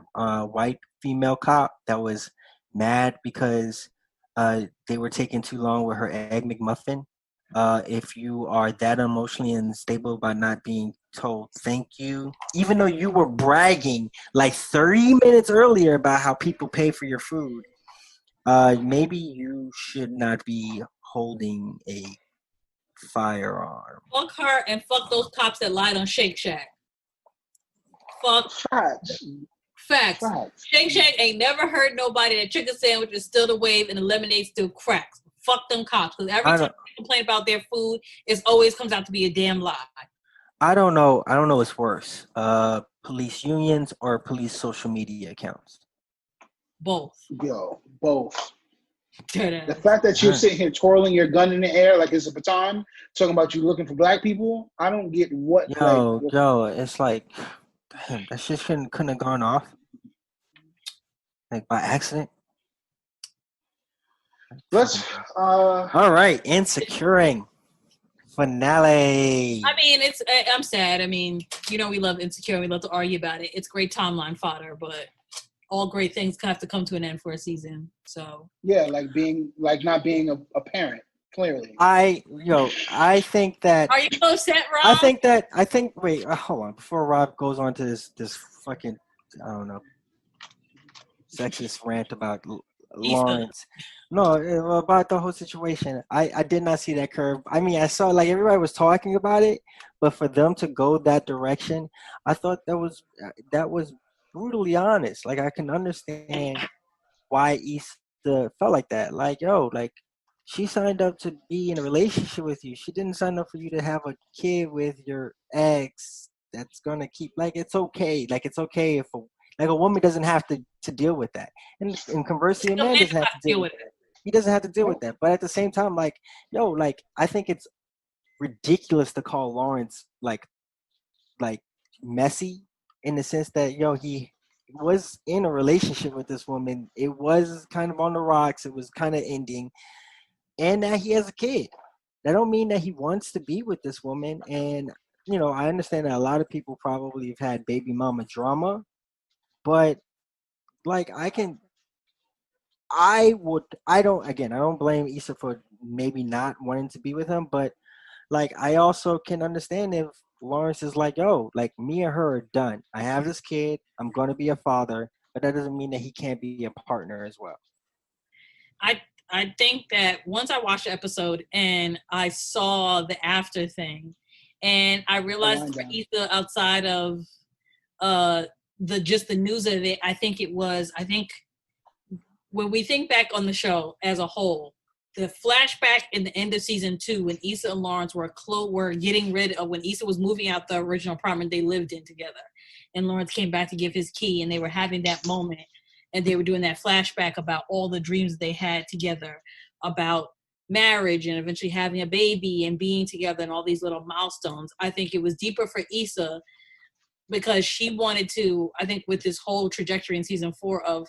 Speaker 2: white female cop that was mad because they were taking too long with her Egg McMuffin. If you are that emotionally unstable about not being told thank you, even though you were bragging like 30 minutes earlier about how people pay for your food, maybe you should not be holding a firearm.
Speaker 1: Fuck her and fuck those cops that lied on Shake Shack. Fuck. Facts. Shake Shack ain't never heard nobody that chicken sandwich is still the wave and the lemonade still cracks. Fuck them cops. Because every time they complain about their food, it always comes out to be a damn lie.
Speaker 2: I don't know what's worse. Police unions or police social media accounts?
Speaker 3: Both. Both. The fact that you're sitting here twirling your gun in the air like it's a baton, talking about you looking for black people, I don't get what.
Speaker 2: Yo, it's like, damn, that shit couldn't have gone off, like by accident.
Speaker 3: Let's.
Speaker 2: All right, Insecuring finale.
Speaker 1: I mean, I'm sad. I mean, we love Insecure. We love to argue about it. It's great timeline fodder, but all great things have to come to an end for a season. So
Speaker 3: yeah, not being a parent. Clearly,
Speaker 2: I think that.
Speaker 1: Are you upset, Rob?
Speaker 2: Wait, hold on. Before Rob goes on to this fucking, I don't know, sexist rant about Lawrence. No, about the whole situation. I did not see that curve. I mean, I saw like everybody was talking about it, but for them to go that direction, I thought that was brutally honest. Like I can understand why Issa felt like that. Like, yo, like she signed up to be in a relationship with you. She didn't sign up for you to have a kid with your ex that's gonna keep, like, it's okay. Like, it's okay if a woman doesn't have to deal with that. And conversely, a man doesn't have to deal with it. He doesn't have to deal with that. But at the same time, like, yo, like, I think it's ridiculous to call Lawrence like messy in the sense that, yo, he was in a relationship with this woman. It was kind of on the rocks. It was kind of ending. And that he has a kid. That don't mean that he wants to be with this woman. And, I understand that a lot of people probably have had baby mama drama. But, like, I don't blame Issa for maybe not wanting to be with him. But, like, I also can understand if Lawrence is like, yo, like, me and her are done. I have this kid. I'm going to be a father. But that doesn't mean that he can't be a partner as well.
Speaker 1: I think that once I watched the episode and I saw the after thing, and I realized for Issa, outside of the news of it, I think when we think back on the show as a whole, the flashback in the end of season 2 when Issa and Lawrence were getting rid of, when Issa was moving out the original apartment they lived in together, and Lawrence came back to give his key, and they were having that moment. And they were doing that flashback about all the dreams they had together, about marriage and eventually having a baby and being together and all these little milestones. I think it was deeper for Issa because she wanted to, I think with this whole trajectory in season 4 of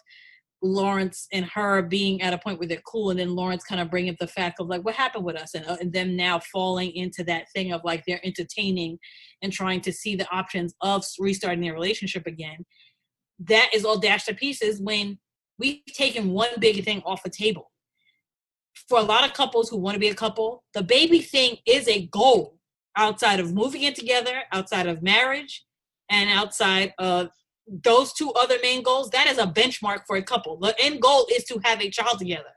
Speaker 1: Lawrence and her being at a point where they're cool, and then Lawrence kind of bringing up the fact of like, what happened with us? And them now falling into that thing of like they're entertaining and trying to see the options of restarting their relationship again. That is all dashed to pieces when we've taken one big thing off the table. For a lot of couples who want to be a couple, the baby thing is a goal outside of moving in together, outside of marriage, and outside of those two other main goals, that is a benchmark for a couple. The end goal is to have a child together.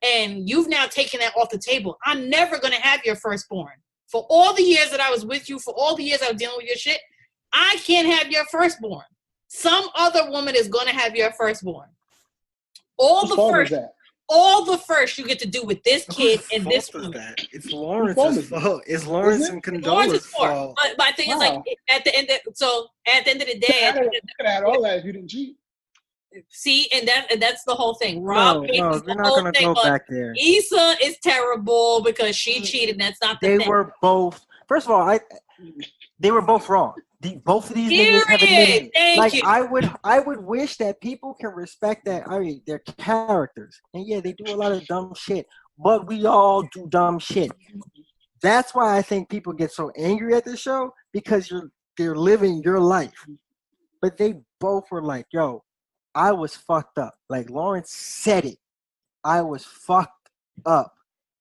Speaker 1: And you've now taken that off the table. I'm never going to have your firstborn. For all the years that I was with you, for all the years I was dealing with your shit, I can't have your firstborn. Some other woman is going to have your firstborn. All the first you get to do with this kid and this woman.
Speaker 2: It's Lawrence's fault. It's Lawrence and Condola's fault.
Speaker 1: But my thing is, like, at the end of the day,
Speaker 3: I could have had all that if you didn't cheat.
Speaker 1: See, and that's the whole thing. Rob,
Speaker 2: no, we're not gonna go back there.
Speaker 1: Issa is terrible because she cheated. That's not the thing.
Speaker 4: They were both. First of all, they were both wrong. Both of these niggas have admitted. Like you. I would wish that people can respect that. I mean, they're characters, and yeah, they do a lot of dumb shit. But we all do dumb shit. That's why I think people get so angry at the show because they're living your life. But they both were like, "Yo, I was fucked up." Like Lawrence said it. I was fucked up.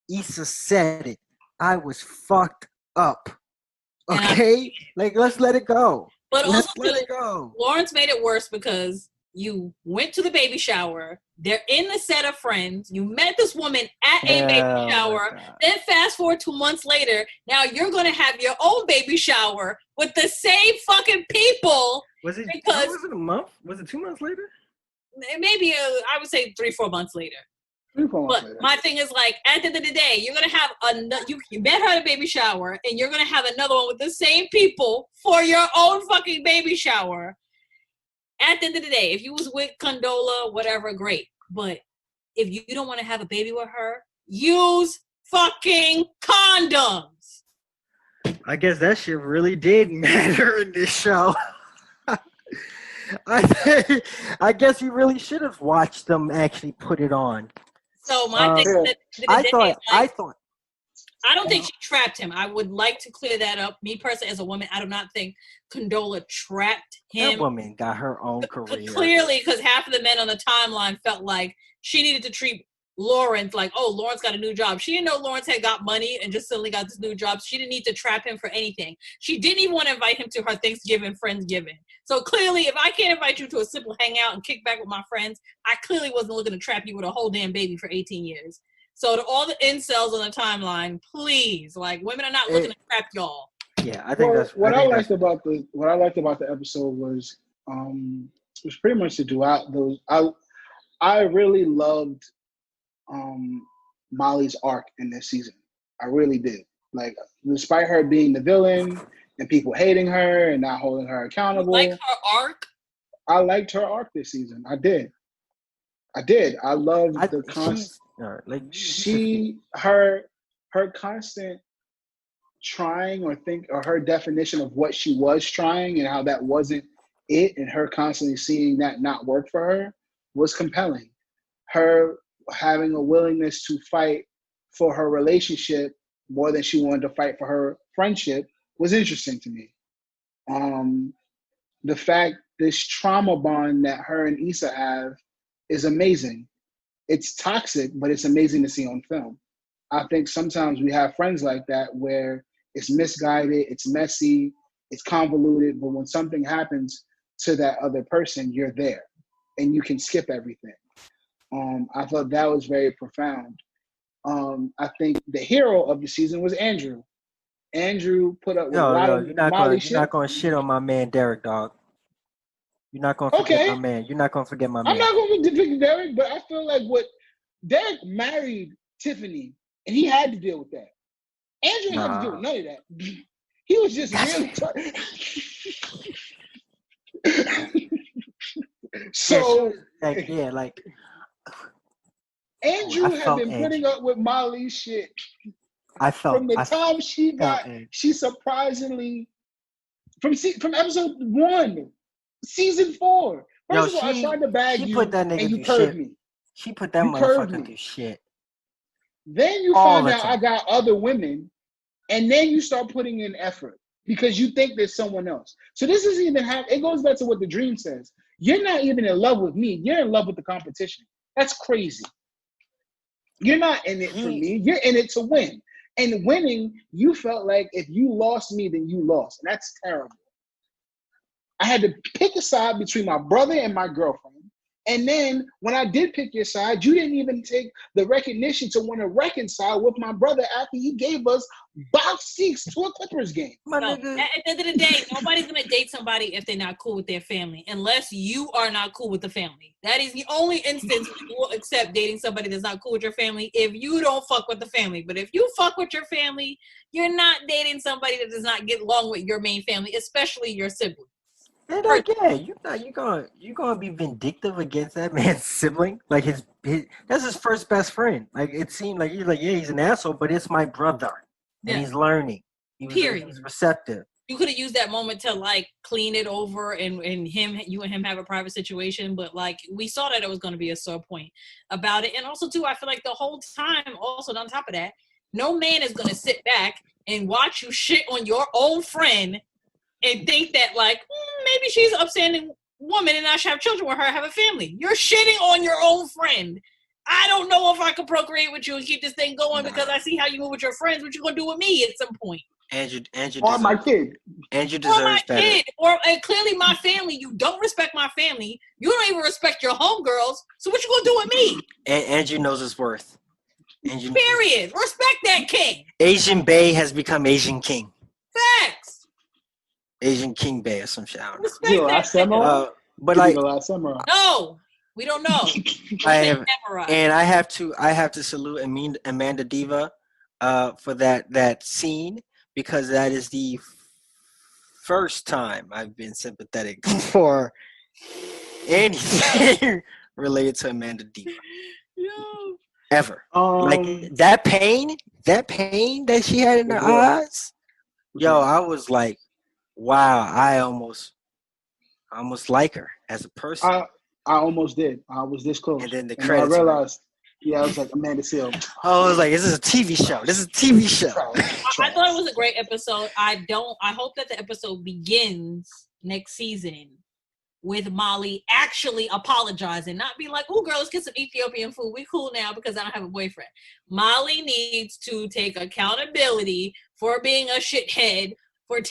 Speaker 4: Issa said it. I was fucked up. Okay? Like, let's let it go.
Speaker 1: But
Speaker 4: let's
Speaker 1: also,
Speaker 4: let it go.
Speaker 1: Lawrence made it worse because you went to the baby shower. They're in the set of Friends. You met this woman at a baby shower. Then fast forward 2 months later, now you're going to have your own baby shower with the same fucking people.
Speaker 2: Was it a month? Was it 2 months later?
Speaker 1: Maybe, I would say 3-4 months later. But my thing is, like, at the end of the day, you're going to have you met her at a baby shower, and you're going to have another one with the same people for your own fucking baby shower. At the end of the day, if you was with Condola, whatever, great. But if you don't want to have a baby with her, use fucking condoms.
Speaker 2: I guess that shit really did matter in this show.
Speaker 4: I guess you really should have watched them actually put it on.
Speaker 1: So my thing is I don't think she trapped him. I would like to clear that up. Me personally, as a woman, I do not think Condola trapped him.
Speaker 4: That woman got her own career.
Speaker 1: Clearly, because half of the men on the timeline felt like she needed to treat Lawrence like, oh, Lawrence got a new job. She didn't know Lawrence had got money and just suddenly got this new job. She didn't need to trap him for anything. She didn't even want to invite him to her Thanksgiving, Friendsgiving. So clearly, if I can't invite you to a simple hangout and kick back with my friends, I clearly wasn't looking to trap you with a whole damn baby for 18 years. So to all the incels on the timeline, please, like, women are not looking to trap y'all.
Speaker 4: Yeah, I think that's
Speaker 3: what I liked about the episode was pretty much to do out those. I really loved Molly's arc in this season. I really did. Like, despite her being the villain and people hating her and not holding her accountable.
Speaker 1: You like her arc?
Speaker 3: I liked her arc this season. I did. I loved the constant. Her constant trying or her definition of what she was trying and how that wasn't it, and her constantly seeing that not work for her was compelling. Her having a willingness to fight for her relationship more than she wanted to fight for her friendship was interesting to me. The fact this trauma bond that her and Issa have is amazing. It's toxic, but it's amazing to see on film. I think sometimes we have friends like that where it's misguided, it's messy, it's convoluted, but when something happens to that other person, you're there and you can skip everything. I thought that was very profound. I think the hero of the season was Andrew. Andrew put up with a lot of Molly shit.
Speaker 4: You're not going to shit on my man Derek, dog. You're not going to forget my man. You're not going to forget my man.
Speaker 3: I'm not going to forget Derek, but I feel like Derek married Tiffany, and he had to deal with that. Andrew didn't have to deal with none of that. He was just really so Andrew had been putting up with Molly's shit. From the time she surprisingly from episode 1, season 4. First of all, I tried to bag you, and you curved me.
Speaker 4: She put that motherfucker through shit.
Speaker 3: Then you find out I got other women, and then you start putting in effort because you think there's someone else. So this isn't even it goes back to what the dream says. You're not even in love with me. You're in love with the competition. That's crazy. You're not in it for me. You're in it to win. And winning, you felt like if you lost me, then you lost. And that's terrible. I had to pick a side between my brother and my girlfriend. And then when I did pick your side, you didn't even take the recognition to want to reconcile with my brother after he gave us box seats to a Clippers game.
Speaker 1: No, at the end of the day, nobody's going to date somebody if they're not cool with their family, unless you are not cool with the family. That is the only instance you will accept dating somebody that's not cool with your family if you don't fuck with the family. But if you fuck with your family, you're not dating somebody that does not get along with your main family, especially your siblings.
Speaker 4: And like, yeah, you gonna be vindictive against that man's sibling? Like his that's his first best friend. Like it seemed like you're like, yeah, he's an asshole, but it's my brother, and he's learning. He's receptive.
Speaker 1: You could have used that moment to like clean it over and you and him have a private situation, but like we saw that it was going to be a sore point about it, and also too, I feel like the whole time, also on top of that, no man is going to sit back and watch you shit on your own friend and think that like maybe she's an upstanding woman and I should have children with her, have a family. You're shitting on your own friend. I don't know if I can procreate with you and keep this thing going because I see how you move with your friends. What you gonna do with me at some point?
Speaker 2: Andrew
Speaker 3: or my kid.
Speaker 2: Andrew deserves better. Kid,
Speaker 1: and clearly my family. You don't respect my family. You don't even respect your homegirls. So what you gonna do with me?
Speaker 2: Andrew knows his worth.
Speaker 1: Period. Respect that king.
Speaker 2: Asian Bay has become Asian King.
Speaker 1: Facts.
Speaker 2: Asian King Bay or some shit. I don't
Speaker 3: know. Last samurai?
Speaker 2: But like,
Speaker 3: last samurai.
Speaker 1: No, we don't know.
Speaker 2: I have to salute Amanda Diva for that scene, because that is the first time I've been sympathetic for anything related to Amanda Diva. Ever. Like that pain that she had in her eyes. Yo, I was like, wow, I almost like her as a person.
Speaker 3: I almost did. I was this close.
Speaker 2: And then the credits.
Speaker 3: I realized, I was like, Amanda Seal.
Speaker 2: I was like, this is a TV show.
Speaker 1: I thought it was a great episode. I hope that the episode begins next season with Molly actually apologizing, not be like, oh, girl, let's get some Ethiopian food. We cool now because I don't have a boyfriend. Molly needs to take accountability for being a shithead for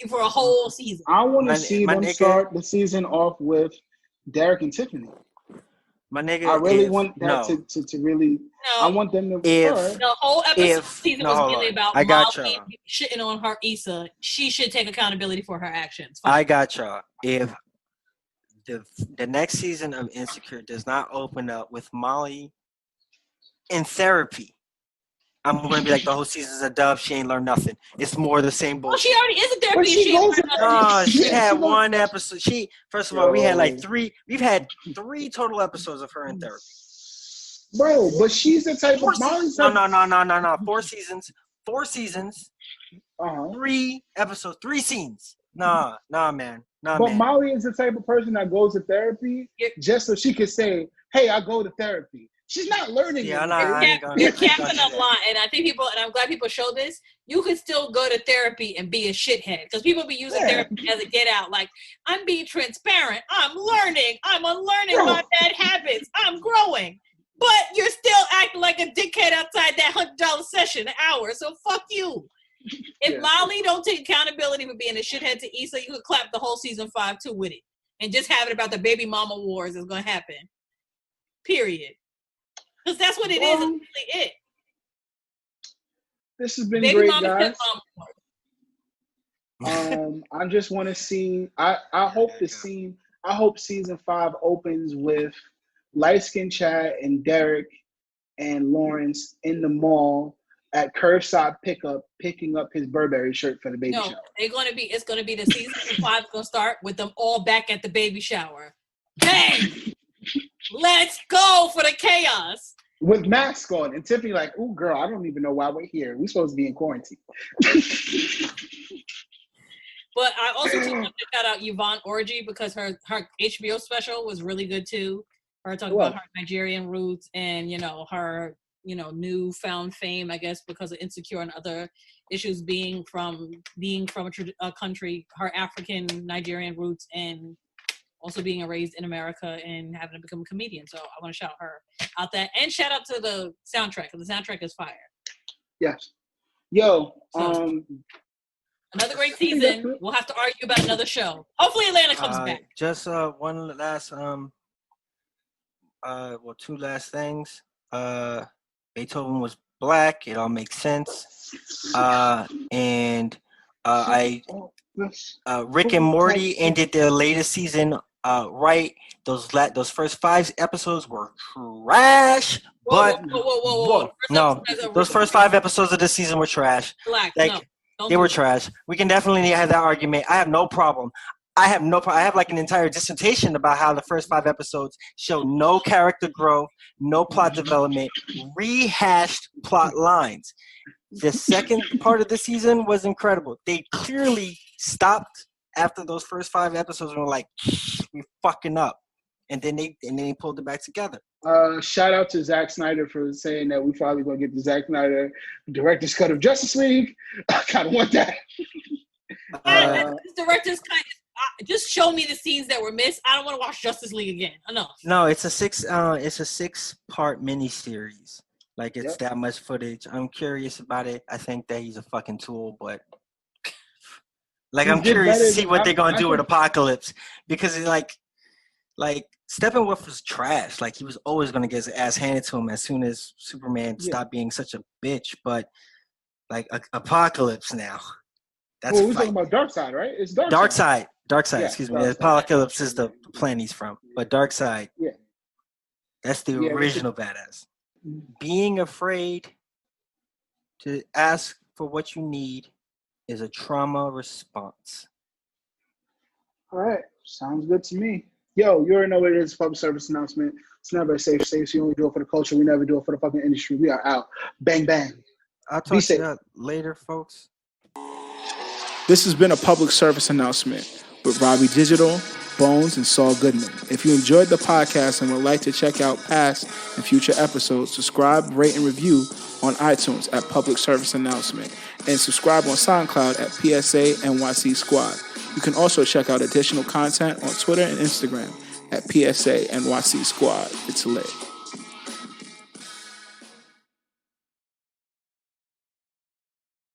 Speaker 1: for a whole season.
Speaker 3: I want to see them start the season off with Derek and Tiffany.
Speaker 2: My nigga,
Speaker 3: I really want that to really. No. I want them to.
Speaker 1: The whole season was really about Molly shitting on her Issa. She should take accountability for her actions.
Speaker 2: Fine. I got y'all. If the next season of Insecure does not open up with Molly in therapy, I'm going to be like, the whole season's a dub. She ain't learned nothing. It's more of the same bullshit.
Speaker 1: Well, she already is in therapy.
Speaker 2: She had one episode. First of all, we had like three. We've had 3 total episodes of her in therapy.
Speaker 3: Bro, but she's the type of Molly's.
Speaker 2: No. 4 seasons. 4 seasons. 3 episodes. 3 scenes. Nah, man.
Speaker 3: But Molly is the type of person that goes to therapy just so she can say, hey, I go to therapy. She's not learning.
Speaker 1: You're capping a lot, and I think people, and I'm glad people show this. You could still go to therapy and be a shithead, because people be using therapy as a get out. Like, I'm being transparent. I'm learning. I'm unlearning my bad habits. I'm growing. But you're still acting like a dickhead outside that $100 session an hour. So fuck you. If Molly don't take accountability for being a shithead to Issa, you could clap the whole season 5 too with it, and just have it about the baby mama wars is gonna happen. Period. Because that's what it is. It's really it.
Speaker 3: This has been baby great, guys. I just want to see. I hope season 5 opens with light skin Chad and Derek and Lawrence in the mall at curbside picking up his Burberry shirt for the baby shower.
Speaker 1: It's gonna be the season 5 is gonna start with them all back at the baby shower. Hey, let's go for the chaos.
Speaker 3: With masks on, and Tiffany like, "Ooh, girl, I don't even know why we're here. We're supposed to be in quarantine."
Speaker 1: But I also want to shout out Yvonne Orji, because her HBO special was really good too. Her talking about her Nigerian roots and her newfound fame, I guess, because of Insecure and other issues, being from a country, her African Nigerian roots, and also being raised in America and having to become a comedian. So I want to shout her out that, and shout out to the soundtrack, because the soundtrack is fire.
Speaker 3: Yes. Yo,
Speaker 1: Another great season. We'll have to argue about another show. Hopefully Atlanta comes back.
Speaker 2: Just one last two last things. Beethoven was black. It all makes sense. Rick and Morty ended their latest season right. Those first 5 episodes were trash.
Speaker 1: Whoa.
Speaker 2: No, those first 5 episodes of this season were trash. They were trash. We can definitely have that argument. I have no problem. I have like an entire dissertation about how the first 5 episodes show no character growth, no plot development, rehashed plot lines. The second part of the season was incredible. They clearly stopped after those first 5 episodes and were like, we're fucking up. And then they pulled it back together.
Speaker 3: Shout out to Zack Snyder for saying that we probably gonna get the Zack Snyder director's cut of Justice League. I kind of want that.
Speaker 1: Director's cut. Just show me the scenes that were missed. I don't want to watch Justice League again. Enough.
Speaker 2: No, it's a 6-part miniseries. Like it's that much footage. I'm curious about it. I think that he's a fucking tool, but like I'm curious to see what they're gonna do with Apocalypse because it's like Steppenwolf was trash. Like he was always gonna get his ass handed to him as soon as Superman stopped being such a bitch. But like Apocalypse now. That's
Speaker 3: we're talking about Darkseid, right? It's
Speaker 2: Darkseid.
Speaker 3: Yeah,
Speaker 2: excuse me. Apocalypse is the planet he's from. But Darkseid. Yeah. That's the original badass. Being afraid to ask for what you need is a trauma response.
Speaker 3: All right. Sounds good to me. Yo, you already know what it is. Public service announcement. It's never a safe space. You only do it for the culture. We never do it for the fucking industry. We are out. Bang, bang.
Speaker 2: I'll talk to you later, folks.
Speaker 3: This has been a public service announcement with Robbie Digital, Bones, and Saul Goodman. If you enjoyed the podcast and would like to check out past and future episodes, subscribe, rate, and review on iTunes at Public Service Announcement and subscribe on SoundCloud at PSA NYC Squad. You can also check out additional content on Twitter and Instagram at PSA NYC Squad. It's lit.